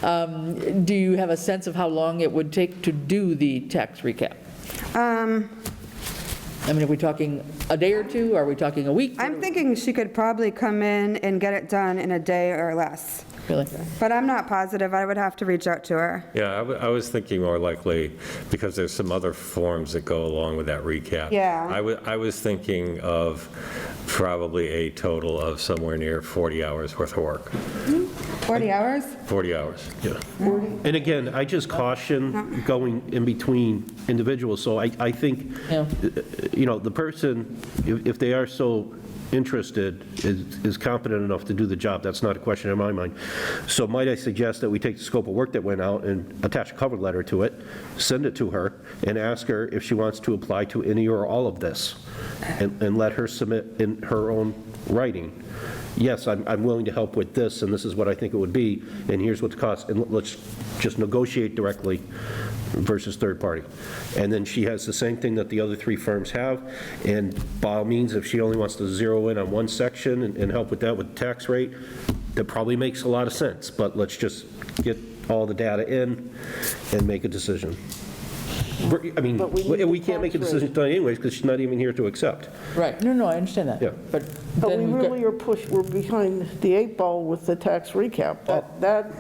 do you have a sense of how long it would take to do the tax recap? I mean, are we talking a day or two? Are we talking a week? I'm thinking she could probably come in and get it done in a day or less. Really? But I'm not positive. I would have to reach out to her. Yeah, I was thinking more likely, because there's some other forms that go along with that recap. Yeah. I was thinking of probably a total of somewhere near 40 hours worth of work. 40 hours? 40 hours, yeah. and again, I just caution going in between individuals, so I think, Yeah. the person, if they are so interested, is competent enough to do the job. That's not a question in my mind. So might I suggest that we take the scope of work that went out and attach a cover letter to it, send it to her, and ask her if she wants to apply to any or all of this, and let her submit in her own writing yes, I'm willing to help with this, and this is what I think it would be, and here's what the cost, and let's just negotiate directly versus third party. And then she has the same thing that the other 3 firms have, and by all means, if she only wants to zero in on one section and help with that with the tax rate, that probably makes a lot of sense, but let's just get all the data in and make a decision. I mean, But we need we the can't make a tax decision tonight anyways, because she's not even here to accept. Right, no, I understand that. Yeah. But But we then we've got- really we're behind the 8 ball with the tax recap. That,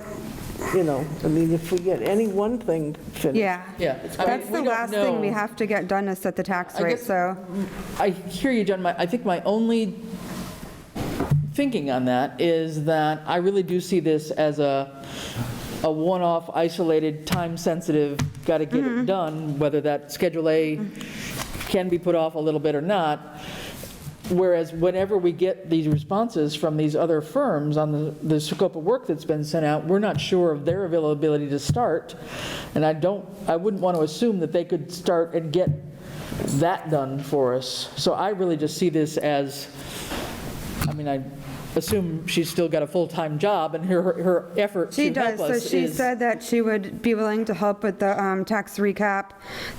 you know, I mean, if we get any one thing finished. Yeah. Yeah. I mean, That's we the don't last thing we know. have to get done is set the tax I rate, guess- so. I hear you, John. I think my only thinking on that is that I really do see this as a one-off, isolated, time-sensitive, got to get it done, whether that Schedule A can be put off a little bit or not. Whereas whenever we get these responses from these other firms on the scope of work that's been sent out, we're not sure of their availability to start. And I wouldn't want to assume that they could start and get that done for us. So I really just see this as, I mean, I assume she's still got a full-time job, and her effort She to help does, so us she is... said that she would be willing to help with the tax recap,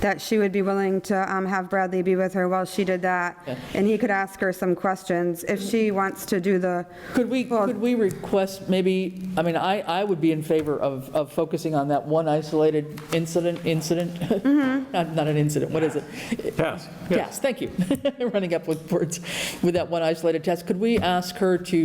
that she would be willing to have Bradley be with her while she did that, Okay. and he could ask her some questions if she wants to do the. Could we request maybe, I mean, I would be in favor of focusing on that one isolated incident? Not an incident, what is it? Task. Yes, thank you. Running up with words. With that one isolated task, could we ask her to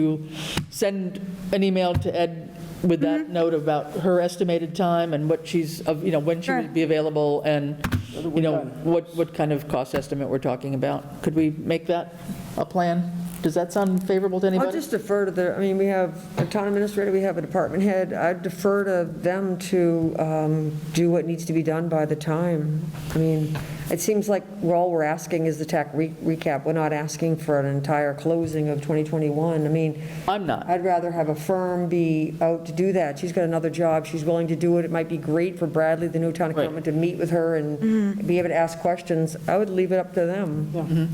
send an email to Ed with that note about her estimated time and what she's, when she would be available and, what kind of cost estimate we're talking about? Could we make that a plan? Does that sound favorable to anybody? I'll just defer to we have a town administrator, we have a department head. I'd defer to them to do what needs to be done by the time. I mean, it seems like all we're asking is the tax recap. We're not asking for an entire closing of 2021. I mean, I'm not. I'd rather have a firm be out to do that. She's got another job. She's willing to do it. It might be great for Bradley, the new town accountant, to meet with her and be able to ask questions. I would leave it up to them.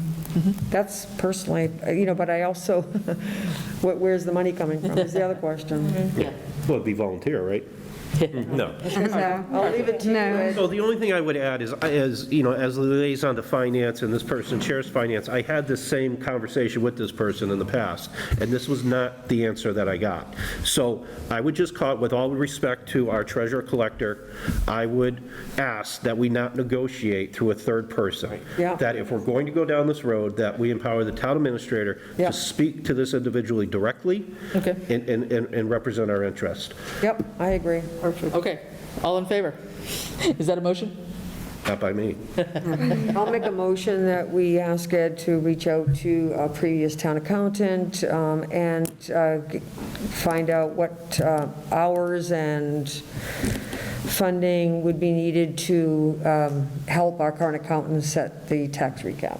That's personally, but I also, where's the money coming from is the other question. Well, it'd be volunteer, right? No. No. I'll leave it to you, Ed. So the only thing I would add is, as the liaison to finance and this person chairs finance, I had this same conversation with this person in the past, and this was not the answer that I got. So I would just call it, with all respect to our treasurer collector, I would ask that we not negotiate through a third person. Yeah. That if we're going to go down this road, that we empower the town administrator Yeah. to speak to this individually directly Okay. and represent our interest. Yep, I agree. Okay, all in favor? Is that a motion? Not by me. I'll make a motion that we ask Ed to reach out to a previous town accountant and find out what hours and funding would be needed to help our current accountant set the tax recap.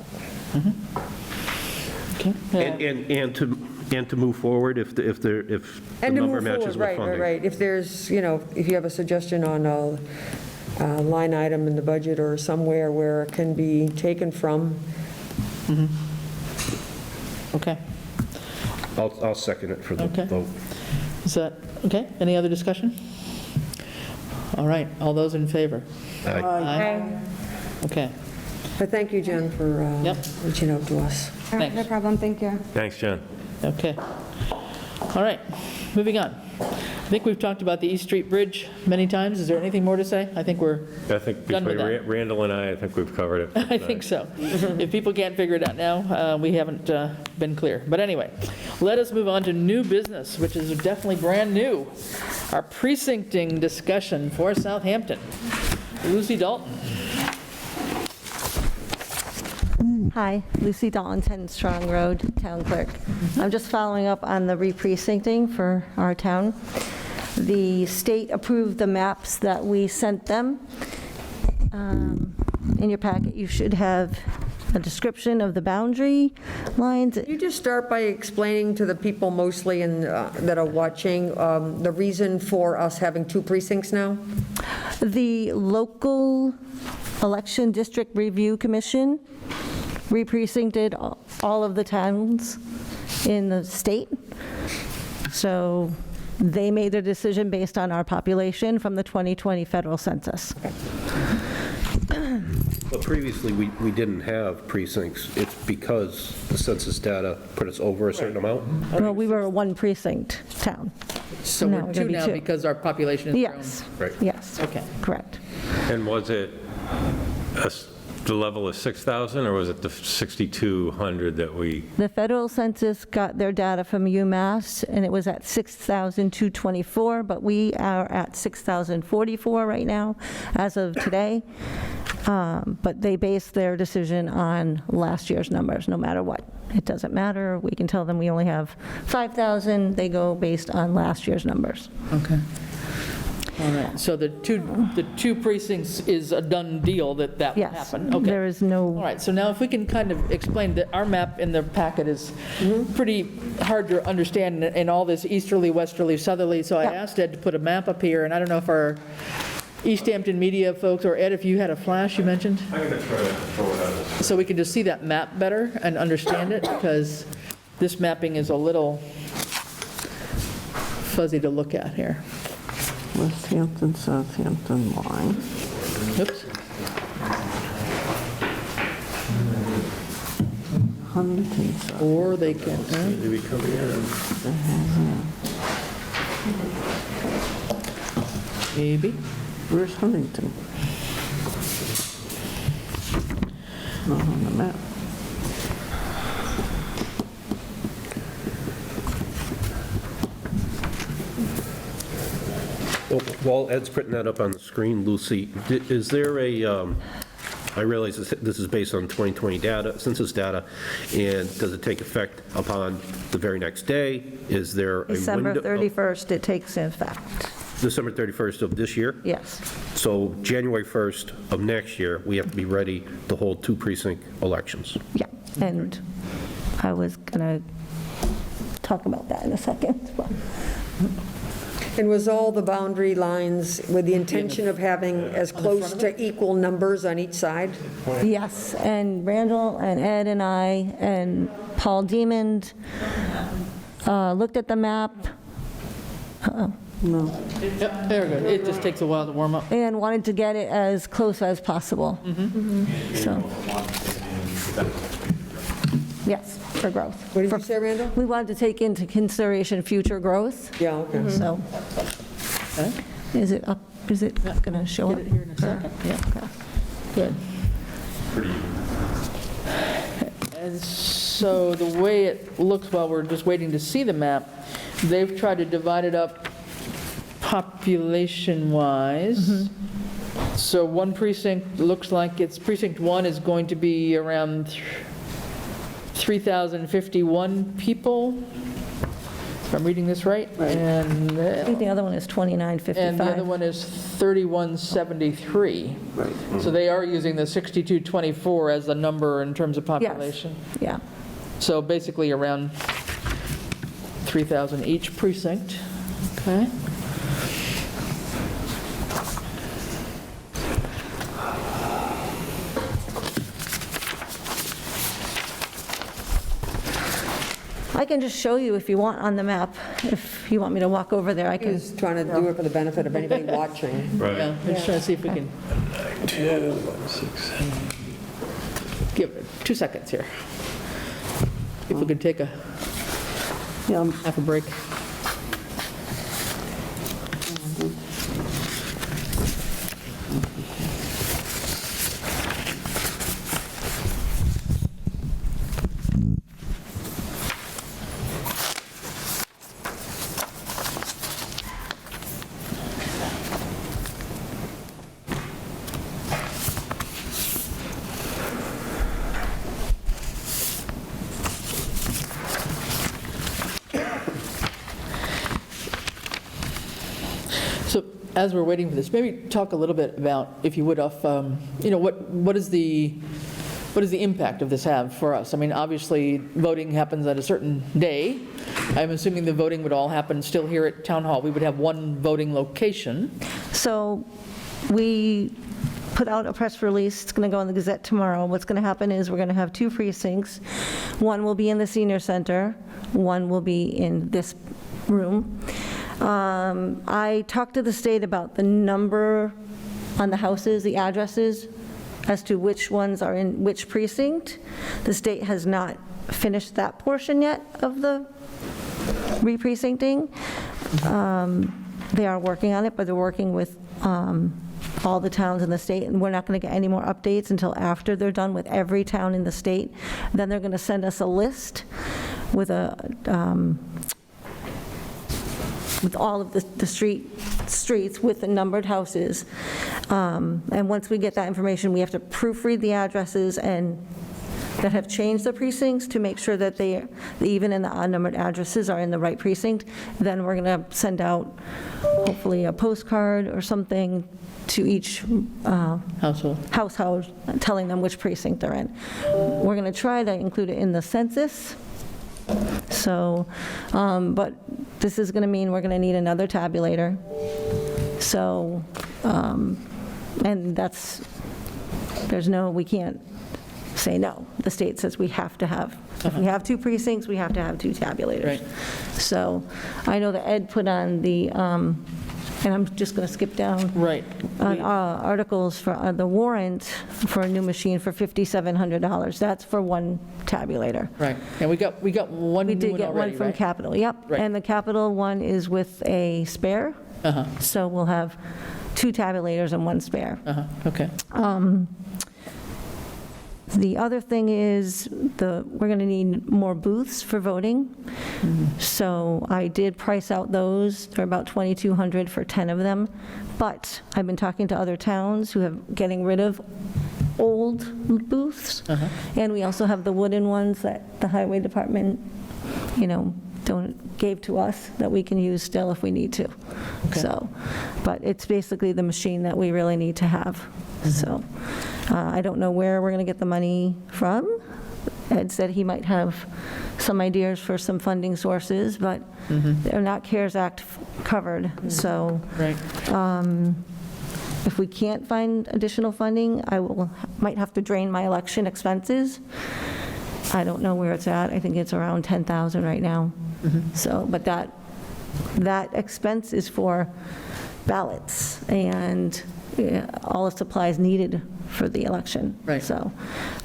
Okay. And to move forward if the And to number move matches forward, with funding. right. If there's, if you have a suggestion on a line item in the budget or somewhere where it can be taken from. Okay, I'll second it for the Okay. vote. is that, okay, any other discussion? All right, all those in favor? Aye. Okay, But thank you, Jen, for Yep. reaching out to us. Thanks. No problem, thank you. Thanks, Jen. okay. All right, moving on. I think we've talked about the East Street Bridge many times. Is there anything more to say? I think we're I think done with between that. Randall and I think we've covered it. I think so. If people can't figure it out now, we haven't been clear. But anyway, let us move on to new business, which is definitely brand new. Our precincting discussion for Southampton. Lucy Dalton. Hi, Lucy Dalton, 10 Strong Road, Town Clerk. I'm just following up on the re-precincting for our town. The state approved the maps that we sent them. In your packet, you should have a description of the boundary lines. Can you just start by explaining to the people mostly that are watching the reason for us having 2 precincts now? The local election district review commission re-precincted all of the towns in the state. So they made their decision based on our population from the 2020 federal census. But previously, we didn't have precincts. It's because the census data put us over a certain amount? Well, we were a one precinct town. So Now we're we're two gonna be now two. because our population has grown? Yes. Right. Yes. Okay. Correct. And was it the level of 6,000, or was it the 6,200 that we? The federal census got their data from UMass, and it was at 6,224, but we are at 6,044 right now, as of today. But they base their decision on last year's numbers, no matter what. It doesn't matter. We can tell them we only have 5,000. They go based on last year's numbers. Okay. All right, so the two precincts is a done deal that will Yes. happen? Okay. There is no. All right, so now if we can kind of explain that our map in the packet is pretty hard to understand in all this easterly, westerly, southerly, so I asked Ed to put a map up here, and I don't know if our Easthampton media folks, or Ed, if you had a flash you mentioned? I'm going to try to throw it out. So we can just see that map better and understand it, because this mapping is a little fuzzy to look at here. West Hampton, Southampton line. Oops. Huntington. Or they can, Maybe coming in. maybe. Where's Huntington? Not on the map. While Ed's putting that up on the screen, Lucy, is there I realize this is based on 2020 data, census data, and does it take effect upon the very next day? Is there a December window? 31st, it takes effect. December 31st of this year? Yes. So January 1st of next year, we have to be ready to hold 2 precinct elections. Yeah, and I was going to talk about that in a second. But And was all the boundary lines with the intention of having as close to equal numbers on each side? yes, and Randall and Ed and I and Paul Diamond looked at the map. No. Yep, there we go. It just takes a while to warm up. And wanted to get it as close as possible. So, yes, for growth. What did you say, Randall? We wanted to take into consideration future growth, Yeah, okay. so. Is it up, is it going to show up? Get it here in a second. Yeah, good. And so the way it looks while we're just waiting to see the map, they've tried to divide it up population-wise. So one precinct looks like it's, precinct 1 is going to be around 3,051 people, if I'm reading this right. And I think the other one is 2955. and the other one is 3173. Right. So they are using the 6224 as the number in terms of population. Yeah. So basically around 3,000 each precinct. Okay. I can just show you if you want on the map. If you want me to walk over there, I can. Just trying to do it for the benefit of anybody watching. Yeah, let's try to see if we can. Give it 2 seconds here. If we could take a half a break. So as we're waiting for this, maybe talk a little bit about, if you would, what is the impact of this have for us? I mean, obviously, voting happens at a certain day. I'm assuming the voting would all happen still here at Town Hall. We would have one voting location. So we put out a press release. It's going to go in the Gazette tomorrow. What's going to happen is we're going to have 2 precincts. One will be in the senior center. One will be in this room. I talked to the state about the number on the houses, the addresses, as to which ones are in which precinct. The state has not finished that portion yet of the re-precincting. They are working on it, but they're working with all the towns in the state, and we're not going to get any more updates until after they're done with every town in the state. Then they're going to send us a list with with all of the streets with the numbered houses. And once we get that information, we have to proofread the addresses and that have changed the precincts to make sure that they, even in the odd-numbered addresses, are in the right precinct. Then we're going to send out, hopefully, a postcard or something to each household, telling them which precinct they're in. We're going to try to include it in the census. So, but this is going to mean we're going to need another tabulator. So, and we can't say no. The state says we have to have, if we have 2 precincts, we have to have 2 tabulators. Right. So I know that Ed put on the, and I'm just going to skip down. Right. Articles for the warrant for a new machine for $5,700. That's for 1 tabulator. Right, and we got one We new did one get already, one from right? Capital, yep. Right. And the Capital one is with a spare. So we'll have 2 tabulators and 1 spare. Okay. The other thing is we're going to need more booths for voting. So I did price out those. They're about $2,200 for 10 of them. But I've been talking to other towns who have getting rid of old booths. And we also have the wooden ones that the highway department, gave to us that we can use still if we need to. So, but it's basically the machine that we really need to have. So I don't know where we're going to get the money from. Ed said he might have some ideas for some funding sources, but they're not CARES Act covered. So if we can't find additional funding, might have to drain my election expenses. I don't know where it's at. I think it's around 10,000 right now. So, but that expense is for ballots and all the supplies needed for the election. Right. So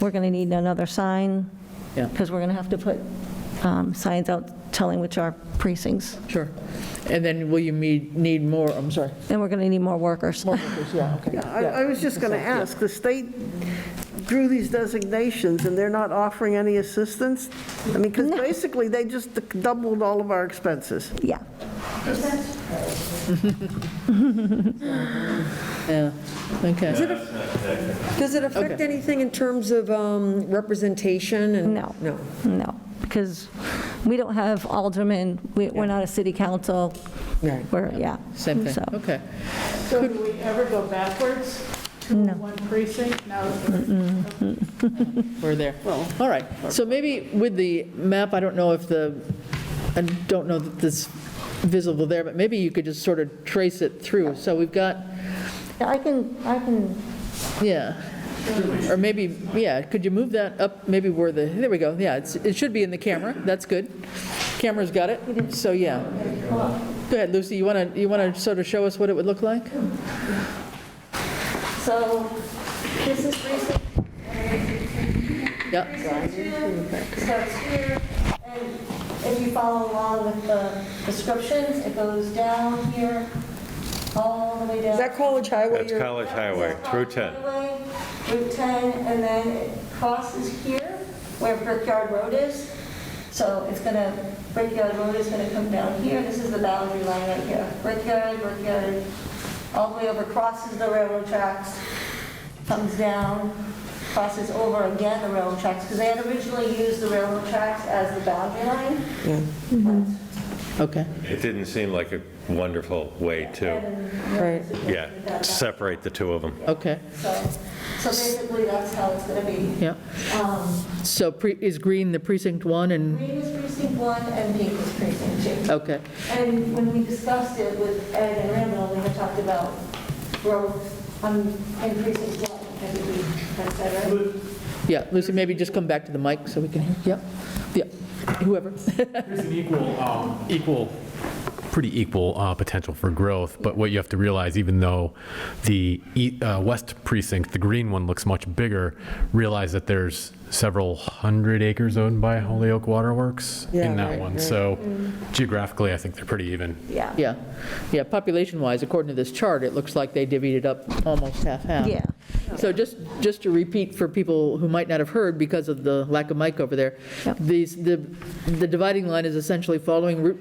we're going to need another sign because we're going to have to put signs out telling which are precincts. Sure. And then will you need more, I'm sorry. And we're going to need more workers. More workers, yeah, okay. I was just going to ask, the state drew these designations and they're not offering any assistance? I mean, because basically they just doubled all of our expenses. Yeah. Yeah, okay. Does it affect anything in terms of representation? And No, because we don't have aldermen, we're not a city council. Right. Same thing, So. okay. So do we ever go backwards to 1 precinct now that We're there. All right, so maybe with the map, I don't know I don't know that this is visible there, but maybe you could just sort of trace it through. So we've got, I can. yeah, or maybe, could you move that up, maybe where there we go, it should be in the camera, that's good. Camera's got it, so yeah. Go ahead, Lucy, you want to sort of show us what it would look like? So this is precinct. Yep. Starts here, and if you follow along with the descriptions, it goes down here, all the way down. Is that College Highway? That's College Highway, Route 10. Route 10, and then it crosses here, where Brickyard Road is. So it's Brickyard Road is going to come down here. This is the boundary line right here. Brickyard, all the way over, crosses the railroad tracks, comes down, crosses over again the railroad tracks, because they had originally used the railroad tracks as the boundary line. Okay. It didn't seem like a wonderful way to separate the 2 of them. Okay. So basically, that's how it's going to be. Yeah. So is green the precinct 1 and? Green is precinct 1 and pink is precinct 2. Okay. And when we discussed it with Ed and Randall, we had talked about growth in precinct 1. I think that's that, right? Yeah, Lucy, maybe just come back to the mic so we can hear. Yeah, whoever. There's an equal pretty equal potential for growth. But what you have to realize, even though the west precinct, the green one, looks much bigger, realize that there's several hundred acres owned by Holyoke Waterworks in that one. So geographically, I think they're pretty even. Yeah, population-wise, according to this chart, it looks like they divvied it up almost half-half. Yeah. So just to repeat for people who might not have heard because of the lack of mic over there, the dividing line is essentially following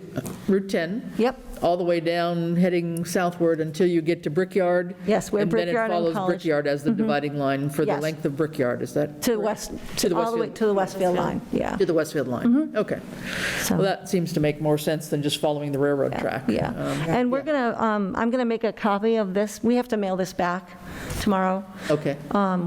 Route 10. Yep. All the way down, heading southward until you get to Brickyard. Yes, where Brickyard and then it follows College. Brickyard as the dividing line for the Yes. length of Brickyard, is that? To west, To the all the way Westfield. to the Westfield line, yeah. To the Westfield line? Okay. So- Well, that seems to make more sense than just following the railroad track. Yeah, and we're going to, I'm going to make a copy of this. We have to mail this back tomorrow. Okay.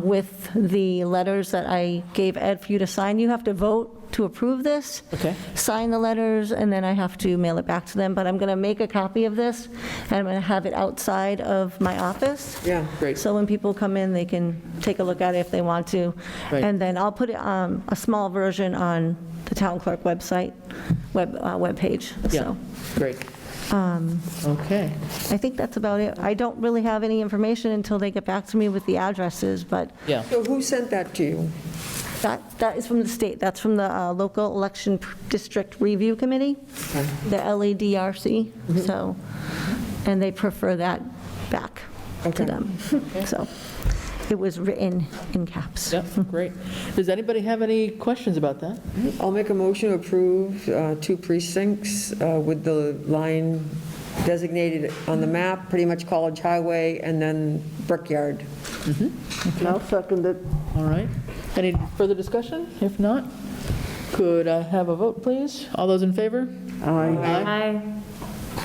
With the letters that I gave Ed for you to sign. You have to vote to approve this. Okay. Sign the letters, and then I have to mail it back to them. But I'm going to make a copy of this, and I'm going to have it outside of my office. Yeah. Great. So when people come in, they can take a look at it if they want to. Right. And then I'll put it, a small version on the town clerk website, webpage. Yeah, So great. Okay. I think that's about it. I don't really have any information until they get back to me with the addresses, but Yeah. So who sent that to you? that is from the state. That's from the local election district review committee, the LADRC. So, and they prefer that back to them. So it was written in caps. Yep, great. Does anybody have any questions about that? I'll make a motion to approve 2 precincts with the line designated on the map, pretty much College Highway, and then Brickyard. I'll second it. All right. Any further discussion? If not, could I have a vote, please? All those in favor? Aye.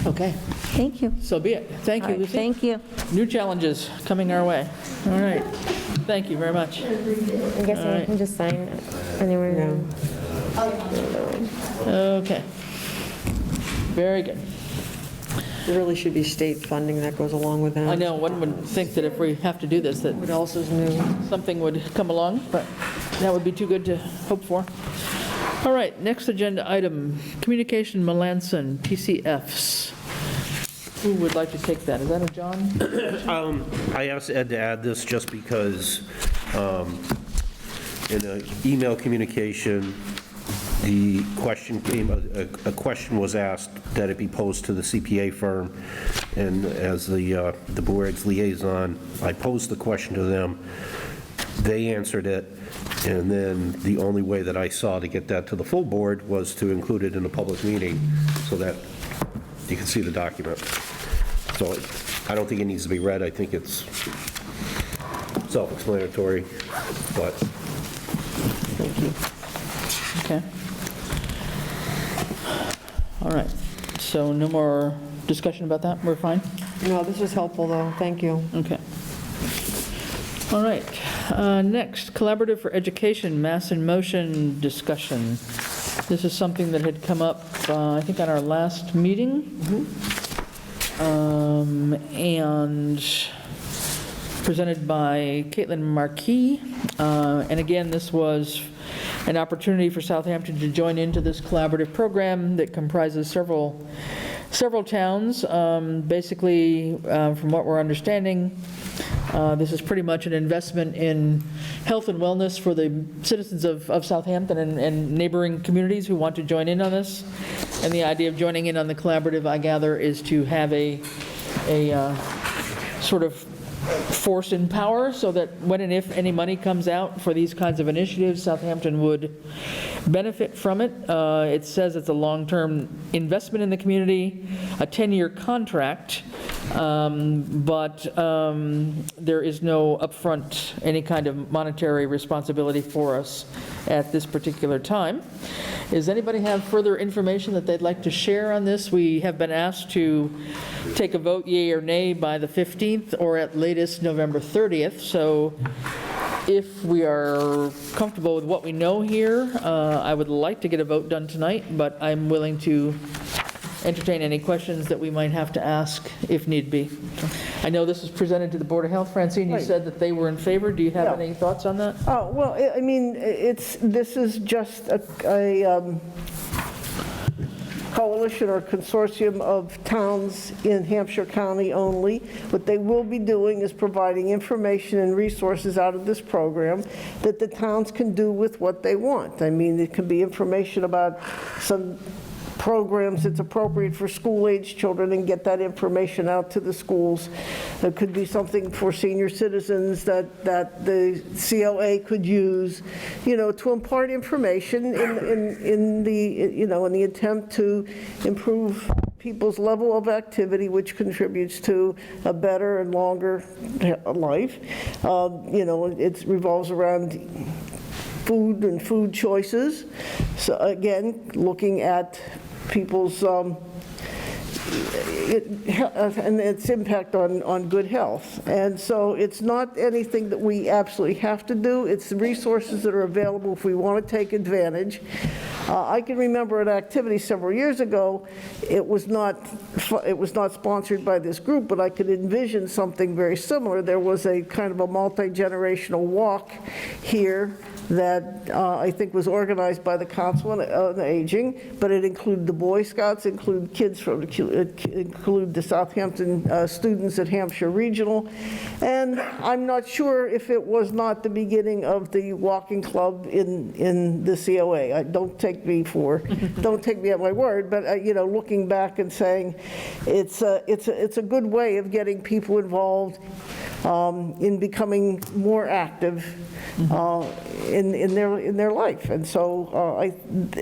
Okay, Thank you. so be it. Thank All you, right, Lucy. thank you. New challenges coming our way. All right. Thank you very much. I guess All I right. can just sign anywhere. Okay. Very good. There really should be state funding that goes along with that. I know, one would think that if we have to do this, that What else is new? something would come along, but that would be too good to hope for. All right, next agenda item, Communication Melanson, TCFs. Who would like to take that? Is that a John? I asked Ed to add this just because in an email communication, the question came, a question was asked that it be posed to the CPA firm, and as the board's liaison, I posed the question to them. They answered it, and then the only way that I saw to get that to the full board was to include it in a public meeting so that you can see the document. So I don't think it needs to be read. I think it's self-explanatory, but Thank you. Okay. All right, so no more discussion about that? We're fine? No, this was helpful, though. Thank you. Okay. All right, next, Collaborative for Education, Mass in Motion discussion. This is something that had come up, I think, on our last meeting. And presented by Caitlin Marquis. And again, this was an opportunity for Southampton to join into this collaborative program that comprises several towns. Basically, from what we're understanding, this is pretty much an investment in health and wellness for the citizens of Southampton and neighboring communities who want to join in on this. And the idea of joining in on the collaborative, I gather, is to have a sort of force in power so that when and if any money comes out for these kinds of initiatives, Southampton would benefit from it. It says it's a long-term investment in the community, a 10-year contract, but there is no upfront any kind of monetary responsibility for us at this particular time. Does anybody have further information that they'd like to share on this? We have been asked to take a vote yea or nay by the 15th or at latest November 30th. So if we are comfortable with what we know here, I would like to get a vote done tonight, but I'm willing to entertain any questions that we might have to ask if need be. I know this was presented to the Board of Health. Francine, you said that they were in favor. Do you have any thoughts on that? Oh, well, I mean, this is just a coalition or consortium of towns in Hampshire County only. What they will be doing is providing information and resources out of this program that the towns can do with what they want. I mean, it could be information about some programs that's appropriate for school-age children and get that information out to the schools. It could be something for senior citizens that the COA could use, to impart information in the attempt to improve people's level of activity, which contributes to a better and longer life. It revolves around food and food choices. So again, looking at people's and its impact on good health. And so it's not anything that we absolutely have to do. It's the resources that are available if we want to take advantage. I can remember an activity several years ago. It was not sponsored by this group, but I could envision something very similar. There was a kind of a multi-generational walk here that I think was organized by the Council on Aging, but it included the Boy Scouts, include the Southampton students at Hampshire Regional, and I'm not sure if it was not the beginning of the walking club in the COA. Don't take me at my word, but looking back and saying it's a good way of getting people involved in becoming more active in their life. And so,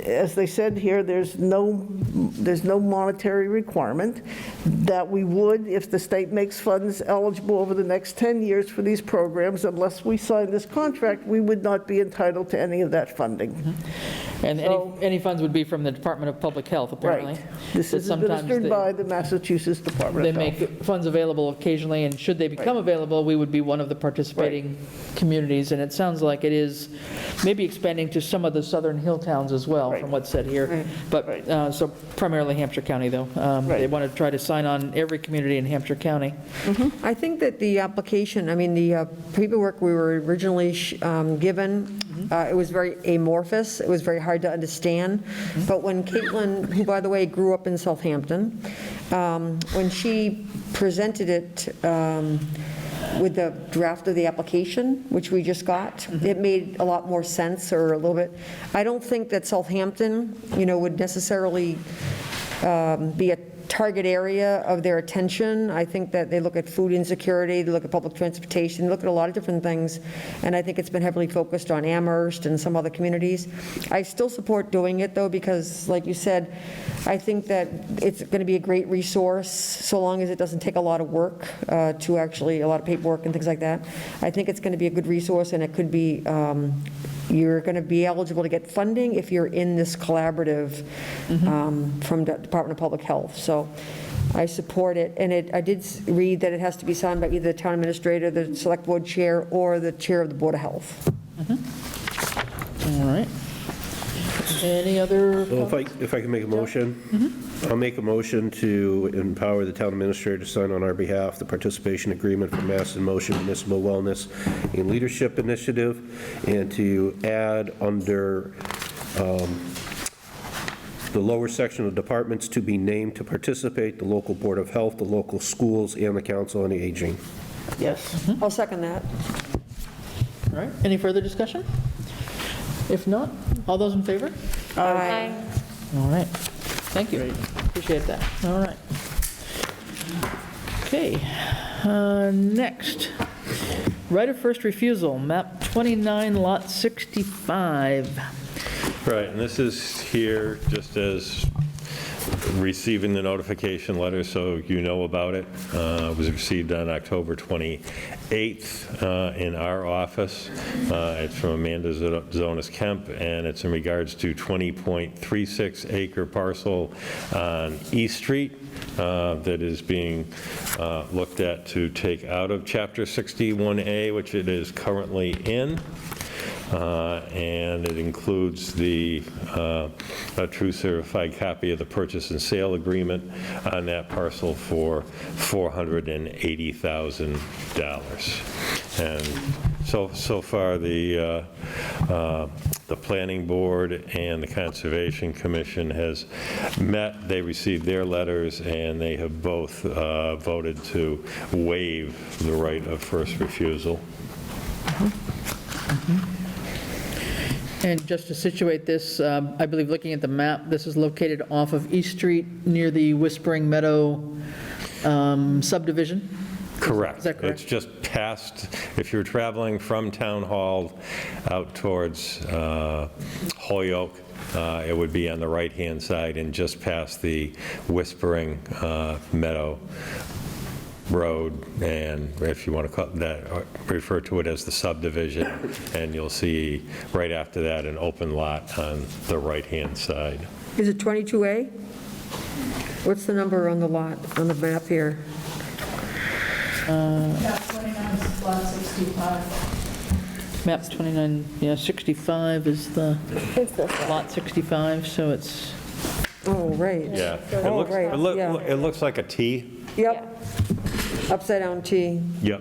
as they said here, there's no monetary requirement that we would, if the state makes funds eligible over the next 10 years for these programs, unless we sign this contract, we would not be entitled to any of that funding. And any funds would be from the Department of Public Health, apparently. Right. This is administered by the Massachusetts Department of Health. They make funds available occasionally, and should they become available, we would be one of the participating communities. And it sounds like it is maybe expanding to some of the southern hill towns as well, from what's said here. But so primarily Hampshire County, though. They want to try to sign on every community in Hampshire County. I think that the application, the paperwork we were originally given, it was very amorphous. It was very hard to understand. But when Caitlin, who by the way grew up in Southampton, when she presented it with the draft of the application, which we just got, it made a lot more sense, or a little bit. I don't think that Southampton, would necessarily be a target area of their attention. I think that they look at food insecurity, they look at public transportation, they look at a lot of different things, and I think it's been heavily focused on Amherst and some other communities. I still support doing it, though, because, like you said, I think that it's going to be a great resource, so long as it doesn't take a lot of work, a lot of paperwork and things like that. I think it's going to be a good resource, and it could be, you're going to be eligible to get funding if you're in this collaborative from the Department of Public Health. So I support it. And I did read that it has to be signed by either the town administrator, the select board chair, or the chair of the Board of Health. All right. Any other? Well, if I can make a motion, I'll make a motion to empower the town administrator to sign on our behalf the participation agreement for Mass in Motion Municipal Wellness and Leadership Initiative, and to add under the lower section of departments to be named to participate, the local Board of Health, the local schools, and the Council on Aging. Yes. I'll second that. All right. Any further discussion? If not, all those in favor? Aye. All right. Thank you. Appreciate that. All right. Okay. Next, right of first refusal, map 29, lot 65. Right, and this is here just as receiving the notification letter, so you know about it. It was received on October 28th in our office. It's from Amanda Zonas Kemp, and it's in regards to 20.36 acre parcel on East Street that is being looked at to take out of Chapter 61A, which it is currently in. and it includes a true certified copy of the purchase and sale agreement on that parcel for $480,000. And so far, the Planning Board and the Conservation Commission has met. They received their letters, and they have both voted to waive the right of first refusal. And just to situate this, I believe looking at the map, this is located off of East Street near the Whispering Meadow subdivision? Correct. Is that correct? It's just past, if you're traveling from Town Hall out towards Holyoke, it would be on the right-hand side and just past the Whispering Meadow Road, and if you want to call that, refer to it as the subdivision, and you'll see right after that an open lot on the right-hand side. Is it 22A? What's the number on the lot, on the map here? Map 29, yeah, 65 is the lot 65, so it's, Oh, right. Yeah. Oh, right, yeah. It looks like a T. Yep. Upside down T. Yep.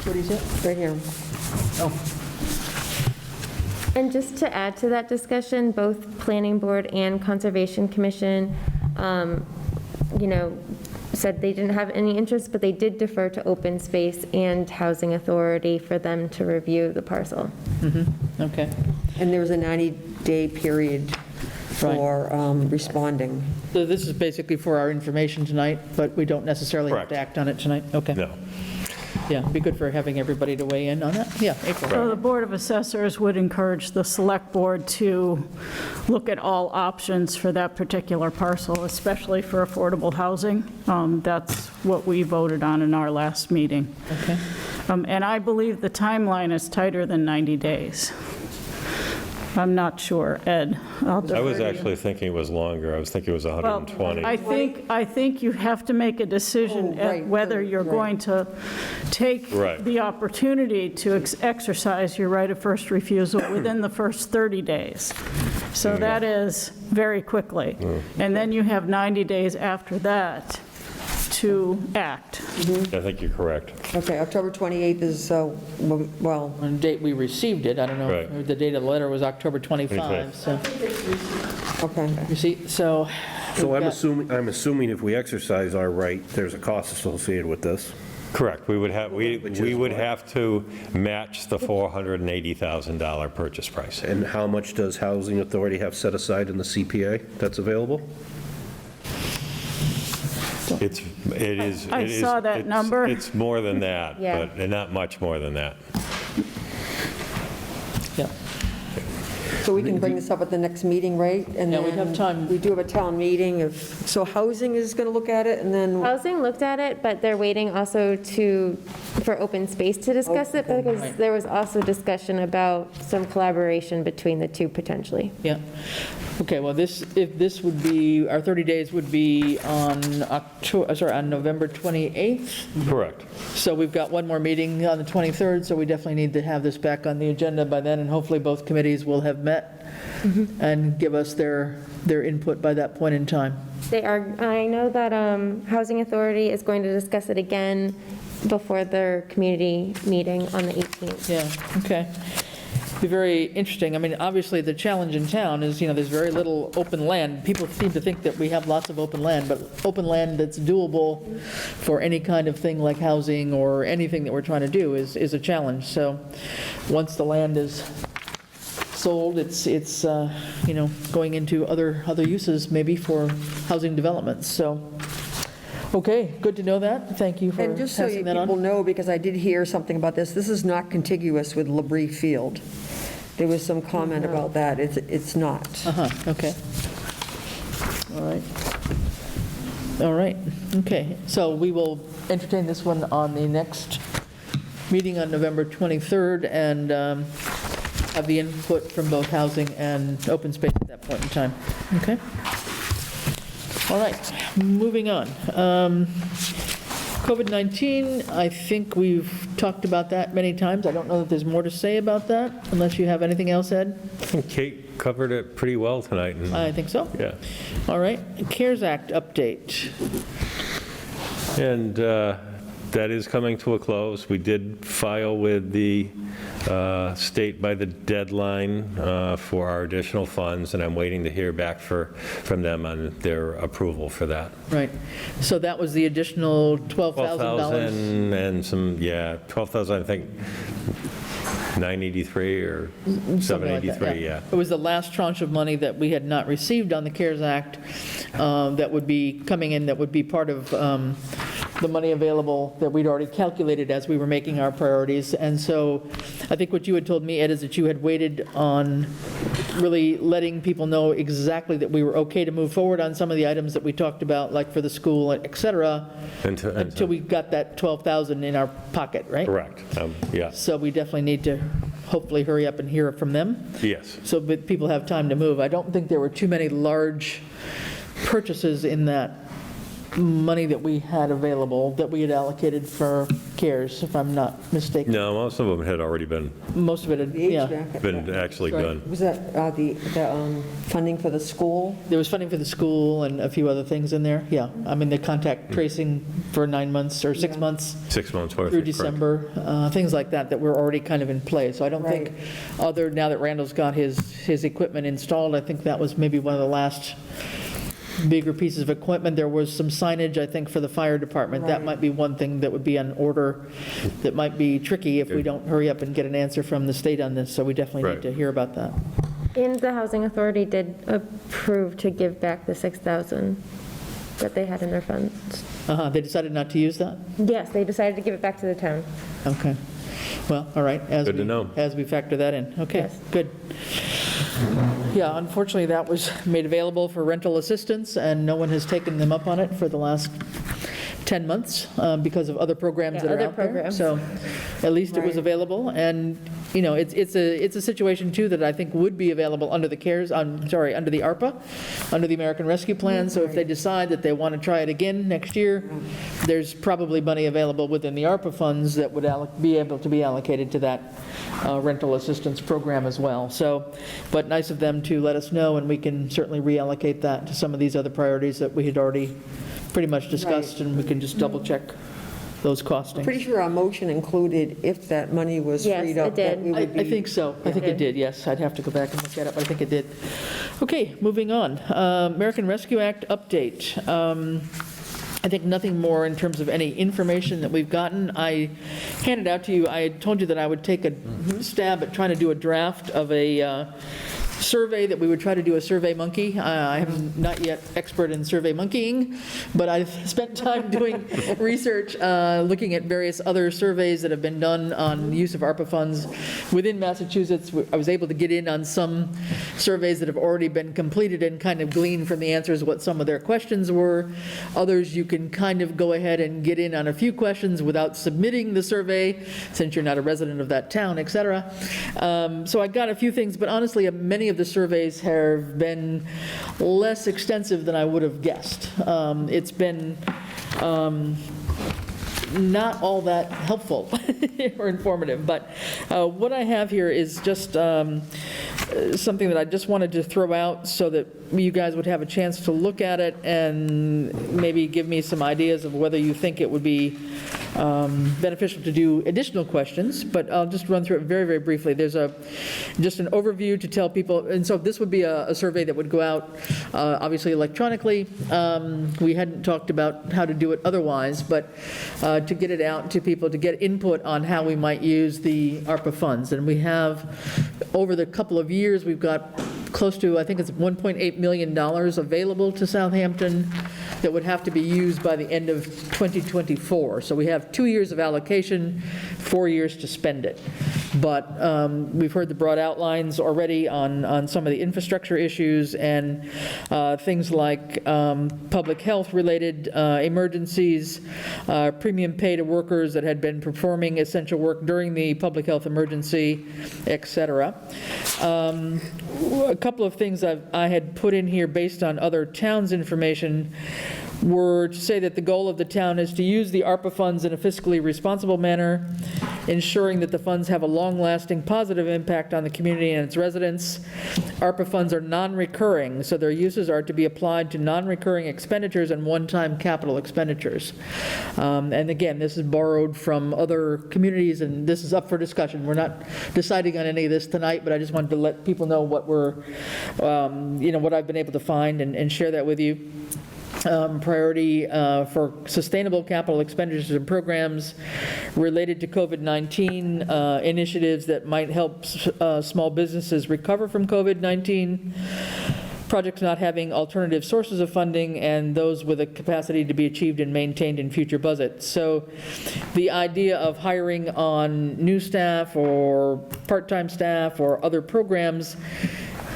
what is it? Right here. Oh, And just to add to that discussion, both Planning Board and Conservation Commission, said they didn't have any interest, but they did defer to Open Space and Housing Authority for them to review the parcel. okay. And there was a 90-day period for responding. So this is basically for our information tonight, but we don't necessarily have Correct. to act on it tonight? Okay. No. Yeah, it'd be good for having everybody to weigh in on that. Yeah, April. So the Board of Assessors would encourage the Select Board to look at all options for that particular parcel, especially for affordable housing. That's what we voted on in our last meeting. Okay. And I believe the timeline is tighter than 90 days. I'm not sure, Ed. I'll defer I was to you. actually thinking it was longer. I was thinking it was Well, 120. I think you have to make a decision Oh, right, at whether you're right. going to take Right. the opportunity to exercise your right of first refusal within the first 30 days. So that is very quickly. And then you have 90 days after that to act. I think you're correct. Okay, October 28th is, well, On the date we received it, I don't know, Right. the date of the letter was October 25, so, okay. you see, so. So we've got- I'm assuming if we exercise our right, there's a cost associated with this. Correct. We would have, we Which is would what? have to match the $480,000 purchase price. And how much does Housing Authority have set aside in the CPA that's available? It is. I saw that number. It's more than that, Yeah. but not much more than that. Yeah. So we can bring this up at the next meeting, right? And Yeah, we'd have then time. We do have a town meeting of, so housing is going to look at it, and then, Housing looked at it, but they're waiting also for Open Space to discuss it, because there was also discussion about some collaboration between the two potentially. Yeah. Okay, well, if this would be, our 30 days would be on on November 28th. Correct. So we've got one more meeting on the 23rd, so we definitely need to have this back on the agenda by then, and hopefully both committees will have met and give us their input by that point in time. They are, I know that Housing Authority is going to discuss it again before their community meeting on the 18th. Yeah, okay. Be very interesting. I mean, obviously, the challenge in town is, there's very little open land. People seem to think that we have lots of open land, but open land that's doable for any kind of thing like housing or anything that we're trying to do is a challenge. So once the land is sold, it's going into other uses, maybe for housing developments. So, okay, good to know that. Thank you for and just so passing you that people on. know, because I did hear something about this, this is not contiguous with Labrie Field. There was some comment about that. It's not. Okay. All right, okay. So we will entertain this one on the next meeting on November 23rd and have the input from both housing and open space at that point in time. Okay? All right, moving on. COVID-19, I think we've talked about that many times. I don't know that there's more to say about that, unless you have anything else, Ed? I think Kate covered it pretty well tonight. I think so. Yeah. All right, CARES Act update. And that is coming to a close. We did file with the state by the deadline for our additional funds, and I'm waiting to hear back from them on their approval for that. Right, so that was the additional $12,000? 12,000 and some, yeah, 12,000, I think, 983 or Something like 783, that, yeah. It was the last tranche of money that we had not received on the CARES Act that would be coming in, that would be part of the money available that we'd already calculated as we were making our priorities. And so I think what you had told me, Ed, is that you had waited on really letting people know exactly that we were okay to move forward on some of the items that we talked about, like for the school, et cetera, until we got that 12,000 in our pocket, right? Correct, yeah. So we definitely need to hopefully hurry up and hear from them. Yes. So that people have time to move. I don't think there were too many large purchases in that money that we had available, that we had allocated for CARES, if I'm not mistaken. No, most of them had already been Most of it had, yeah. been actually done. Was that the funding for the school? There was funding for the school and a few other things in there, yeah. I mean, the contact tracing for 9 months or 6 months 6 months worth. through correct. December, things like that, that were already kind of in play. So I don't think, now that Randall's got his equipment installed, I think that was maybe one of the last bigger pieces of equipment. There was some signage, I think, for the fire department. That might be one thing that would be on order that might be tricky if we don't hurry up and get an answer from the state on this, so we definitely need to hear about that. And the Housing Authority did approve to give back the 6,000 that they had in their funds. They decided not to use that? Yes, they decided to give it back to the town. Okay. Well, all right. Good to know. As we factor that in. Okay, good. Yeah, unfortunately, that was made available for rental assistance, and no one has taken them up on it for the last 10 months because of other programs that are out there. So at least it was available. And, you know, it's a situation, too, that I think would be available under the CARES, under the ARPA, under the American Rescue Plan. So if they decide that they want to try it again next year, there's probably money available within the ARPA funds that would be able to be allocated to that rental assistance program as well. So, but nice of them to let us know, and we can certainly reallocate that to some of these other priorities that we had already pretty much discussed, and we can just double check those costings. Pretty sure our motion included if that money was freed up. Yes, it did. I think so. I think it did, yes. I'd have to go back and look at it, but I think it did. Okay, moving on. American Rescue Act update. I think nothing more in terms of any information that we've gotten. I handed out to you, I had told you that I would take a stab at trying to do a draft of a survey, that we would try to do a survey monkey. I am not yet expert in survey monkeying, but I've spent time doing research, looking at various other surveys that have been done on the use of ARPA funds within Massachusetts. I was able to get in on some surveys that have already been completed and kind of glean from the answers what some of their questions were. Others, you can kind of go ahead and get in on a few questions without submitting the survey, since you're not a resident of that town, et cetera. So I got a few things, but honestly, many of the surveys have been less extensive than I would have guessed. It's been not all that helpful or informative, but what I have here is just something that I just wanted to throw out so that you guys would have a chance to look at it and maybe give me some ideas of whether you think it would be beneficial to do additional questions, but I'll just run through it very, very briefly. There's just an overview to tell people, and so this would be a survey that would go out, obviously electronically. We hadn't talked about how to do it otherwise, but to get it out to people, to get input on how we might use the ARPA funds. And we have, over the couple of years, we've got close to, I think it's $1.8 million available to Southampton that would have to be used by the end of 2024. So we have 2 years of allocation, 4 years to spend it. But we've heard the broad outlines already on some of the infrastructure issues and things like public health related emergencies, premium pay to workers that had been performing essential work during the public health emergency, et cetera. A couple of things I had put in here based on other towns' information were to say that the goal of the town is to use the ARPA funds in a fiscally responsible manner, ensuring that the funds have a long-lasting positive impact on the community and its residents. ARPA funds are non-recurring, so their uses are to be applied to non-recurring expenditures and one-time capital expenditures. And again, this is borrowed from other communities, and this is up for discussion. We're not deciding on any of this tonight, but I just wanted to let people know what we're, what I've been able to find and share that with you. Priority for sustainable capital expenditures and programs related to COVID-19, initiatives that might help small businesses recover from COVID-19, projects not having alternative sources of funding, and those with a capacity to be achieved and maintained in future budgets. So the idea of hiring on new staff or part-time staff or other programs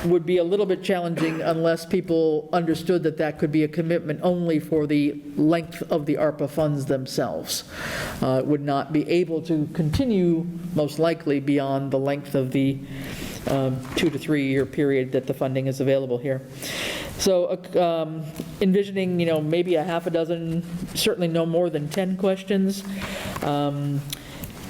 would be a little bit challenging unless people understood that that could be a commitment only for the length of the ARPA funds themselves. It would not be able to continue, most likely, beyond the length of the 2 to 3 year period that the funding is available here. So envisioning, maybe a half a dozen, certainly no more than 10 questions.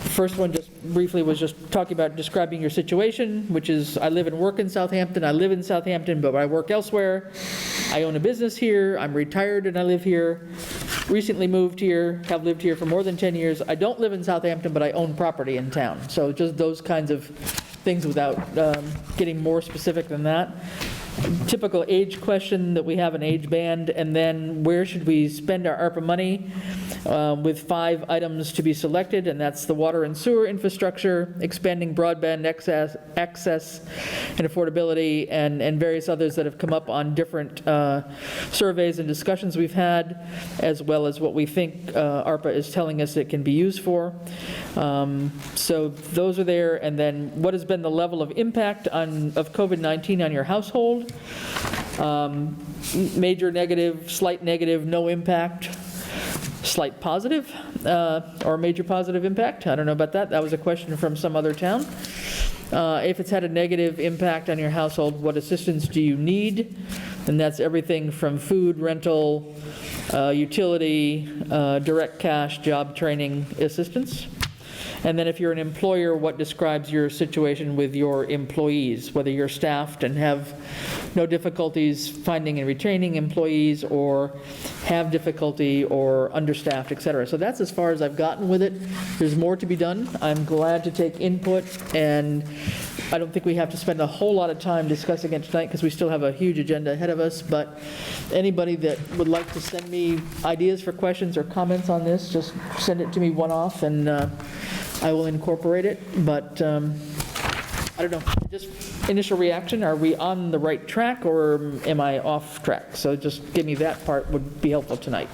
First one, just briefly, was just talking about describing your situation, which is, I live and work in Southampton. I live in Southampton, but I work elsewhere. I own a business here. I'm retired and I live here. Recently moved here, have lived here for more than 10 years. I don't live in Southampton, but I own property in town. So just those kinds of things without getting more specific than that. Typical age question that we have an age band, and then where should we spend our ARPA money, with 5 items to be selected, and that's the water and sewer infrastructure, expanding broadband access and affordability, and various others that have come up on different surveys and discussions we've had, as well as what we think ARPA is telling us it can be used for. So those are there, and then what has been the level of impact of COVID-19 on your household? Major negative, slight negative, no impact, slight positive, or major positive impact. I don't know about that. That was a question from some other town. If it's had a negative impact on your household, what assistance do you need? And that's everything from food, rental, utility, direct cash, job training assistance. And then if you're an employer, what describes your situation with your employees, whether you're staffed and have no difficulties finding and retaining employees, or have difficulty or understaffed, et cetera. So that's as far as I've gotten with it. There's more to be done. I'm glad to take input, and I don't think we have to spend a whole lot of time discussing it tonight because we still have a huge agenda ahead of us, but anybody that would like to send me ideas for questions or comments on this, just send it to me one-off, and I will incorporate it. But I don't know, just initial reaction, are we on the right track or am I off track? So just give me that part, would be helpful tonight.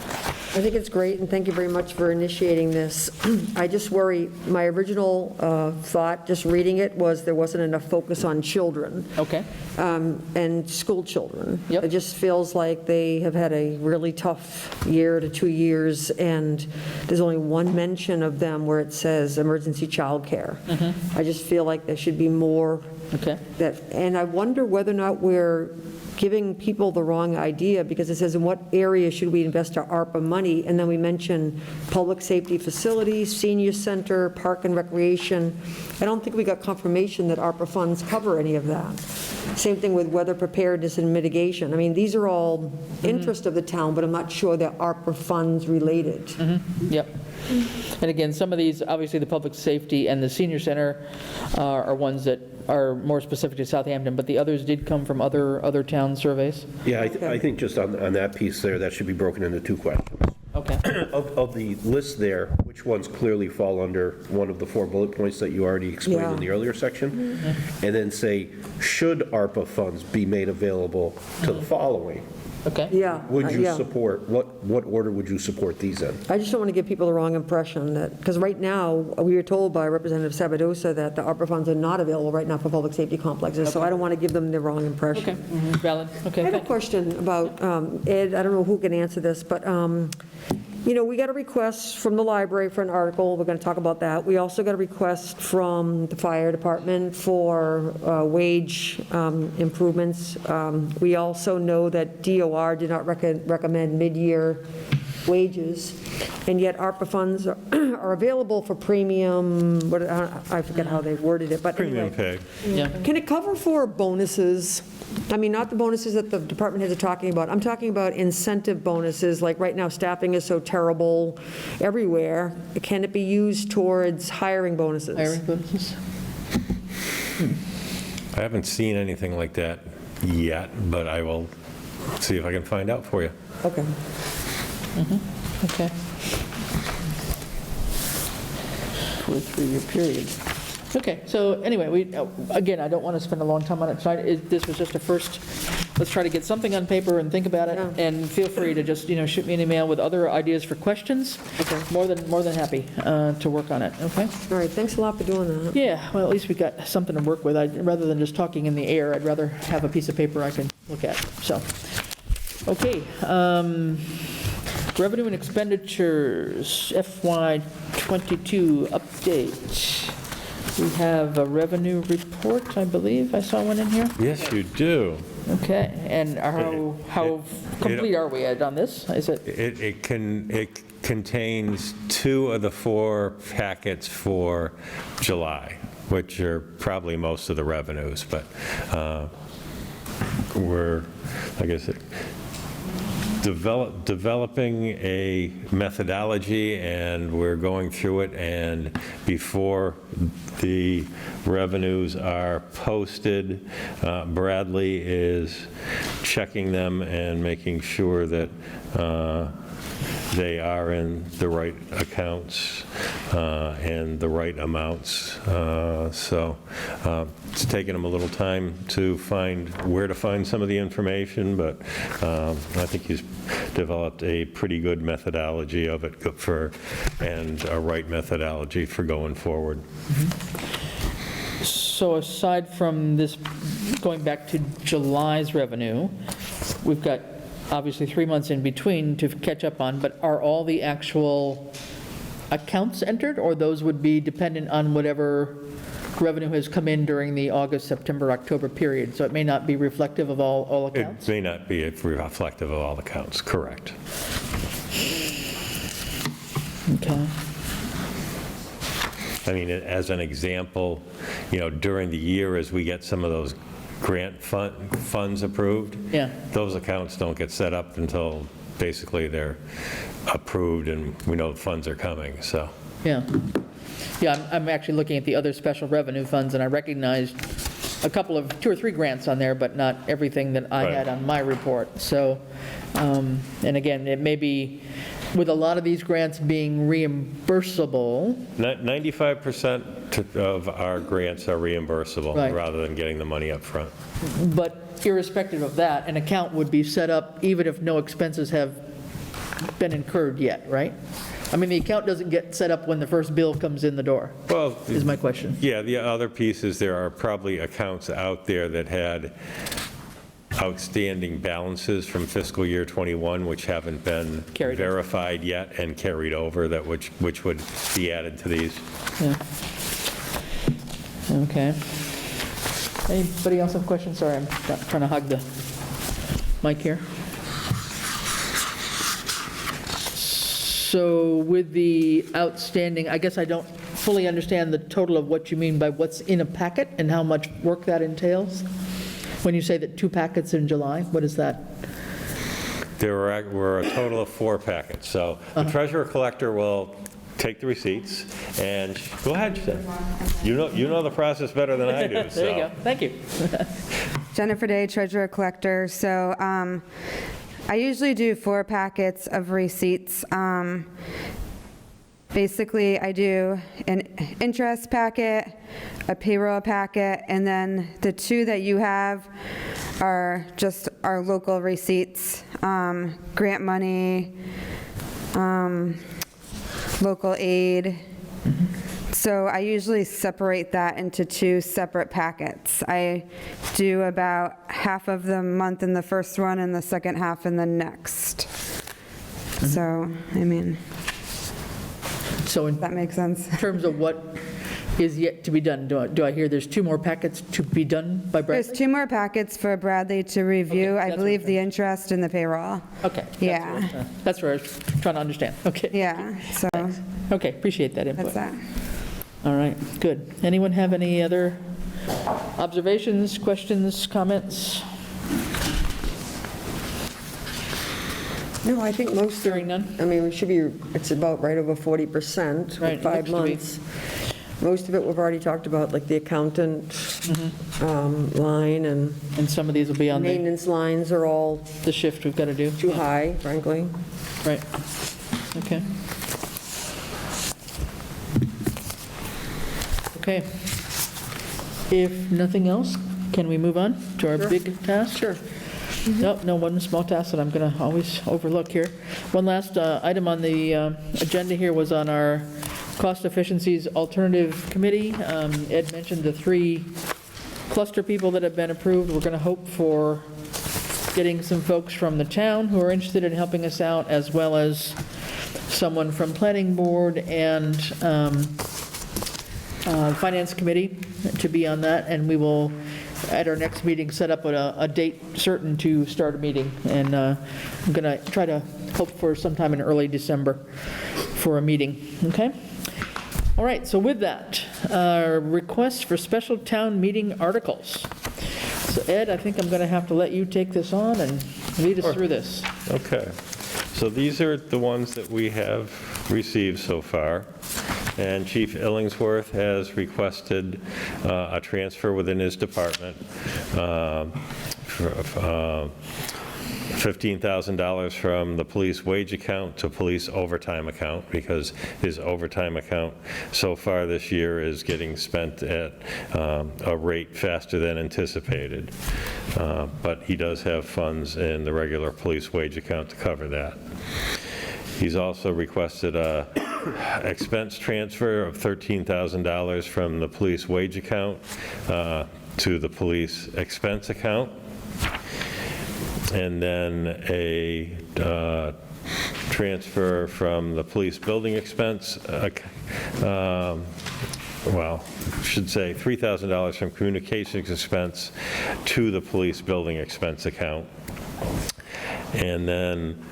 I think it's great, and thank you very much for initiating this. I just worry, my original thought, just reading it, was there wasn't enough focus on children. Okay. And school children. Yep. It just feels like they have had a really tough year to 2 years, and there's only one mention of them where it says emergency childcare. I just feel like there should be more. Okay. And I wonder whether or not we're giving people the wrong idea, because it says in what area should we invest our ARPA money, and then we mention public safety facilities, senior center, park and recreation. I don't think we got confirmation that ARPA funds cover any of that. Same thing with weather preparedness and mitigation. I mean, these are all interest of the town, but I'm not sure they're ARPA funds related. Yep. And again, some of these, obviously the public safety and the senior center are ones that are more specific to Southampton, but the others did come from other town surveys. Yeah, I think just on that piece there, that should be broken into 2 questions. Okay. Of the list there, which ones clearly fall under one of the 4 bullet points that you already explained in the earlier section? And then say, should ARPA funds be made available to the following? Okay. Yeah. Would you support, what order would you support these in? I just don't want to give people the wrong impression that, because right now, we were told by Representative Sabadosa that the ARPA funds are not available right now for public safety complexes, so I don't want to give them the wrong impression. Okay, valid. Okay. I have a question about, Ed, I don't know who can answer this, but We got a request from the library for an article. We're going to talk about that. We also got a request from the fire department for wage improvements. We also know that DOR did not recommend mid-year wages, and yet ARPA funds are available for premium, I forget how they worded it, but Premium anyway. pay. Yeah. Can it cover for bonuses? I mean, not the bonuses that the department heads are talking about. I'm talking about incentive bonuses, like right now staffing is so terrible everywhere. Can it be used towards hiring bonuses? Hiring bonuses? I haven't seen anything like that yet, but I will see if I can find out for you. Okay. Okay. For a 3-year period. Okay, so anyway, again, I don't want to spend a long time on it tonight. This was just a first, let's try to get something on paper and think about it. Yeah. And feel free to just, shoot me an email with other ideas for questions. Okay. More than happy to work on it, okay? All right, thanks a lot for doing that. Yeah, well, at least we got something to work with. Rather than just talking in the air, I'd rather have a piece of paper I can look at, so. Okay, revenue and expenditures, FY '22 update. We have a revenue report, I believe. I saw one in here. Yes, you do. Okay, and how complete are we on this? Is it? It contains 2 of the 4 packets for July, which are probably most of the revenues, but we're, like I said, developing a methodology, and we're going through it, and before the revenues are posted, Bradley is checking them and making sure that they are in the right accounts and the right amounts. So it's taken him a little time to find where to find some of the information, but I think he's developed a pretty good methodology of it and a right methodology for going forward. So aside from this, going back to July's revenue, we've got obviously 3 months in between to catch up on, but are all the actual accounts entered, or those would be dependent on whatever revenue has come in during the August, September, October period? So it may not be reflective of all accounts? It may not be reflective of all accounts, correct. Okay. I mean, as an example, during the year, as we get some of those grant funds approved, Yeah. those accounts don't get set up until basically they're approved and we know the funds are coming, so. Yeah. Yeah, I'm actually looking at the other special revenue funds, and I recognized a couple of 2 or 3 grants on there, but not everything that I had on my report. So, and again, it may be, with a lot of these grants being reimbursable. 95% of our grants are reimbursable, Right. rather than getting the money up front. But irrespective of that, an account would be set up even if no expenses have been incurred yet, right? I mean, the account doesn't get set up when the first bill comes in the door, Well, is my question. yeah, the other piece is there are probably accounts out there that had outstanding balances from fiscal year '21, which haven't been Carried. verified yet and carried over, that which would be added to these. Yeah. Okay. Anybody else have questions? Sorry, I'm trying to hug the mic here. So with the outstanding, I guess I don't fully understand the total of what you mean by what's in a packet and how much work that entails. When you say that 2 packets in July, what is that? There were a total of 4 packets. So the treasurer collector will take the receipts and, go ahead, Jen. You know the process better than I do, so. There you go, thank you. Jennifer Day, Treasurer Collector. So I usually do 4 packets of receipts. Basically, I do an interest packet, a payroll packet, and then the 2 that you have are just our local receipts, grant money, local aid. So I usually separate that into 2 separate packets. I do about half of the month in the first one and the second half in the next. So, I mean, So in that makes sense. terms of what is yet to be done, do I hear there's 2 more packets to be done by There's Bradley? 2 more packets for Bradley to review. Okay, I that's believe what the interest and the payroll. Okay. Yeah. That's where I was trying to understand. Okay. Yeah, so Okay, appreciate that input. that's that. All right, good. Anyone have any other observations, questions, comments? No, I think most, Hearing none? I mean, we should be, it's about right over 40% Right, in 5 looks to be. months. Most of it we've already talked about, like the accountant line and And some of these will be on maintenance lines are all the shift we've got to do. too high, frankly. Right. Okay. Okay. If nothing else, can we move on to our big task? Sure. Nope, no, one small task that I'm going to always overlook here. One last item on the agenda here was on our Cost Efficiencies Alternative Committee. Ed mentioned the 3 cluster people that have been approved. We're going to hope for getting some folks from the town who are interested in helping us out, as well as someone from Planning Board and Finance Committee to be on that, and we will, at our next meeting, set up a date certain to start a meeting, and I'm going to try to hope for sometime in early December for a meeting, okay? All right, so with that, request for special town meeting articles. So Ed, I think I'm going to have to let you take this on and lead us through this. Okay. So these are the ones that we have received so far. And Chief Illingsworth has requested a transfer within his department for $15,000 from the police wage account to police overtime account, because his overtime account so far this year is getting spent at a rate faster than anticipated. But he does have funds in the regular police wage account to cover that. He's also requested a expense transfer of $13,000 from the police wage account to the police expense account. And then a transfer from the police building expense, well, I should say $3,000 from communications expense to the police building expense account. And then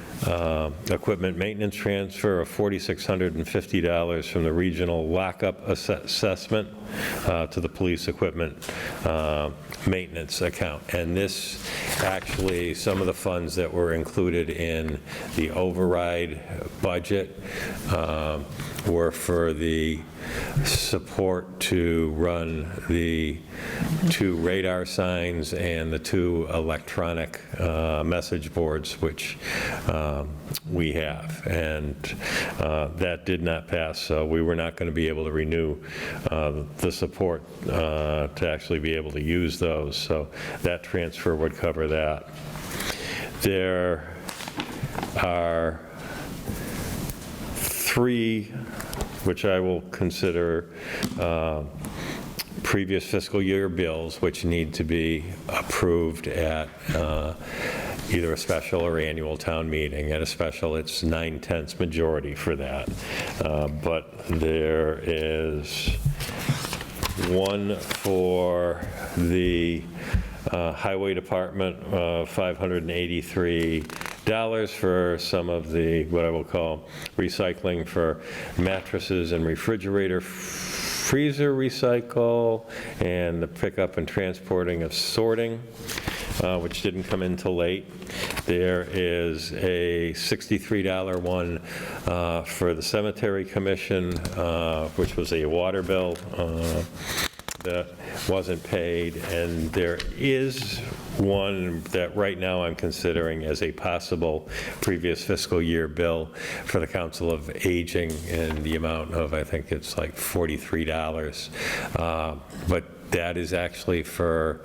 equipment maintenance transfer of $4,650 from the regional lockup assessment to the police equipment maintenance account. And this actually, some of the funds that were included in the override budget were for the support to run the 2 radar signs and the 2 electronic message boards, which we have. And that did not pass, so we were not going to be able to renew the support to actually be able to use those. So that transfer would cover that. There are 3, which I will consider previous fiscal year bills, which need to be approved at either a special or annual town meeting. At a special, it's 9/10 majority for that. But there is one for the Highway Department, $583 for some of the, what I will call recycling for mattresses and refrigerator, freezer recycle, and the pickup and transporting of sorting, which didn't come in till late. There is a $63 one for the Cemetery Commission, which was a water bill that wasn't paid, and there is one that right now I'm considering as a possible previous fiscal year bill for the Council of Aging in the amount of, I think it's like $43. But that is actually for,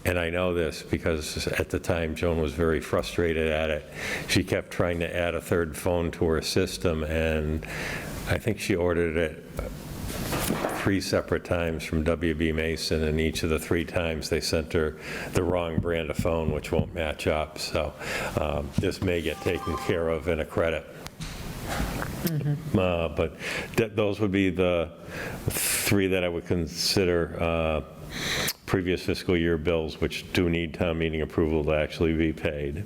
and I know this because at the time Joan was very frustrated at it. She kept trying to add a 3rd phone to her system, and I think she ordered it 3 separate times from WB Mason, and each of the 3 times they sent her the wrong brand of phone, which won't match up. So this may get taken care of in a credit. But those would be the 3 that I would consider previous fiscal year bills, which do need town meeting approval to actually be paid.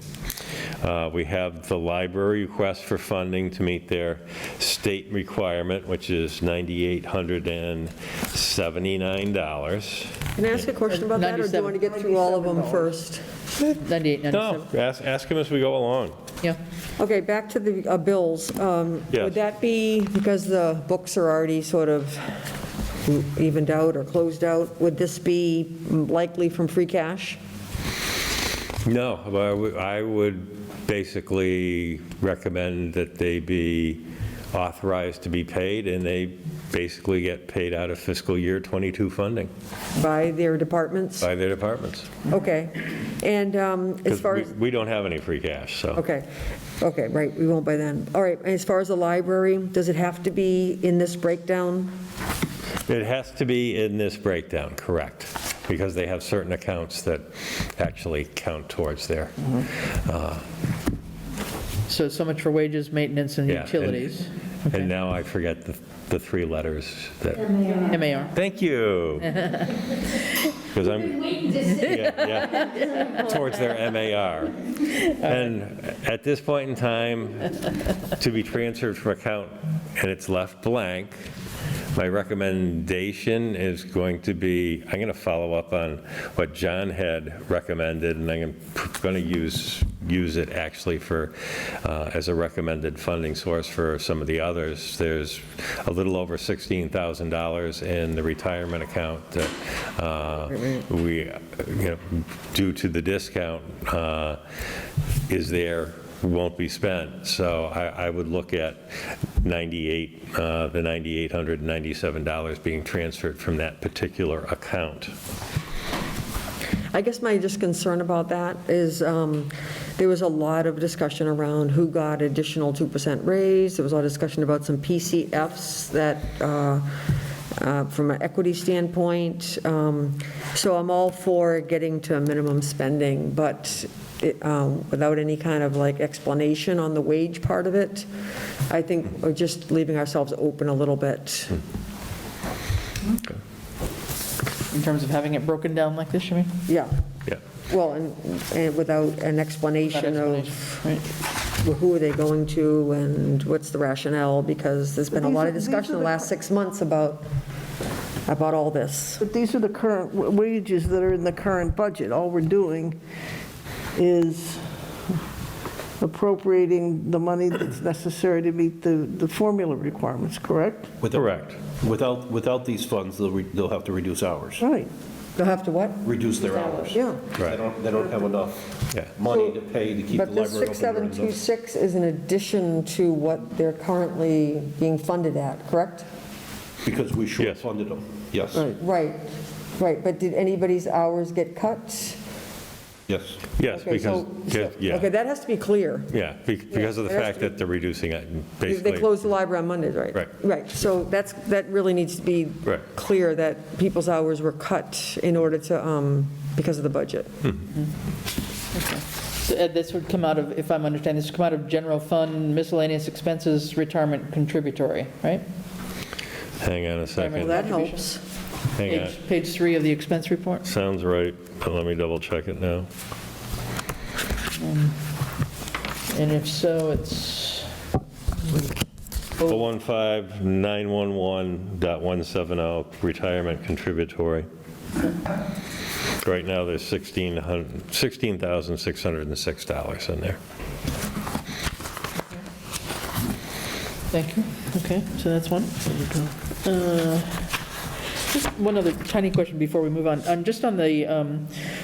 We have the library request for funding to meet their state requirement, which is $9,879. Can I ask a question about that, or do you want to get through all of them first? 98, 97. No, ask him as we go along. Yeah. Okay, back to the bills. Yes. Would that be, because the books are already sort of evened out or closed out, would this be likely from free cash? No, but I would basically recommend that they be authorized to be paid, and they basically get paid out of fiscal year '22 funding By their departments? by their departments. Okay. And as 'Cause far as, we don't have any free cash, so. okay, right, we won't by then. All right, as far as the library, does it have to be in this breakdown? It has to be in this breakdown, correct, because they have certain accounts that actually count towards there. So much for wages, maintenance, and Yeah, utilities. And now I forget the 3 letters that. MAR. Thank you. Because I'm, yeah, towards their MAR. And at this point in time, to be transferred from account and it's left blank, my recommendation is going to be, I'm going to follow up on what John had recommended, and I'm going to use it actually for, as a recommended funding source for some of the others. There's a little over $16,000 in the retirement account that we, due to the discount, is there, won't be spent. So I would look at the $9,897 being transferred from that particular account. I guess my just concern about that is there was a lot of discussion around who got additional 2% raise. There was a lot of discussion about some PCFs that, from an equity standpoint. So I'm all for getting to minimum spending, but without any kind of like explanation on the wage part of it, I think we're just leaving ourselves open a little bit. Okay. In terms of having it broken down like this, you mean? Yeah. Yeah. Well, and without an explanation of Right. who are they going to and what's the rationale, because there's been a lot of discussion in the last 6 months about all this. But these are the current wages that are in the current budget. All we're doing is appropriating the money that's necessary to meet the formula requirements, correct? Correct. Without these funds, they'll have to reduce hours. Right. They'll have to what? Reduce their hours. Yeah. Right. They don't have enough Yeah. money to pay to keep the But this library open. during the- 6726 is in addition to what they're currently being funded at, correct? Because we short Yes. funded them, yes. Right, but did anybody's hours get cut? Yes. Yes, Okay, because, Okay, yeah, that has to be clear. yeah, because of the fact that they're reducing it, They basically. close the library on Mondays, right? Right. Right, so that really needs to be Right. clear, that people's hours were cut in order to, because of the budget. So Ed, this would come out of, if I'm understanding, this would come out of general fund, miscellaneous expenses, retirement contributory, right? Hang on a Well, second. that helps. Hang on. Page 3 of the expense report. Sounds right, but let me double check it now. And if so, it's 015-911.170, retirement contributory. Right now, there's $16,606 in there. Thank you. Okay, so that's one. Just one other tiny question before we move on. Just on the,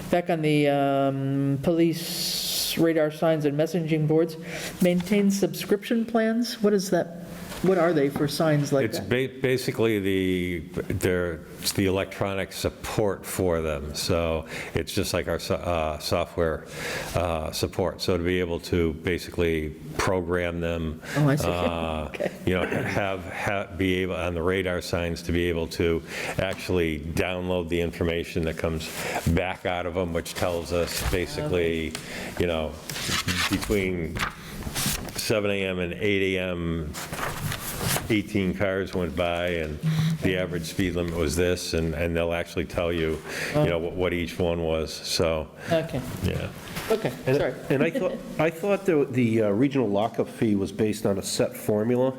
back on the police radar signs and messaging boards, maintain subscription plans? What is that? What are they for signs like It's that? basically it's the electronic support for them. So it's just like our software support. So to be able to basically program them, Oh, I see. Okay. you know, be able, on the radar signs, to be able to actually download the information that comes back out of them, which tells us basically, you know, between 7 a.m. and 8 a.m., 18 cars went by, and the average speed limit was this, and they'll actually tell you, you know, what each one was, so, Okay, yeah. okay, sorry. And I thought the regional lockup fee was based on a set formula,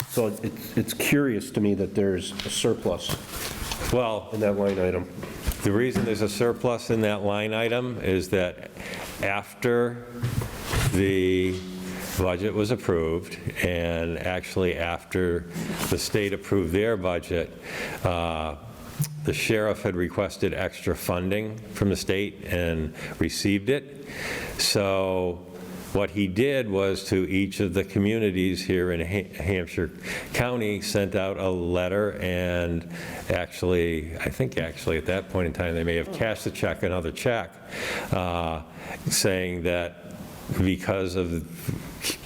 so it's curious to me that there's a surplus Well, in that line item. the reason there's a surplus in that line item is that after the budget was approved, and actually after the state approved their budget, the sheriff had requested extra funding from the state and received it. So what he did was, to each of the communities here in Hampshire County, sent out a letter, and actually, I think actually at that point in time, they may have cashed a check, another check, saying that because of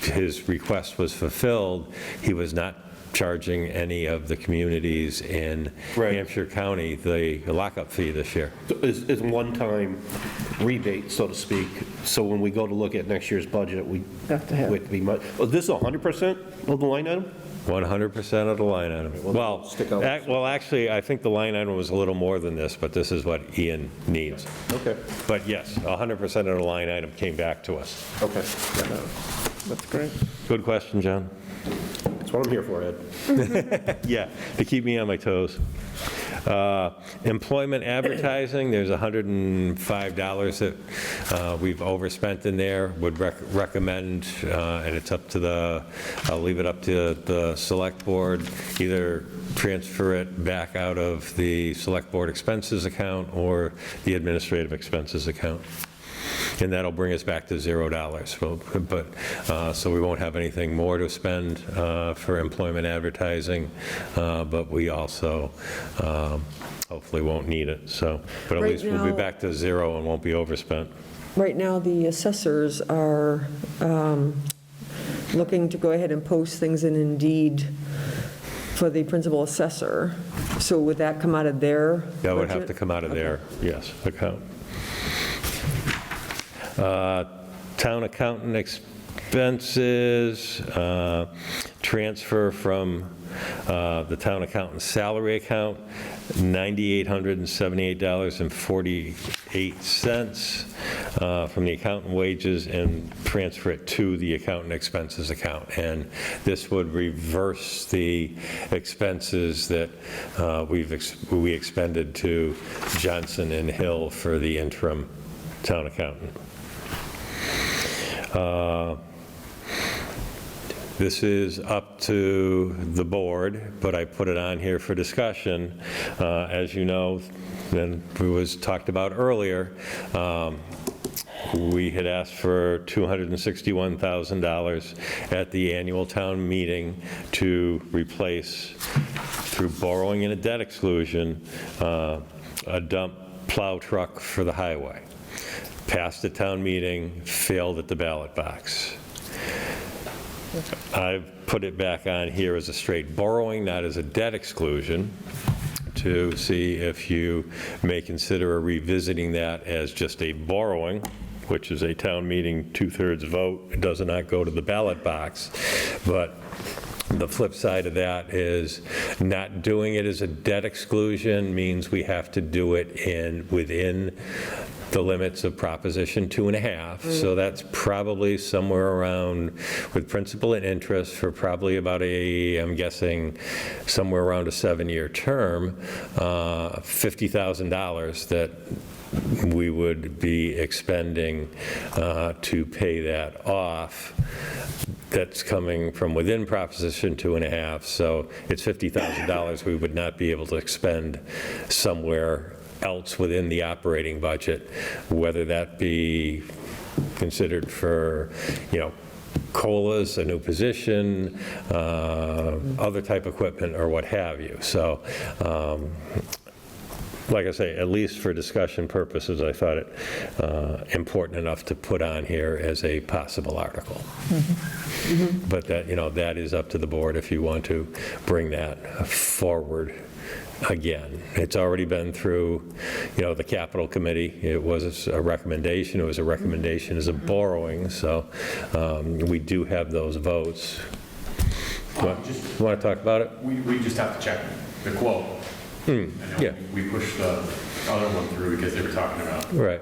his request was fulfilled, he was not charging any of the communities in Hampshire County the lockup fee this year. It's one-time rebate, so to speak, so when we go to look at next year's budget, we Have to have. would be much, this is 100% of the line item? 100% of the line item. Well, stick out. Well, actually, I think the line item was a little more than this, but this is what Ian needs. Okay, But yes, 100% of the line item came back to us. okay. That's great. Good question, John. That's what I'm here for, Ed. Yeah, to keep me on my toes. Employment advertising, there's $105 that we've overspent in there. Would recommend, and it's up to I'll leave it up to the select board, either transfer it back out of the select board expenses account or the administrative expenses account. And that'll bring us back to $0. So we won't have anything more to spend for employment advertising, but we also hopefully won't need it. So, but at Right least we'll be now- back to zero and won't be overspent. Right now, the assessors are looking to go ahead and post things in Indeed for the principal assessor. So would that come out of their That would have budget? to come out of their, yes, account. Town accountant expenses, transfer from the town accountant's salary account, $9,878.48 from the accountant wages, and transfer it to the accountant expenses account. And this would reverse the expenses that we expended to Johnson and Hill for the interim town accountant. This is up to the board, but I put it on here for discussion. As you know, and it was talked about earlier, we had asked for $261,000 at the annual town meeting to replace, through borrowing and a debt exclusion, a dump plow truck for the highway. Passed the town meeting, failed at the ballot box. I've put it back on here as a straight borrowing, not as a debt exclusion, to see if you may consider revisiting that as just a borrowing, which is a town meeting 2/3 vote. It does not go to the ballot box. But the flip side of that is not doing it as a debt exclusion means we have to do it within the limits of Proposition 2.5. So that's probably somewhere around, with principal and interest, for probably about I'm guessing, somewhere around a 7-year term, $50,000 that we would be expending to pay that off. That's coming from within Proposition 2.5, so it's $50,000 we would not be able to expend somewhere else within the operating budget, whether that be considered for, COLAs, a new position, other type equipment, or what have you. So, like I say, at least for discussion purposes, I thought it important enough to put on here as a possible article. But that, that is up to the board if you want to bring that forward again. It's already been through, the capital committee. It was a recommendation. It was a recommendation as a borrowing, so we do have those votes. You want to talk about it? We just have to check the quote. Yeah. We pushed the other one through because they were talking about. Right.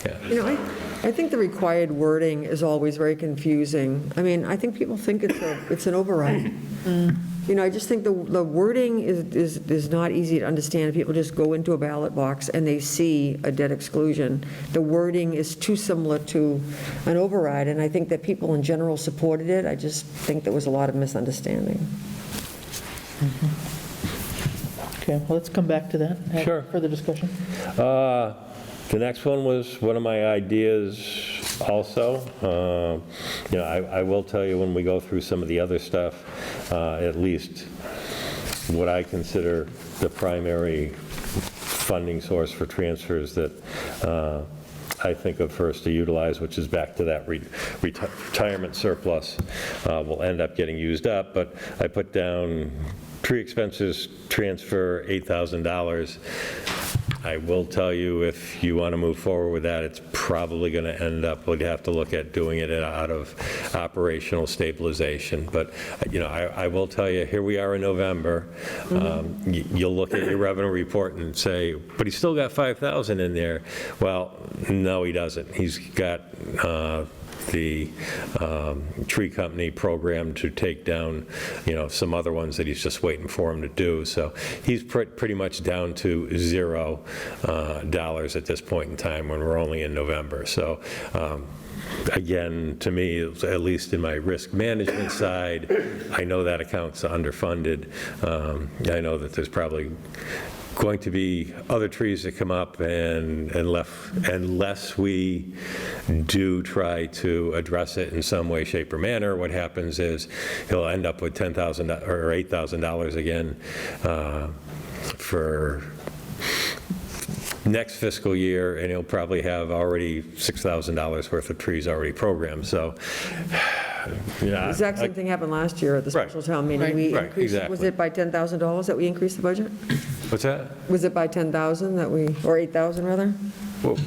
Yeah. I think the required wording is always very confusing. I mean, I think people think it's an override. I just think the wording is not easy to understand. People just go into a ballot box and they see a debt exclusion. The wording is too similar to an override, and I think that people in general supported it. I just think there was a lot of misunderstanding. Okay, well, let's come back to that. Have Sure. Further discussion? The next one was one of my ideas also. I will tell you when we go through some of the other stuff, at least what I consider the primary funding source for transfers that I think of first to utilize, which is back to that retirement surplus, will end up getting used up. But I put down tree expenses transfer $8,000. I will tell you, if you want to move forward with that, it's probably going to end up, we'd have to look at doing it out of operational stabilization. But, I will tell you, here we are in November. You'll look at your revenue report and say, but he's still got 5,000 in there. Well, no, he doesn't. He's got the tree company program to take down, some other ones that he's just waiting for him to do. So he's pretty much down to $0 at this point in time when we're only in November. So again, to me, at least in my risk management side, I know that account's underfunded. I know that there's probably going to be other trees that come up, and unless we do try to address it in some way, shape, or manner, what happens is he'll end up with $10,000 or $8,000 again for next fiscal year, and he'll probably have already $6,000 worth of trees already programmed. So, The exact same thing happened last year at the special town meeting. We Right, increased, exactly. was it by $10,000 that we increased the budget? What's that? Was it by 10,000 that we, or 8,000 rather?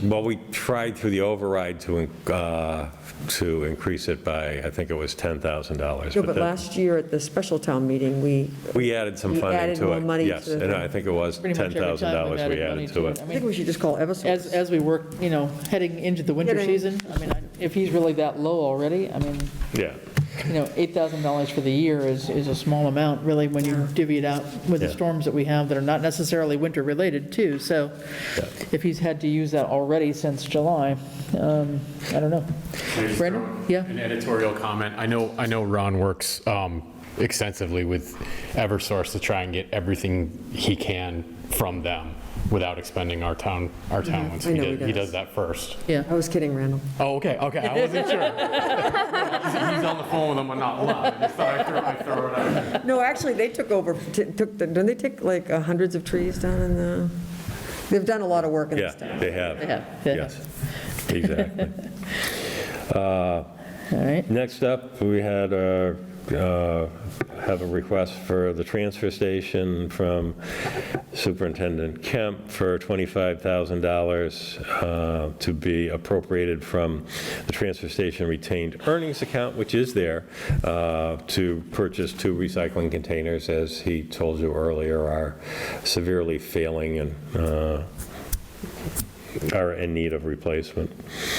Well, we tried through the override to increase it by, I think it was $10,000. No, but last year at the special town meeting, we added some we funding added to more it. money Yes, to the and thing. I think it was Pretty much every time we've $10,000 we added to it. I I mean, think we should just call Eversource. as we work, heading into the winter Getting- season, I mean, if he's really that low already, I mean, Yeah. $8,000 for the year is a small amount, really, when you divvy it out with the Yeah. storms that we have that are not necessarily winter-related, too. So if he's had to use that already since July, I don't know. Brandon? Yeah? An editorial comment. I know Ron works extensively with Eversource to try and get everything he can from them without expending our town ones. I know he He does. does that first. Yeah. I was kidding, Randall. Oh, okay, I wasn't sure. He's on the phone with them and not live. I just thought I'd throw it out there. No, actually, they took over, don't they take like hundreds of trees down in the, they've done a lot of work in Yeah, this town. they have. They have, yeah. Yes, exactly. All right. Next up, we had have a request for the transfer station from Superintendent Kemp for $25,000 to be appropriated from the transfer station retained earnings account, which is there, to purchase 2 recycling containers, as he told you earlier, are severely failing and are in need of replacement.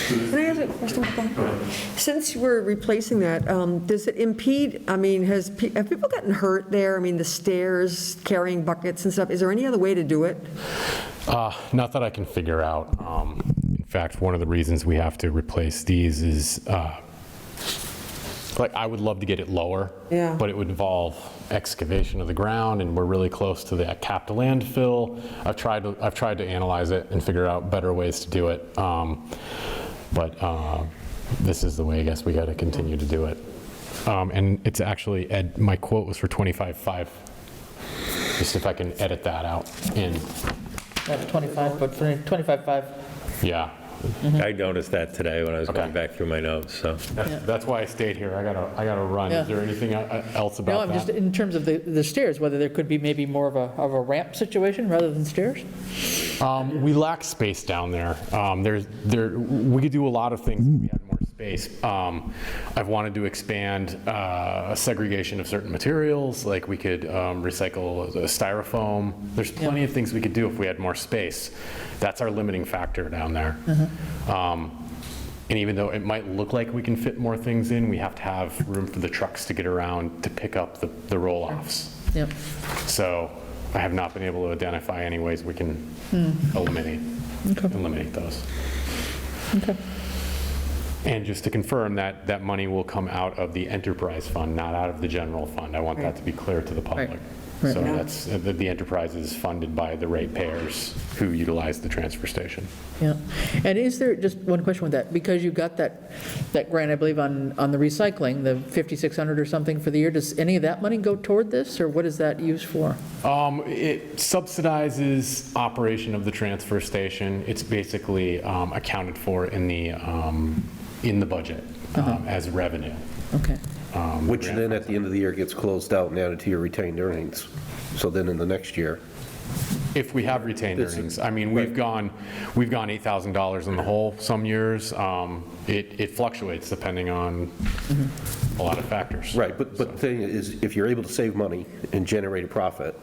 Can I ask a question about that? Since we're replacing that, does it impede, I mean, have people gotten hurt there? I mean, the stairs, carrying buckets and stuff, is there any other way to do it? Not that I can figure out. In fact, one of the reasons we have to replace these is, I would love to get it lower, Yeah. but it would involve excavation of the ground, and we're really close to that capped landfill. I've tried to analyze it and figure out better ways to do it, but this is the way I guess we got to continue to do it. And it's actually, Ed, my quote was for 25.5. Just if I can edit that out in, That's 25, but for 25.5. yeah. I noticed that today when I was going back through my notes, so. That's why I stayed here. I gotta run. Yeah. Is there anything else No, about I'm just, that? in terms of the stairs, whether there could be maybe more of a ramp situation rather than stairs? We lack space down there. We could do a lot of things if we had more space. I've wanted to expand segregation of certain materials, like we could recycle styrofoam. There's plenty of things we could do if we had more space. That's our limiting factor down there. And even though it might look like we can fit more things in, we have to have room for the trucks to get around to pick up the roll-offs. Yep. So I have not been able to identify any ways we can eliminate those. Okay. And just to confirm that that money will come out of the enterprise fund, not out of the general fund. I want that to be clear to the public. Right. So that's, the enterprise is funded by the ratepayers who utilize the transfer station. Yeah. And is there, just one question with that, because you got that grant, I believe, on the recycling, the 5,600 or something for the year, does any of that money go toward this, or what is that used for? It subsidizes operation of the transfer station. It's basically accounted for in the budget as revenue. Okay. Which then at the end of the year gets closed out and added to your retained earnings. So then in the next year. If we have retained earnings. I mean, we've gone $8,000 in the hole some years. It fluctuates depending on a lot of factors. Right, but the thing is, if you're able to save money and generate a profit,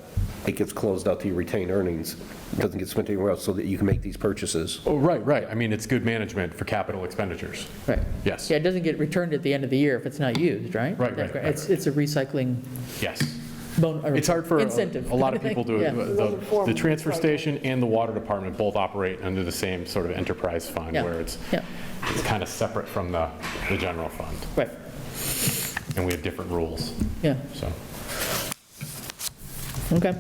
it gets closed out to your retained earnings. It doesn't get spent anywhere else so that you can make these purchases. Oh, right. I mean, it's good management for capital expenditures. Right. Yes. Yeah, it doesn't get returned at the end of the year if it's not used, right? Right. It's a recycling Yes. It's hard for incentive. a lot of people to, Yeah. the transfer station and the water department both operate under the same sort of enterprise fund, Yeah. where it's kind of separate from the general fund. Right. And we have different rules. Yeah. So, Okay.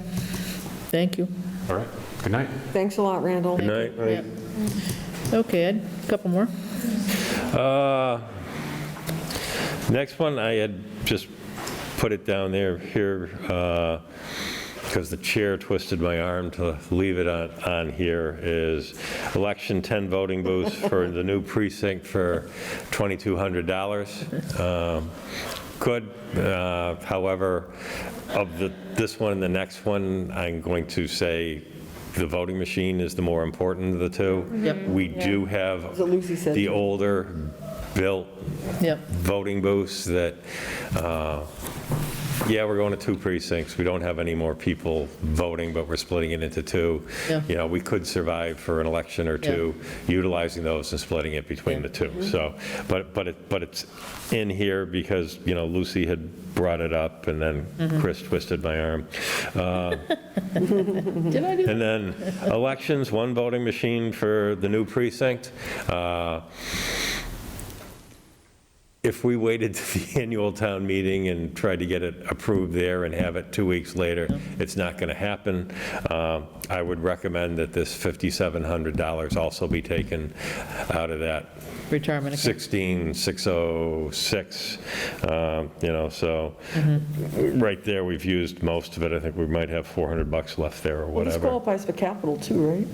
Thank you. all right, good night. Thanks a lot, Randall. Good night. Yeah. Okay, Ed, a couple more. Next one, I had just put it down there here because the chair twisted my arm to leave it on here, is election 10 voting booths for the new precinct for $2,200. However, of this one and the next one, I'm going to say the voting machine is the more important of the two. Yep. We do have what Lucy said. the older built Yep. voting booths that, we're going to 2 precincts. We don't have any more people voting, but we're splitting it into 2. Yeah. You know, we could survive for an election or 2 utilizing those and splitting it between the 2. So, but it's in here because, Lucy had brought it up and then Chris twisted my arm. Did I do And then elections, 1 voting machine for the new precinct. If we waited to the annual town meeting and tried to get it approved there and have it 2 weeks later, it's not going to happen. I would recommend that this $5,700 also be taken out of that retirement account? 16,606, so right there, we've used most of it. I think we might have $400 left there or Well, this whatever. qualifies for capital too, right?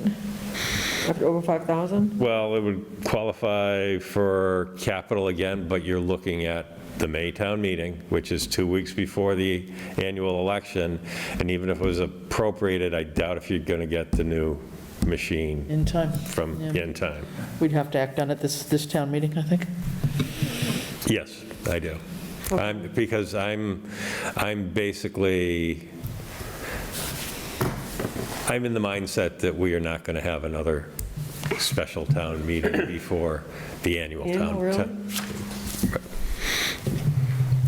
After over 5,000? Well, it would qualify for capital again, but you're looking at the May town meeting, which is 2 weeks before the annual election, and even if it was appropriated, I doubt if you're going to get the new machine In time. from Yeah. in time. We'd have to act on it this town meeting, I think. Yes, I do. Because I'm basically, I'm in the mindset that we are not going to have another special town meeting before the annual town. Really?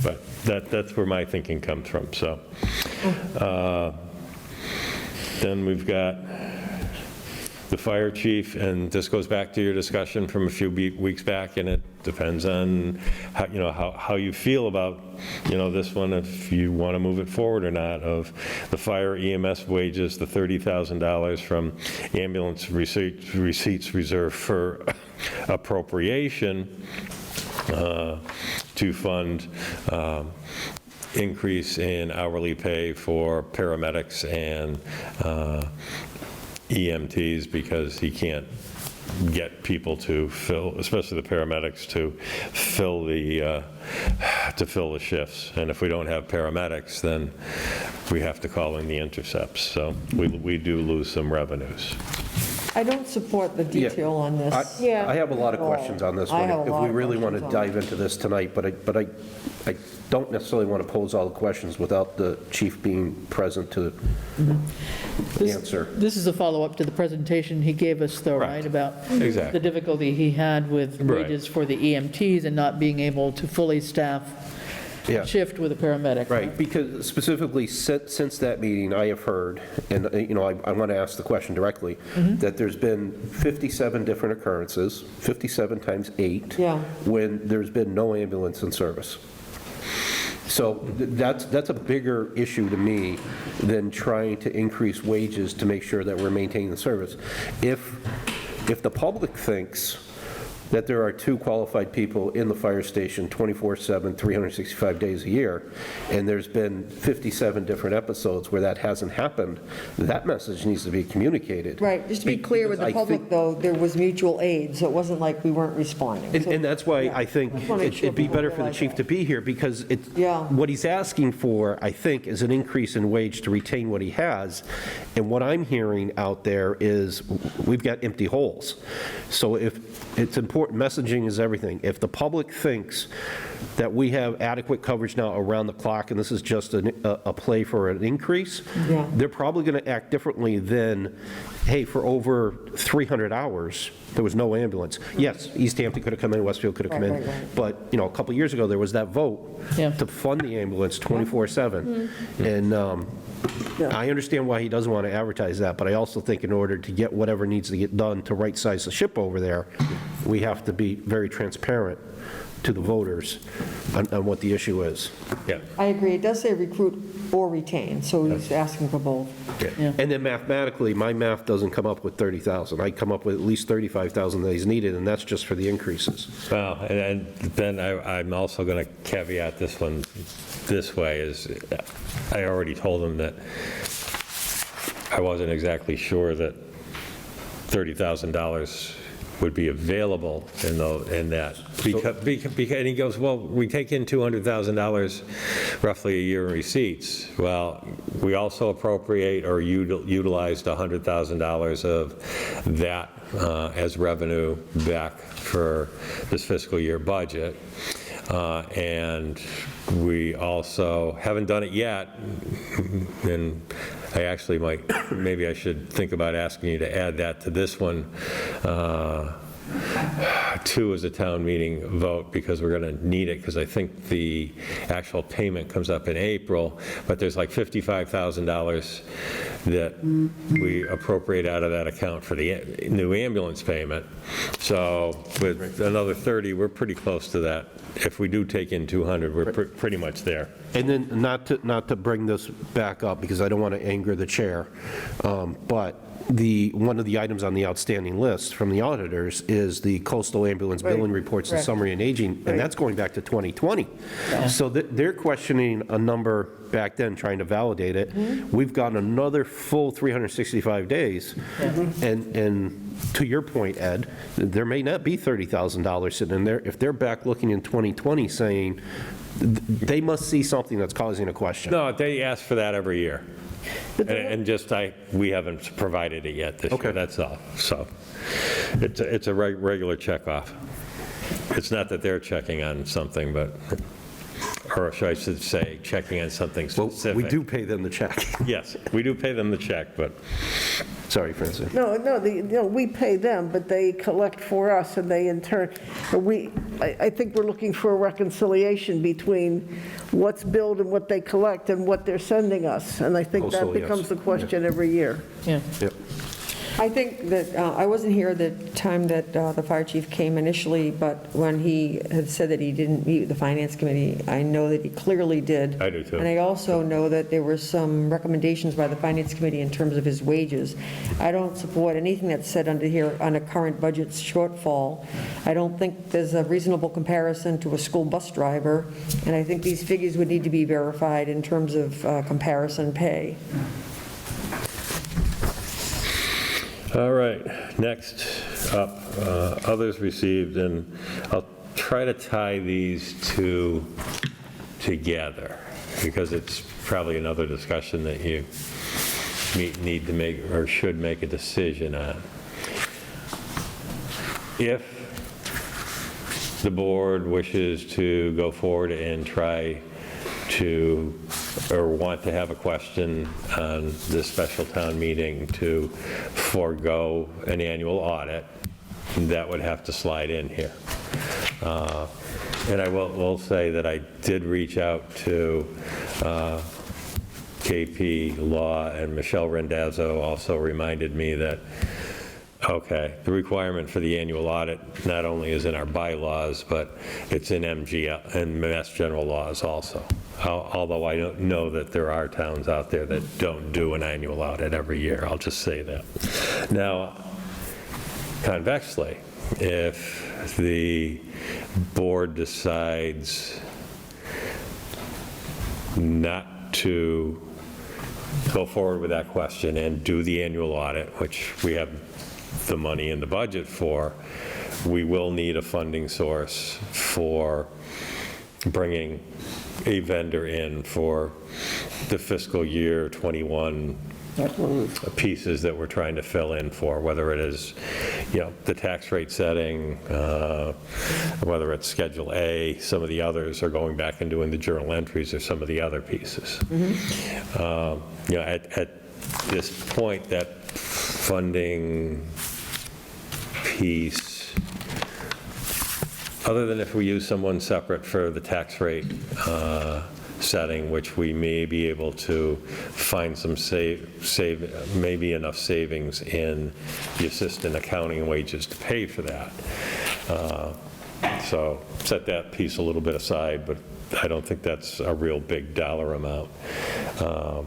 But that's where my thinking comes from, so. Then we've got the fire chief, and this goes back to your discussion from a few weeks back, and it depends on how you feel about, this one, if you want to move it forward or not, of the fire EMS wages, the $30,000 from ambulance receipts reserved for appropriation. to fund increase in hourly pay for paramedics and EMTs, because he can't get people to fill, especially the paramedics, to fill the shifts. And if we don't have paramedics, then we have to call in the intercepts. So we do lose some revenues. I don't support the detail on this. I have a lot of questions on this one, if we really want to dive into this tonight, but I don't necessarily want to pose all the questions without the chief being present to answer. This is a follow-up to the presentation he gave us, though, right? About Exactly. the difficulty he had with wages for the EMTs and not being able to fully staff Yeah. shift with a paramedic. Right, because specifically since that meeting, I have heard, and, I want to ask the question directly, that there's been 57 different occurrences, 57 times 8, when there's been no ambulance in service. So that's a bigger issue to me than trying to increase wages to make sure that we're maintaining the service. If the public thinks that there are 2 qualified people in the fire station 24/7, 365 days a year, and there's been 57 different episodes where that hasn't happened, that message needs to be communicated. Right, just to be clear with the public, though, there was mutual aid, so it wasn't like we weren't responding. And that's why I think it'd be better for the chief to be here, because what he's asking for, I think, is an increase in wage to retain what he has. And what I'm hearing out there is we've got empty holes. So if it's important, messaging is everything. If the public thinks that we have adequate coverage now around the clock, and this is just a play for an increase, they're probably going to act differently than, hey, for over 300 hours, there was no ambulance. Yes, Easthampton could have come in, Westfield could have come in, but, a couple years ago, there was that vote to fund the ambulance 24/7. And I understand why he doesn't want to advertise that, but I also think in order to get whatever needs to get done to right-size the ship over there, we have to be very transparent to the voters on what the issue is. Yeah. I agree. It does say recruit or retain, so he's asking for both. And then mathematically, my math doesn't come up with 30,000. I come up with at least 35,000 that he's needed, and that's just for the increases. Well, and then I'm also going to caveat this one this way, is I already told him that I wasn't exactly sure that $30,000 would be available in that. And he goes, well, we take in $200,000 roughly a year in receipts. Well, we also appropriate or utilized $100,000 of that as revenue back for this fiscal year budget. And we also haven't done it yet, and I actually maybe I should think about asking you to add that to this one, 2 as a town meeting vote, because we're going to need it, because I think the actual payment comes up in April, but there's like $55,000 that we appropriate out of that account for the new ambulance payment. So with another 30, we're pretty close to that. If we do take in 200, we're pretty much there. And then, not to bring this back up, because I don't want to anger the chair, but one of the items on the outstanding list from the auditors is the coastal ambulance billing reports and summary and aging, and that's going back to 2020. So they're questioning a number back then, trying to validate it. We've got another full 365 days, and to your point, Ed, there may not be $30,000 sitting in there. If they're back looking in 2020 saying, they must see something that's causing a question. No, they ask for that every year. And we haven't provided it yet this year, that's all. So it's a regular checkoff. It's not that they're checking on something, but, or should I say, checking on something specific. Well, we do pay them the check. Yes, we do pay them the check, but. Sorry, Francis. No, we pay them, but they collect for us, and they in turn, I think we're looking for a reconciliation between what's billed and what they collect and what they're sending us, and I think that becomes the question every year. Yeah. Yep. I think that, I wasn't here the time that the fire chief came initially, but when he had said that he didn't meet with the finance committee, I know that he clearly did. I do too. And I also know that there were some recommendations by the finance committee in terms of his wages. I don't support anything that's said under here on a current budget shortfall. I don't think there's a reasonable comparison to a school bus driver, and I think these figures would need to be verified in terms of comparison pay. All right, next up, others received, and I'll try to tie these two together, because it's probably another discussion that you need to make, or should make a decision on. If the board wishes to go forward and try to, or want to have a question on this special town meeting to forego an annual audit, that would have to slide in here. And I will say that I did reach out to KP Law, and Michelle Rendazzo also reminded me that, okay, the requirement for the annual audit not only is in our bylaws, but it's in MGL and Mass General laws also. Although I don't know that there are towns out there that don't do an annual audit every year, I'll just say that. Now, convexly, if the board decides not to go forward with that question and do the annual audit, which we have the money in the budget for, we will need a funding source for bringing a vendor in for the fiscal year 21 pieces that we're trying to fill in for, whether it is, the tax rate setting, whether it's Schedule A, some of the others are going back and doing the journal entries, or some of the other pieces. At this point, that funding piece, other than if we use someone separate for the tax rate setting, which we may be able to find some maybe enough savings in the assistant accounting wages to pay for that. So set that piece a little bit aside, but I don't think that's a real big dollar amount. To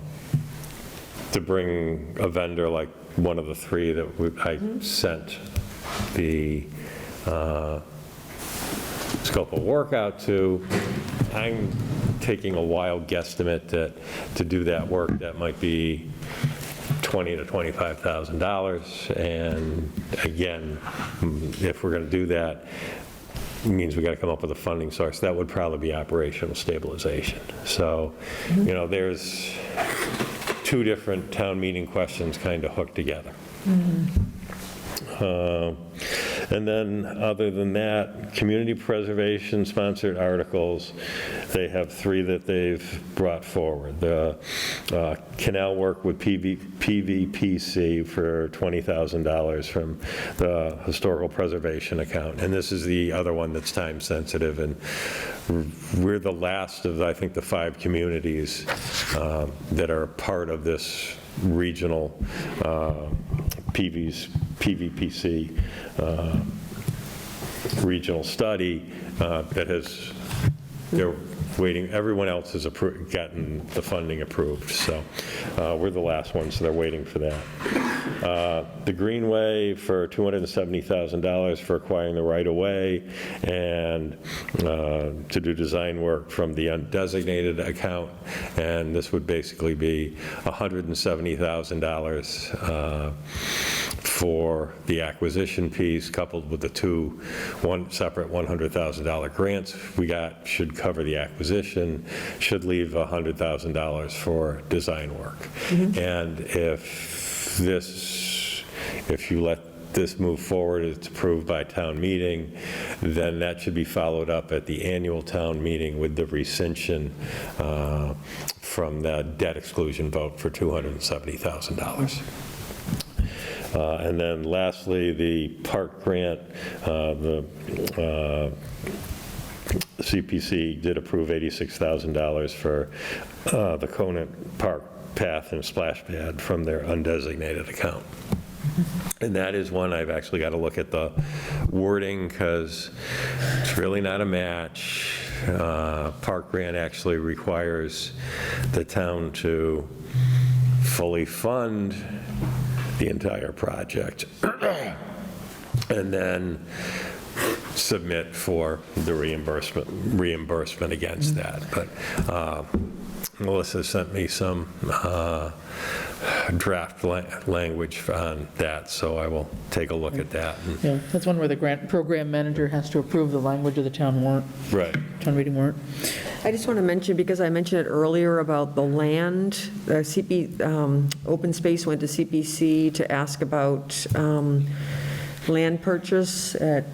bring a vendor like one of the three that I sent the scope of work out to, I'm taking a wild guesstimate that to do that work, that might be $20,000 to $25,000. And again, if we're going to do that, it means we got to come up with a funding source. That would probably be operational stabilization. So, there's two different town meeting questions kind of hooked together. And then, other than that, community preservation sponsored articles, they have three that they've brought forward. The canal work with PVPC for $20,000 from the historical preservation account. And this is the other one that's time sensitive, and we're the last of, I think, the 5 communities that are part of this regional PVPC regional study that has, they're waiting, everyone else has gotten the funding approved, so we're the last one, so they're waiting for that. The Greenway for $270,000 for acquiring the right-of-way, and to do design work from the undesignated account, and this would basically be $170,000 for the acquisition piece, coupled with the one separate $100,000 grants we got, should cover the acquisition, should leave $100,000 for design work. And if you let this move forward, it's approved by town meeting, then that should be followed up at the annual town meeting with the rescission from the debt exclusion vote for $270,000. And then lastly, the park grant, the CPC did approve $86,000 for the Conant Park path and splash pad from their undesignated account. And that is one I've actually got to look at the wording, because it's really not a match. Park grant actually requires the town to fully fund the entire project and then submit for the reimbursement against that. But Melissa sent me some draft language on that, so I will take a look at that. Yeah, that's one where the grant program manager has to approve the language of the town warrant, Right. town meeting warrant. I just want to mention, because I mentioned it earlier about the land, open space went to CPC to ask about land purchase at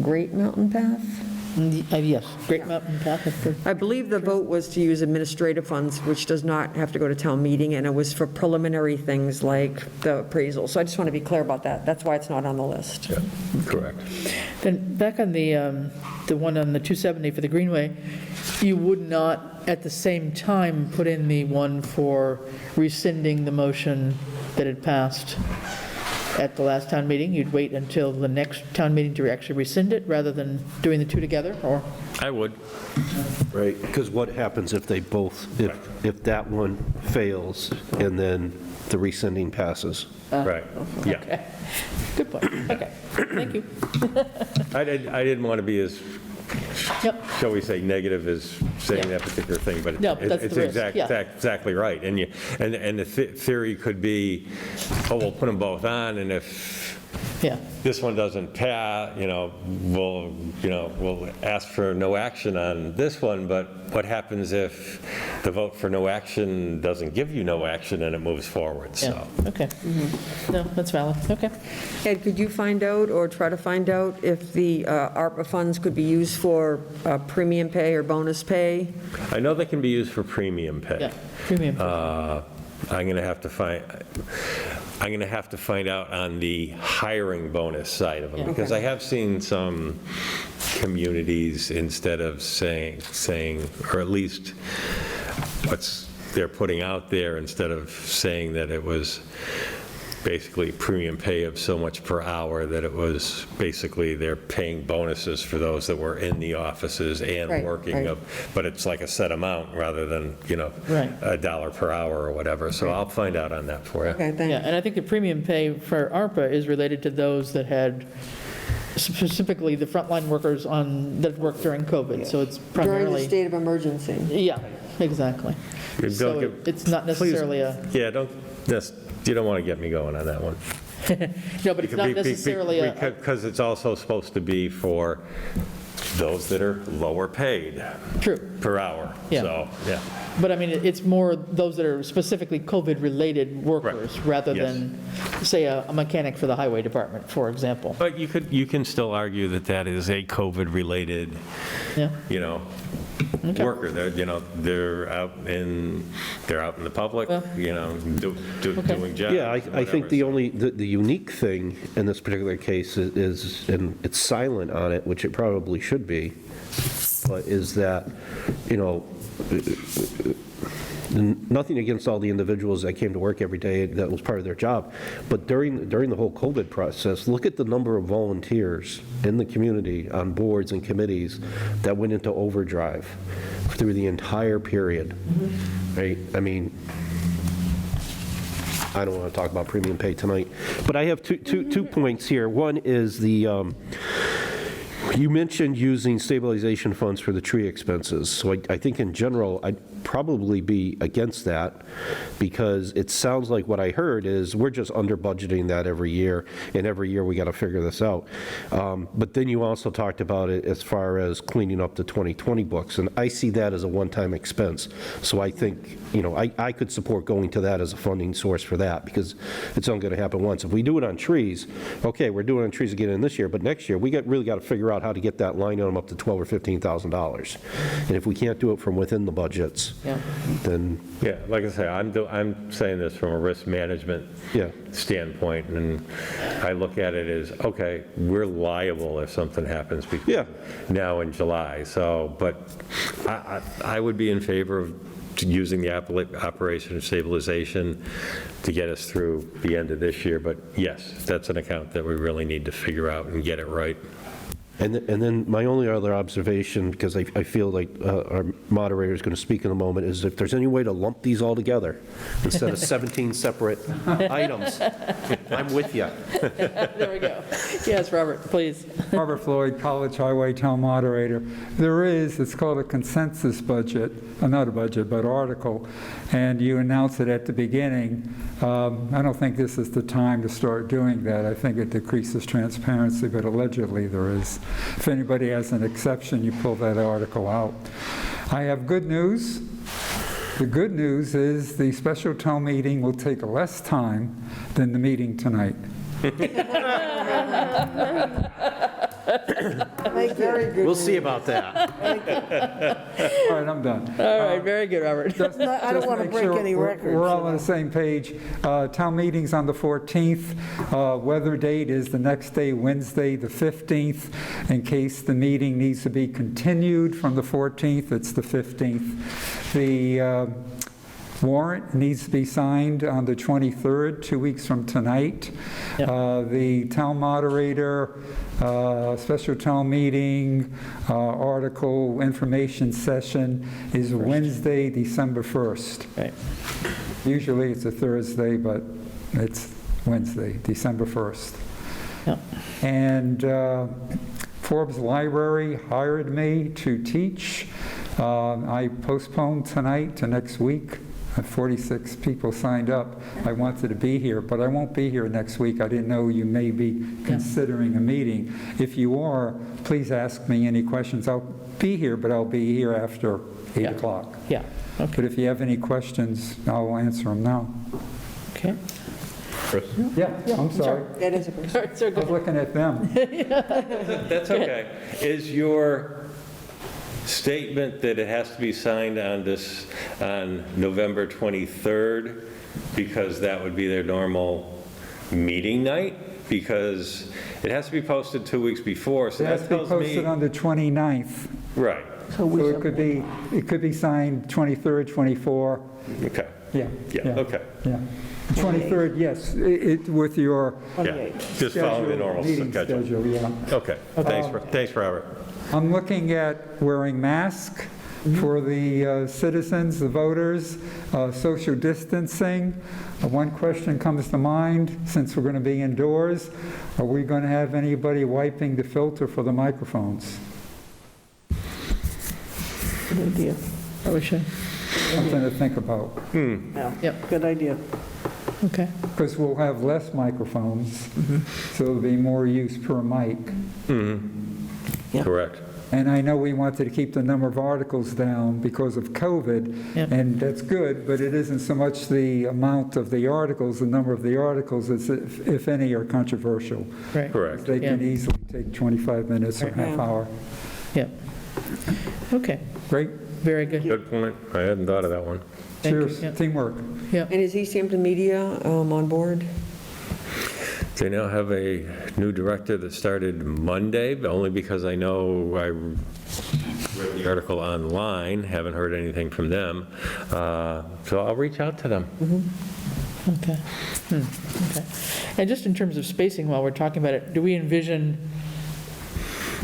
Great Mountain Path. Yes, Great Mountain Path. I believe the vote was to use administrative funds, which does not have to go to town meeting, and it was for preliminary things like the appraisal. So I just want to be clear about that. That's why it's not on the list. Yeah, correct. Then back on the one on the 270 for the Greenway, you would not at the same time put in the one for rescinding the motion that had passed at the last town meeting? You'd wait until the next town meeting to actually rescind it rather than doing the two together, or? I would. Right, because what happens if they both, if that one fails and then the rescinding passes? Right, yeah. Okay. Good point. Okay, thank you. I didn't want to be as, Yep. shall we say, negative as saying that particular thing, but No, but that's it's the risk, yeah. exactly right. And the theory could be, oh, we'll put them both on, and if Yeah. this one doesn't pass, we'll ask for no action on this one, but what happens if the vote for no action doesn't give you no action and it moves forward, so. Yeah, okay. No, that's valid, okay. Ed, could you find out or try to find out if the ARPA funds could be used for premium pay or bonus pay? I know they can be used for premium pay. Yeah, premium pay. I'm going to have to find out on the hiring bonus side of them, Yeah. because Okay. I have seen some communities, instead of saying, or at least what's they're putting out there, instead of saying that it was basically premium pay of so much per hour, that it was basically they're paying bonuses for those that were in the offices and Right, working, right. but it's like a set amount rather than, Right. $1 per hour or whatever. So I'll find out on that for you. Okay, Yeah, thanks. and I think the premium pay for ARPA is related to those that had, specifically the frontline workers that worked during COVID, so it's During the primarily. state of emergency. Yeah, exactly. Don't So get- it's not Please- necessarily you don't want to get me going on that one. no, but it's not necessarily Because it's also supposed to be for those that are lower paid true. per hour. Yeah. So, yeah. But I mean, it's more those that are specifically COVID-related workers, rather Yes. than, say, a mechanic for the highway department, for example. But you can still argue that that is a COVID-related, Yeah, Okay. worker. They're out in the public, Well, doing jobs. Yeah, I think whatever. the unique thing in this particular case is, and it's silent on it, which it probably should be, but is that, nothing against all the individuals that came to work every day, that was part of their job, but during the whole COVID process, look at the number of volunteers in the community on boards and committees that went into overdrive through the entire period, right? I mean, I don't want to talk about premium pay tonight, but I have two points here. One is you mentioned using stabilization funds for the tree expenses. So I think in general, I'd probably be against that, because it sounds like what I heard is we're just under budgeting that every year, and every year we got to figure this out. But then you also talked about it as far as cleaning up the 2020 books, and I see that as a one-time expense. So I think, I could support going to that as a funding source for that, because it's only going to happen once. If we do it on trees, okay, we're doing it on trees again in this year, but next year, we really got to figure out how to get that line item up to $12,000 or $15,000. And if we can't do it from within the budgets, Yeah. then, Yeah, like I say, I'm saying this from a risk management yeah. standpoint, and I look at it as, okay, we're liable if something happens between Yeah. now and July, so, but I would be in favor of using the Operation Stabilization to get us through the end of this year. But yes, that's an account that we really need to figure out and get it right. And then my only other observation, because I feel like our moderator is going to speak in a moment, is if there's any way to lump these all together instead of 17 separate items, I'm with you. There we go. Yes, Robert, please. Robert Floyd, College Highway Town Moderator. It's called a consensus budget, not a budget, but article, and you announce it at the beginning. I don't think this is the time to start doing that. I think it decreases transparency, but allegedly there is. If anybody has an exception, you pull that article out. I have good news. The good news is the special town meeting will take less time than the meeting tonight. Very good. We'll see about that. All right, I'm done. All right, very good, Robert. I don't want to break any records. We're all on the same page. Town meeting's on the 14th. Weather date is the next day, Wednesday, the 15th. In case the meeting needs to be continued from the 14th, it's the 15th. The warrant needs to be signed on the 23rd, 2 weeks from tonight. The town moderator, special town meeting, article information session is Wednesday, December 1st. Right. Usually it's a Thursday, but it's Wednesday, December 1st. Yep. And Forbes Library hired me to teach. I postponed tonight to next week. 46 people signed up. I wanted to be here, but I won't be here next week. I didn't know you may be considering a meeting. If you are, please ask me any questions. I'll be here, but I'll be here after 8 o'clock. Yeah. Okay. But if you have any questions, I'll answer them now. Okay. Chris? Yeah, I'm sorry. That is a person. All right, so I was looking at them. That's okay. Is your statement that it has to be signed on November 23rd, because that would be their normal meeting night? Because it has to be posted 2 weeks before, so It has that to be tells me... posted on the 29th. Right. So it could be signed 23rd, 24. Okay. Yeah. Okay. Yeah. 23rd, yes, with your Yeah, just following the normal meeting schedule. schedule, yeah. Okay. Thanks, Robert. I'm looking at wearing masks for the citizens, the voters, social distancing. One question comes to mind, since we're going to be indoors, are we going to have anybody wiping the filter for the microphones? Good idea. I wish I... Something to think about. Yeah, Yep. good idea. Okay. Because we'll have less microphones, so there'll be more use per mic. Correct. And I know we wanted to keep the number of articles down because of COVID, and that's good, but it isn't so much the amount of the articles, the number of the articles, as if any are controversial. Right. Correct. They can easily take 25 minutes or half hour. Yeah. Okay. Great. Very good. Good point. I hadn't thought of that one. Thank you. Cheers. Yep. Teamwork. Yeah. And is Easthampton Media on board? They now have a new director that started Monday, but only because I know I read the article online, haven't heard anything from them. So I'll reach out to them. Okay. Okay. And just in terms of spacing, while we're talking about it, do we envision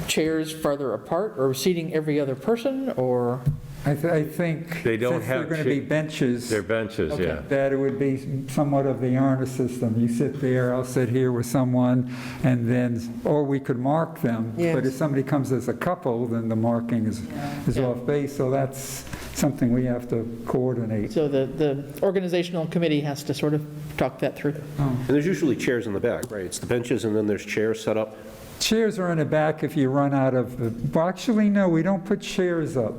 chairs farther apart or seating every other person, or? I think They don't since they're have going to be benches, They're benches, yeah. that it would be somewhat of the Arna system. You sit there, I'll sit here with someone, and then, or we could mark them. Yes. But if somebody comes as a couple, then the marking is off base, so that's something we have to coordinate. So the organizational committee has to sort of talk that through. And there's usually chairs in the back, right? It's the benches and then there's chairs set up. Chairs are in the back if you run out of, well, actually, no, we don't put chairs up.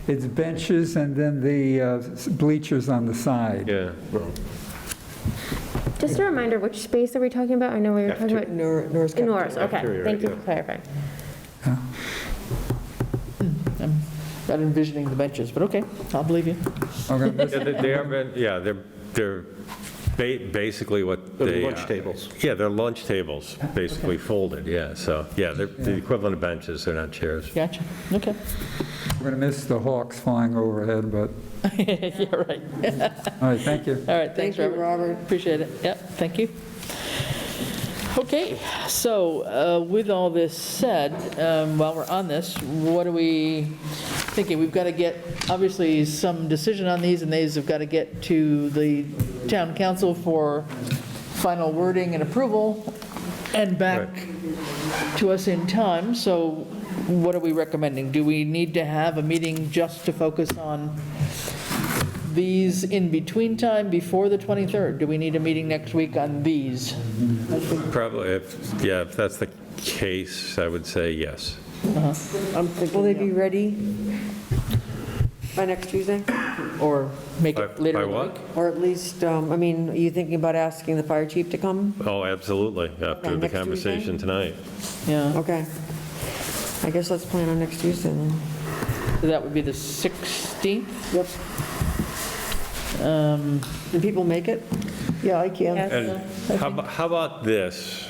It's benches and then the bleachers on the side. Yeah. Just a reminder, which space are we talking about? I know we were talking about Norris Norris. Okay, Cafeteria, thank you right, for clarifying. I'm not envisioning the benches, but okay, I'll believe you. Okay, Yeah, they are, they're Basically what They're they... lunch tables. Yeah, they're lunch tables, basically folded, yeah. So, yeah, they're the equivalent of benches, they're not chairs. Gotcha, okay. We're going to miss the hawks flying overhead, but, Yeah, right. all right, thank you. All right, thanks, Thank you, Robert. Robert. Appreciate it. Yep, thank you. Okay, so with all this said, while we're on this, what are we thinking? We've got to get, obviously, some decision on these, and these have got to get to the town council for final wording and approval, and back to us in time. So what are we recommending? Do we need to have a meeting just to focus on these in between time before the 23rd? Do we need a meeting next week on these? Probably, if that's the case, I would say yes. Will they be ready by next Tuesday? Or make it later By in the what? week? Or at least, I mean, are you thinking about asking the fire chief to come? Oh, absolutely, after the next conversation tonight. Yeah, Okay. I guess let's plan on next Tuesday then. so that would be the 16th? Yep. Can people make it? Yeah, I can. And how about this,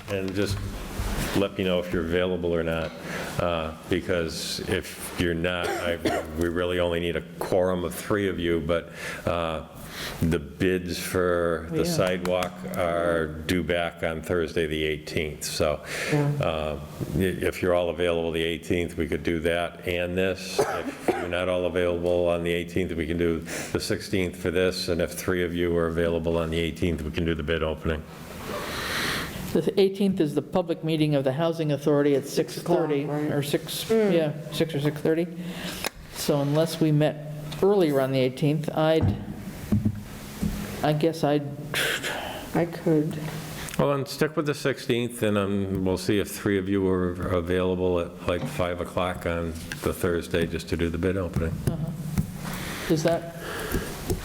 and just let me know if you're available or not, because if you're not, we really only need a quorum of 3 of you, but the bids for the sidewalk are due back on Thursday, the 18th. So if you're all available the 18th, we could do that and this. If you're not all available on the 18th, we can do the 16th for this. And if 3 of you are available on the 18th, we can do the bid opening. The 18th is the public meeting of the Housing Authority at 6:30, right? or 6 or 6:30. So unless we met earlier on the 18th, I guess I could. Well, then stick with the 16th, and we'll see if 3 of you are available at like 5 o'clock on the Thursday just to do the bid opening. Does that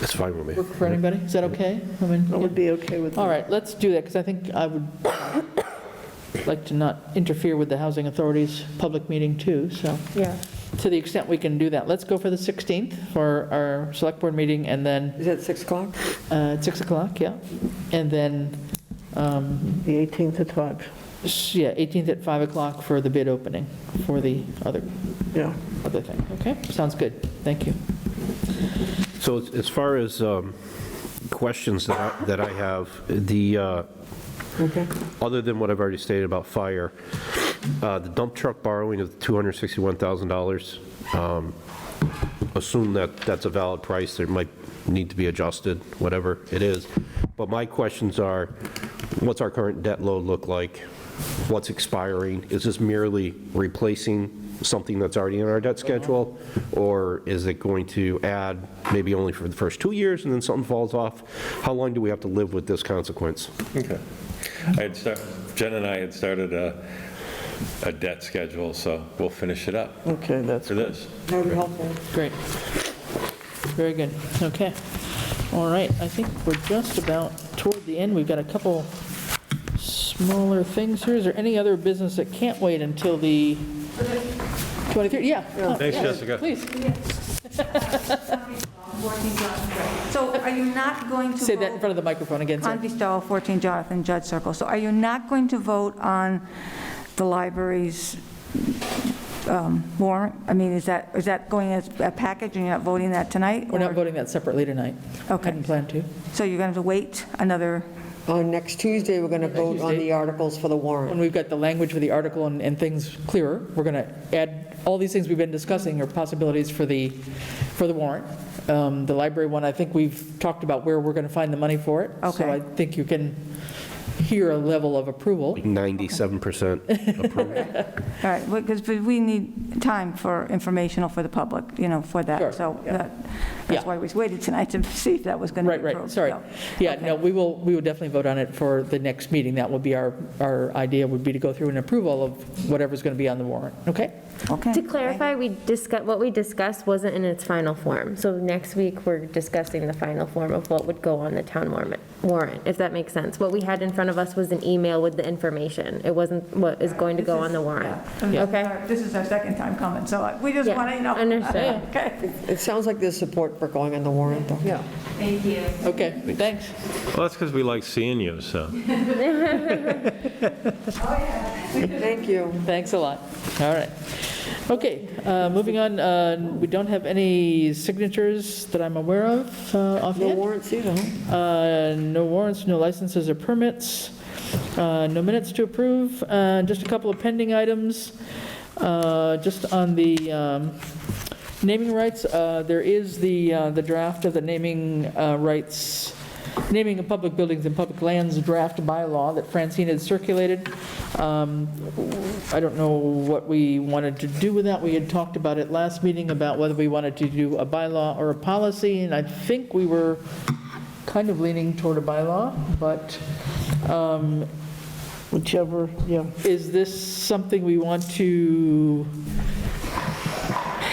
It's fine with me. work for anybody? Is that okay? I mean, That would be okay with me. all right, let's do that, because I think I would like to not interfere with the Housing Authority's public meeting too, so. Yeah. To the extent we can do that, let's go for the 16th for our select board meeting, and then Is that 6 o'clock? at 6 o'clock, yeah. And then, The 18th at 5. 18th at 5 o'clock for the bid opening for the other Yeah. thing. Okay, sounds good. Thank you. So as far as questions that I have, other than what I've already stated about fire, the dump truck borrowing of $261,000, assume that that's a valid price. There might need to be adjusted, whatever it is. But my questions are, what's our current debt load look like? What's expiring? Is this merely replacing something that's already in our debt schedule? Or is it going to add maybe only for the first 2 years and then something falls off? How long do we have to live with this consequence? Okay. Jen and I had started a debt schedule, so we'll finish it up Okay, that's for this. That would be helpful. Great. Very good. Okay. All right, I think we're just about toward the end. We've got a couple smaller things here. Is there any other business that can't wait until the 23rd? Yeah. Thanks, Jessica. Please. So are you not going to Say that in vote front of the microphone again, sir. on Bestow, 14 Jonathan Judd Circle? So are you not going to vote on the library's warrant? I mean, is that going as a package and you're not voting that tonight? We're not or- voting that separately tonight. Okay. Hadn't planned to. So you're going to have to wait another, On next Tuesday, we're going to vote on the articles for the When warrant. we've got the language for the article and things clearer, we're going to add all these things we've been discussing are possibilities for the warrant. The library one, I think we've talked about where we're going to find the money for it. So Okay. I think you can hear a level of approval. 97% approved. all right, because we need time for informational for the public, for that. Sure, So yeah. that's Yeah. why we waited tonight to see if that was going to be Right, approved. sorry. So, Yeah, okay. no, we will definitely vote on it for the next meeting. That will be our idea, would be to go through an approval of whatever's going to be on the warrant, okay? Okay. To clarify, what we discussed wasn't in its final form. So next week, we're discussing the final form of what would go on the town warrant, if that makes sense. What we had in front of us was an email with the information. It wasn't what is going to go on the warrant. Okay? This is our second time coming, so we just Yeah, want to, understood. Okay. It sounds like there's support for going on the warrant, though. Yeah. Thank you. Okay, thanks. Well, that's because we like seeing you, so. Thank you. Thanks a lot. All right. Okay, moving on, we don't have any signatures that I'm aware of offhand. No warrants either, huh? No warrants, no licenses or permits, no minutes to approve, just a couple of pending items. Just on the naming rights, there is the draft of the naming rights, naming of public buildings and public lands draft bylaw that Francine had circulated. I don't know what we wanted to do with that. We had talked about it last meeting about whether we wanted to do a bylaw or a policy, and I think we were kind of leaning toward a bylaw, but Whichever, yeah. is this something we want to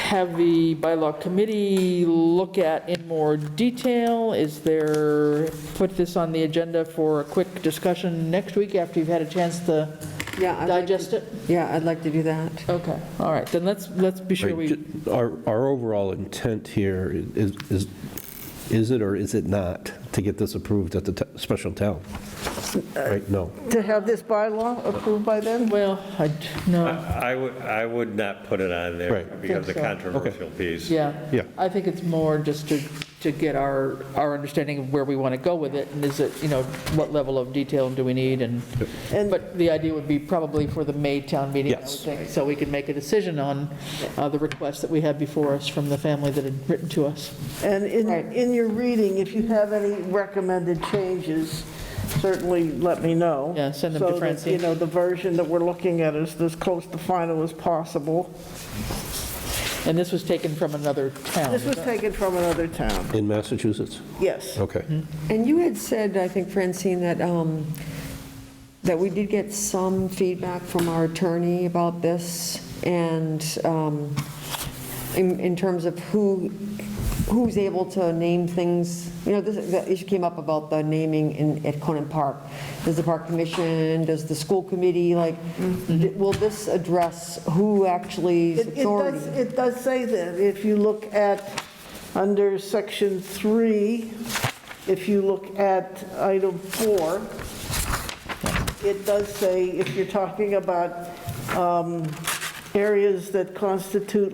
have the bylaw committee look at in more detail? Is there, put this on the agenda for a quick discussion next week after you've had a chance to digest it? Yeah, I'd like to do that. Okay, all right, then let's be sure we, Our overall intent here is it or is it not to get this approved at the special town? Right, no. To have this bylaw approved by then? well, no, I would not put it on there Right. because of the Think so. controversial piece. yeah. Yeah. I think it's more just to get our understanding of where we want to go with it, and is it, what level of detail do we need, but the idea would be probably for the May town meeting, I would Yes. think, so we can make a decision on the request that we have before us from the family that had written to us. And in your reading, if you have any recommended changes, certainly let me know. Yeah, send them to Francine. So that, the version that we're looking at is as close to final as possible. And this was taken from another town. This was taken from another town. In Massachusetts? Yes. Okay. And you had said, I think, Francine, that we did get some feedback from our attorney about this, and in terms of who's able to name things. The issue came up about the naming at Conan Park. Does the park commission, does the school committee, will this address who actually is authority? It does say that. If you look at, under section 3, if you look at item 4, it does say, if you're talking about areas that constitute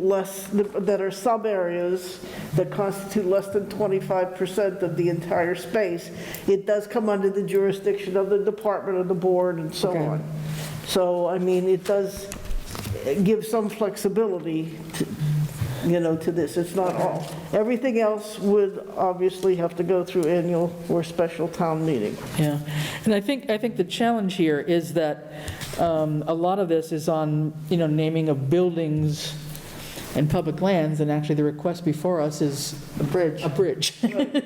that are sub-areas that constitute less than 25% of the entire space, it does come under the jurisdiction of the department or the board and so on. So, it does give some flexibility to this. It's not all. Everything else would obviously have to go through annual or special town meeting. Yeah, and I think the challenge here is that a lot of this is on, naming of buildings and public lands, and actually the request before us is a bridge.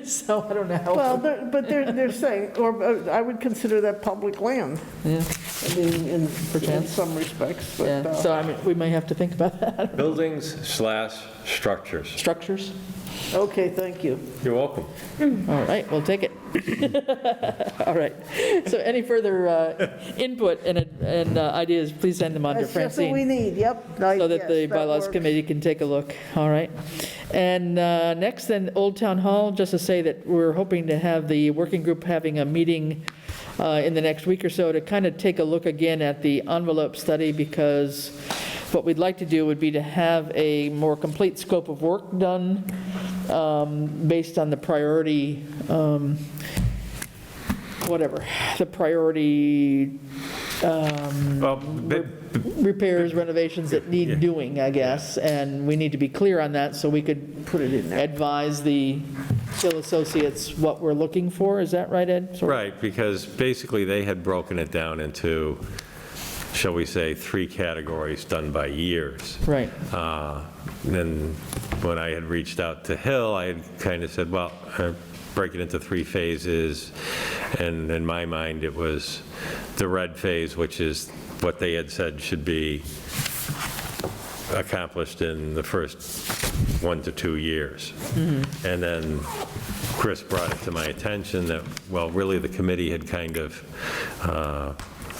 So I don't know how. Well, they're saying, or I would consider that public land. Yeah. In some respects. But, Yeah, so we may have to think about that. Buildings/structures. Structures? Okay, thank you. You're welcome. All right, we'll take it. All right. So any further input and ideas, please send them on to That's just what Francine, we need, yep. so that the bylaws committee can take a look. All right. And next, then, Old Town Hall, just to say that we're hoping to have the working group having a meeting in the next week or so to kind of take a look again at the envelope study, because what we'd like to do would be to have a more complete scope of work done based on the priority, repairs, renovations that need doing, I guess, and we need to be clear on that so we could put it in there. Advise the Hill Associates what we're looking for. Is that right, Ed? Right, because basically they had broken it down into, shall we say, 3 categories done by years. Right. Then when I had reached out to Hill, I had kind of said, well, break it into 3 phases, and in my mind, it was the red phase, which is what they had said should be accomplished in the first 1 to 2 years. And then Chris brought it to my attention that, well, really the committee had kind of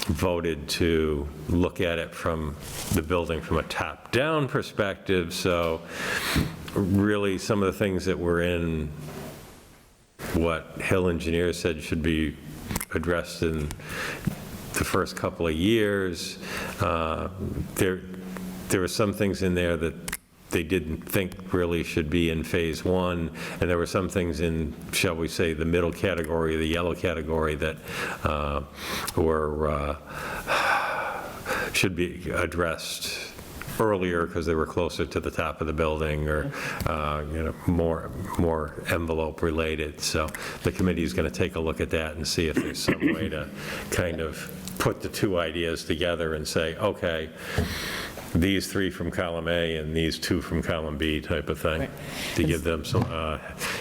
voted to look at it from the building from a top-down perspective, so really some of the things that were in what Hill Engineers said should be addressed in the first couple of years. There were some things in there that they didn't think really should be in phase one, and there were some things in, shall we say, the middle category, the yellow category, that should be addressed earlier because they were closer to the top of the building, or more envelope related. So the committee is going to take a look at that and see if there's some way to kind of put the two ideas together and say, okay, these 3 from column A and these 2 from column B type of thing, to give them some,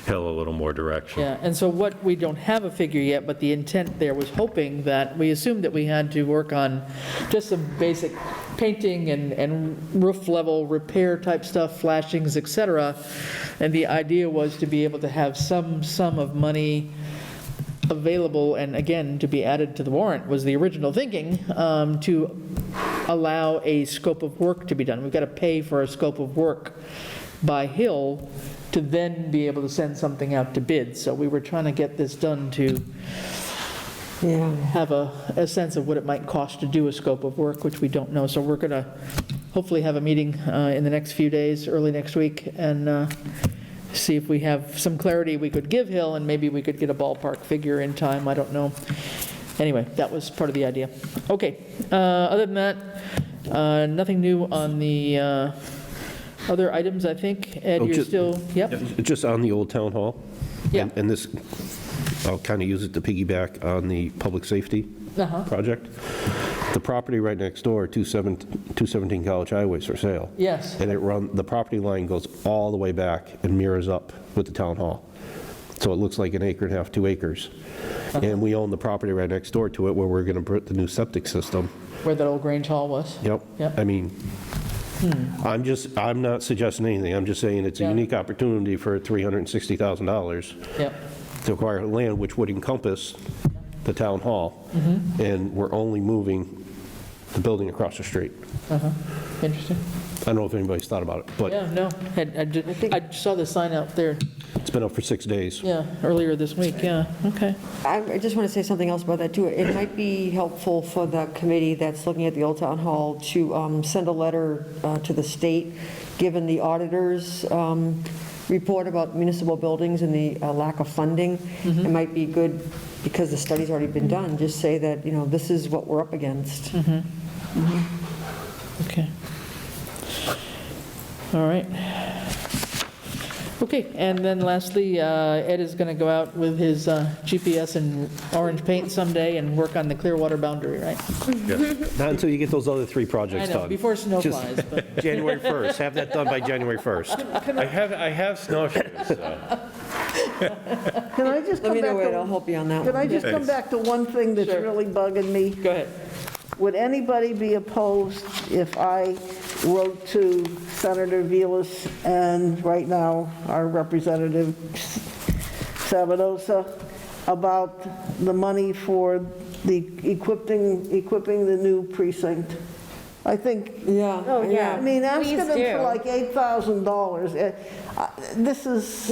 Hill a little more direction. Yeah, and so what, we don't have a figure yet, but the intent there was hoping that, we assumed that we had to work on just some basic painting and roof level repair type stuff, flashings, et cetera. And the idea was to be able to have some sum of money available, and again, to be added to the warrant was the original thinking, to allow a scope of work to be done. We've got to pay for a scope of work by Hill to then be able to send something out to bid. So we were trying to get this done to have a sense of what it might cost to do a scope of work, which we don't know. So we're going to hopefully have a meeting in the next few days, early next week, and see if we have some clarity we could give Hill, and maybe we could get a ballpark figure in time. I don't know. Anyway, that was part of the idea. Okay, other than that, nothing new on the other items, I think. Ed, you're still, yep? Just on the old town hall. Yeah. And this, I'll kind of use it to piggyback on the public safety project. The property right next door, 217 College Highway, is for sale. Yes. And the property line goes all the way back and mirrors up with the town hall. So it looks like an acre and a half, 2 acres. And we own the property right next door to it, where we're going to put the new septic system. Where that old Grange Hall was? Yep. I mean, I'm not suggesting anything. I'm just saying it's a unique opportunity for $360,000 to acquire land, which would encompass the town hall. And we're only moving the building across the street. Interesting. I don't know if anybody's thought about it, but Yeah, no, I saw the sign out there, it's been up for 6 days. earlier this week, okay. I just want to say something else about that, too. It might be helpful for the committee that's looking at the Old Town Hall to send a letter to the state, given the auditor's report about municipal buildings and the lack of funding. It might be good, because the study's already been done, just say that, this is what we're up against. Okay. All right. Okay, and then lastly, Ed is going to go out with his GPS and orange paint someday and work on the Clearwater boundary, right? Not until you get those other 3 projects I know, done. before snow Just flies, but January 1st. Have that done by January 1st. I have snowshoes, so. Can I just Let come me know, back Ed, to, I'll help you on that can I one. just come back to one thing that's really bugging me? go ahead. Would anybody be opposed if I wrote to Senator Vilas and right now our Representative Sabadosa about the money for the equipping the new precinct? I think, Oh, yeah. I mean, asking Please them do. for like $8,000, this is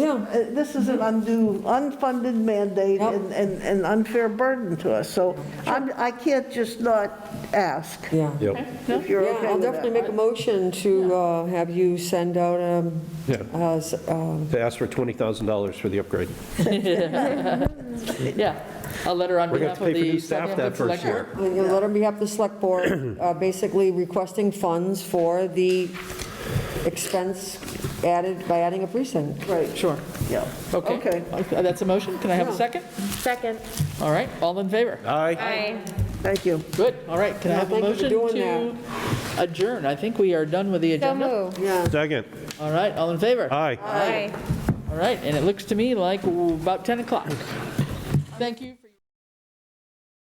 an undue, unfunded mandate and unfair burden to us. So I can't just not ask. If you're okay I'll with definitely that. make a motion to have you send out To ask for $20,000 for the upgrade. Yeah, a letter on We're going to behalf have to of pay for the new staff that Southampton first Select year. Board. a letter on behalf of the Select Board, basically requesting funds for the expense by adding a precinct. Right. Sure. Yeah. Okay. That's a motion. Can I have a second? Second. All right, all in favor? Aye. Thank you. Good, all right. Can I have a thank you for motion doing to adjourn? I think we are done with the So agenda. moved. Second. All right, all in favor? Aye. Aye. All right, and it looks to me like about 10 o'clock. Thank you.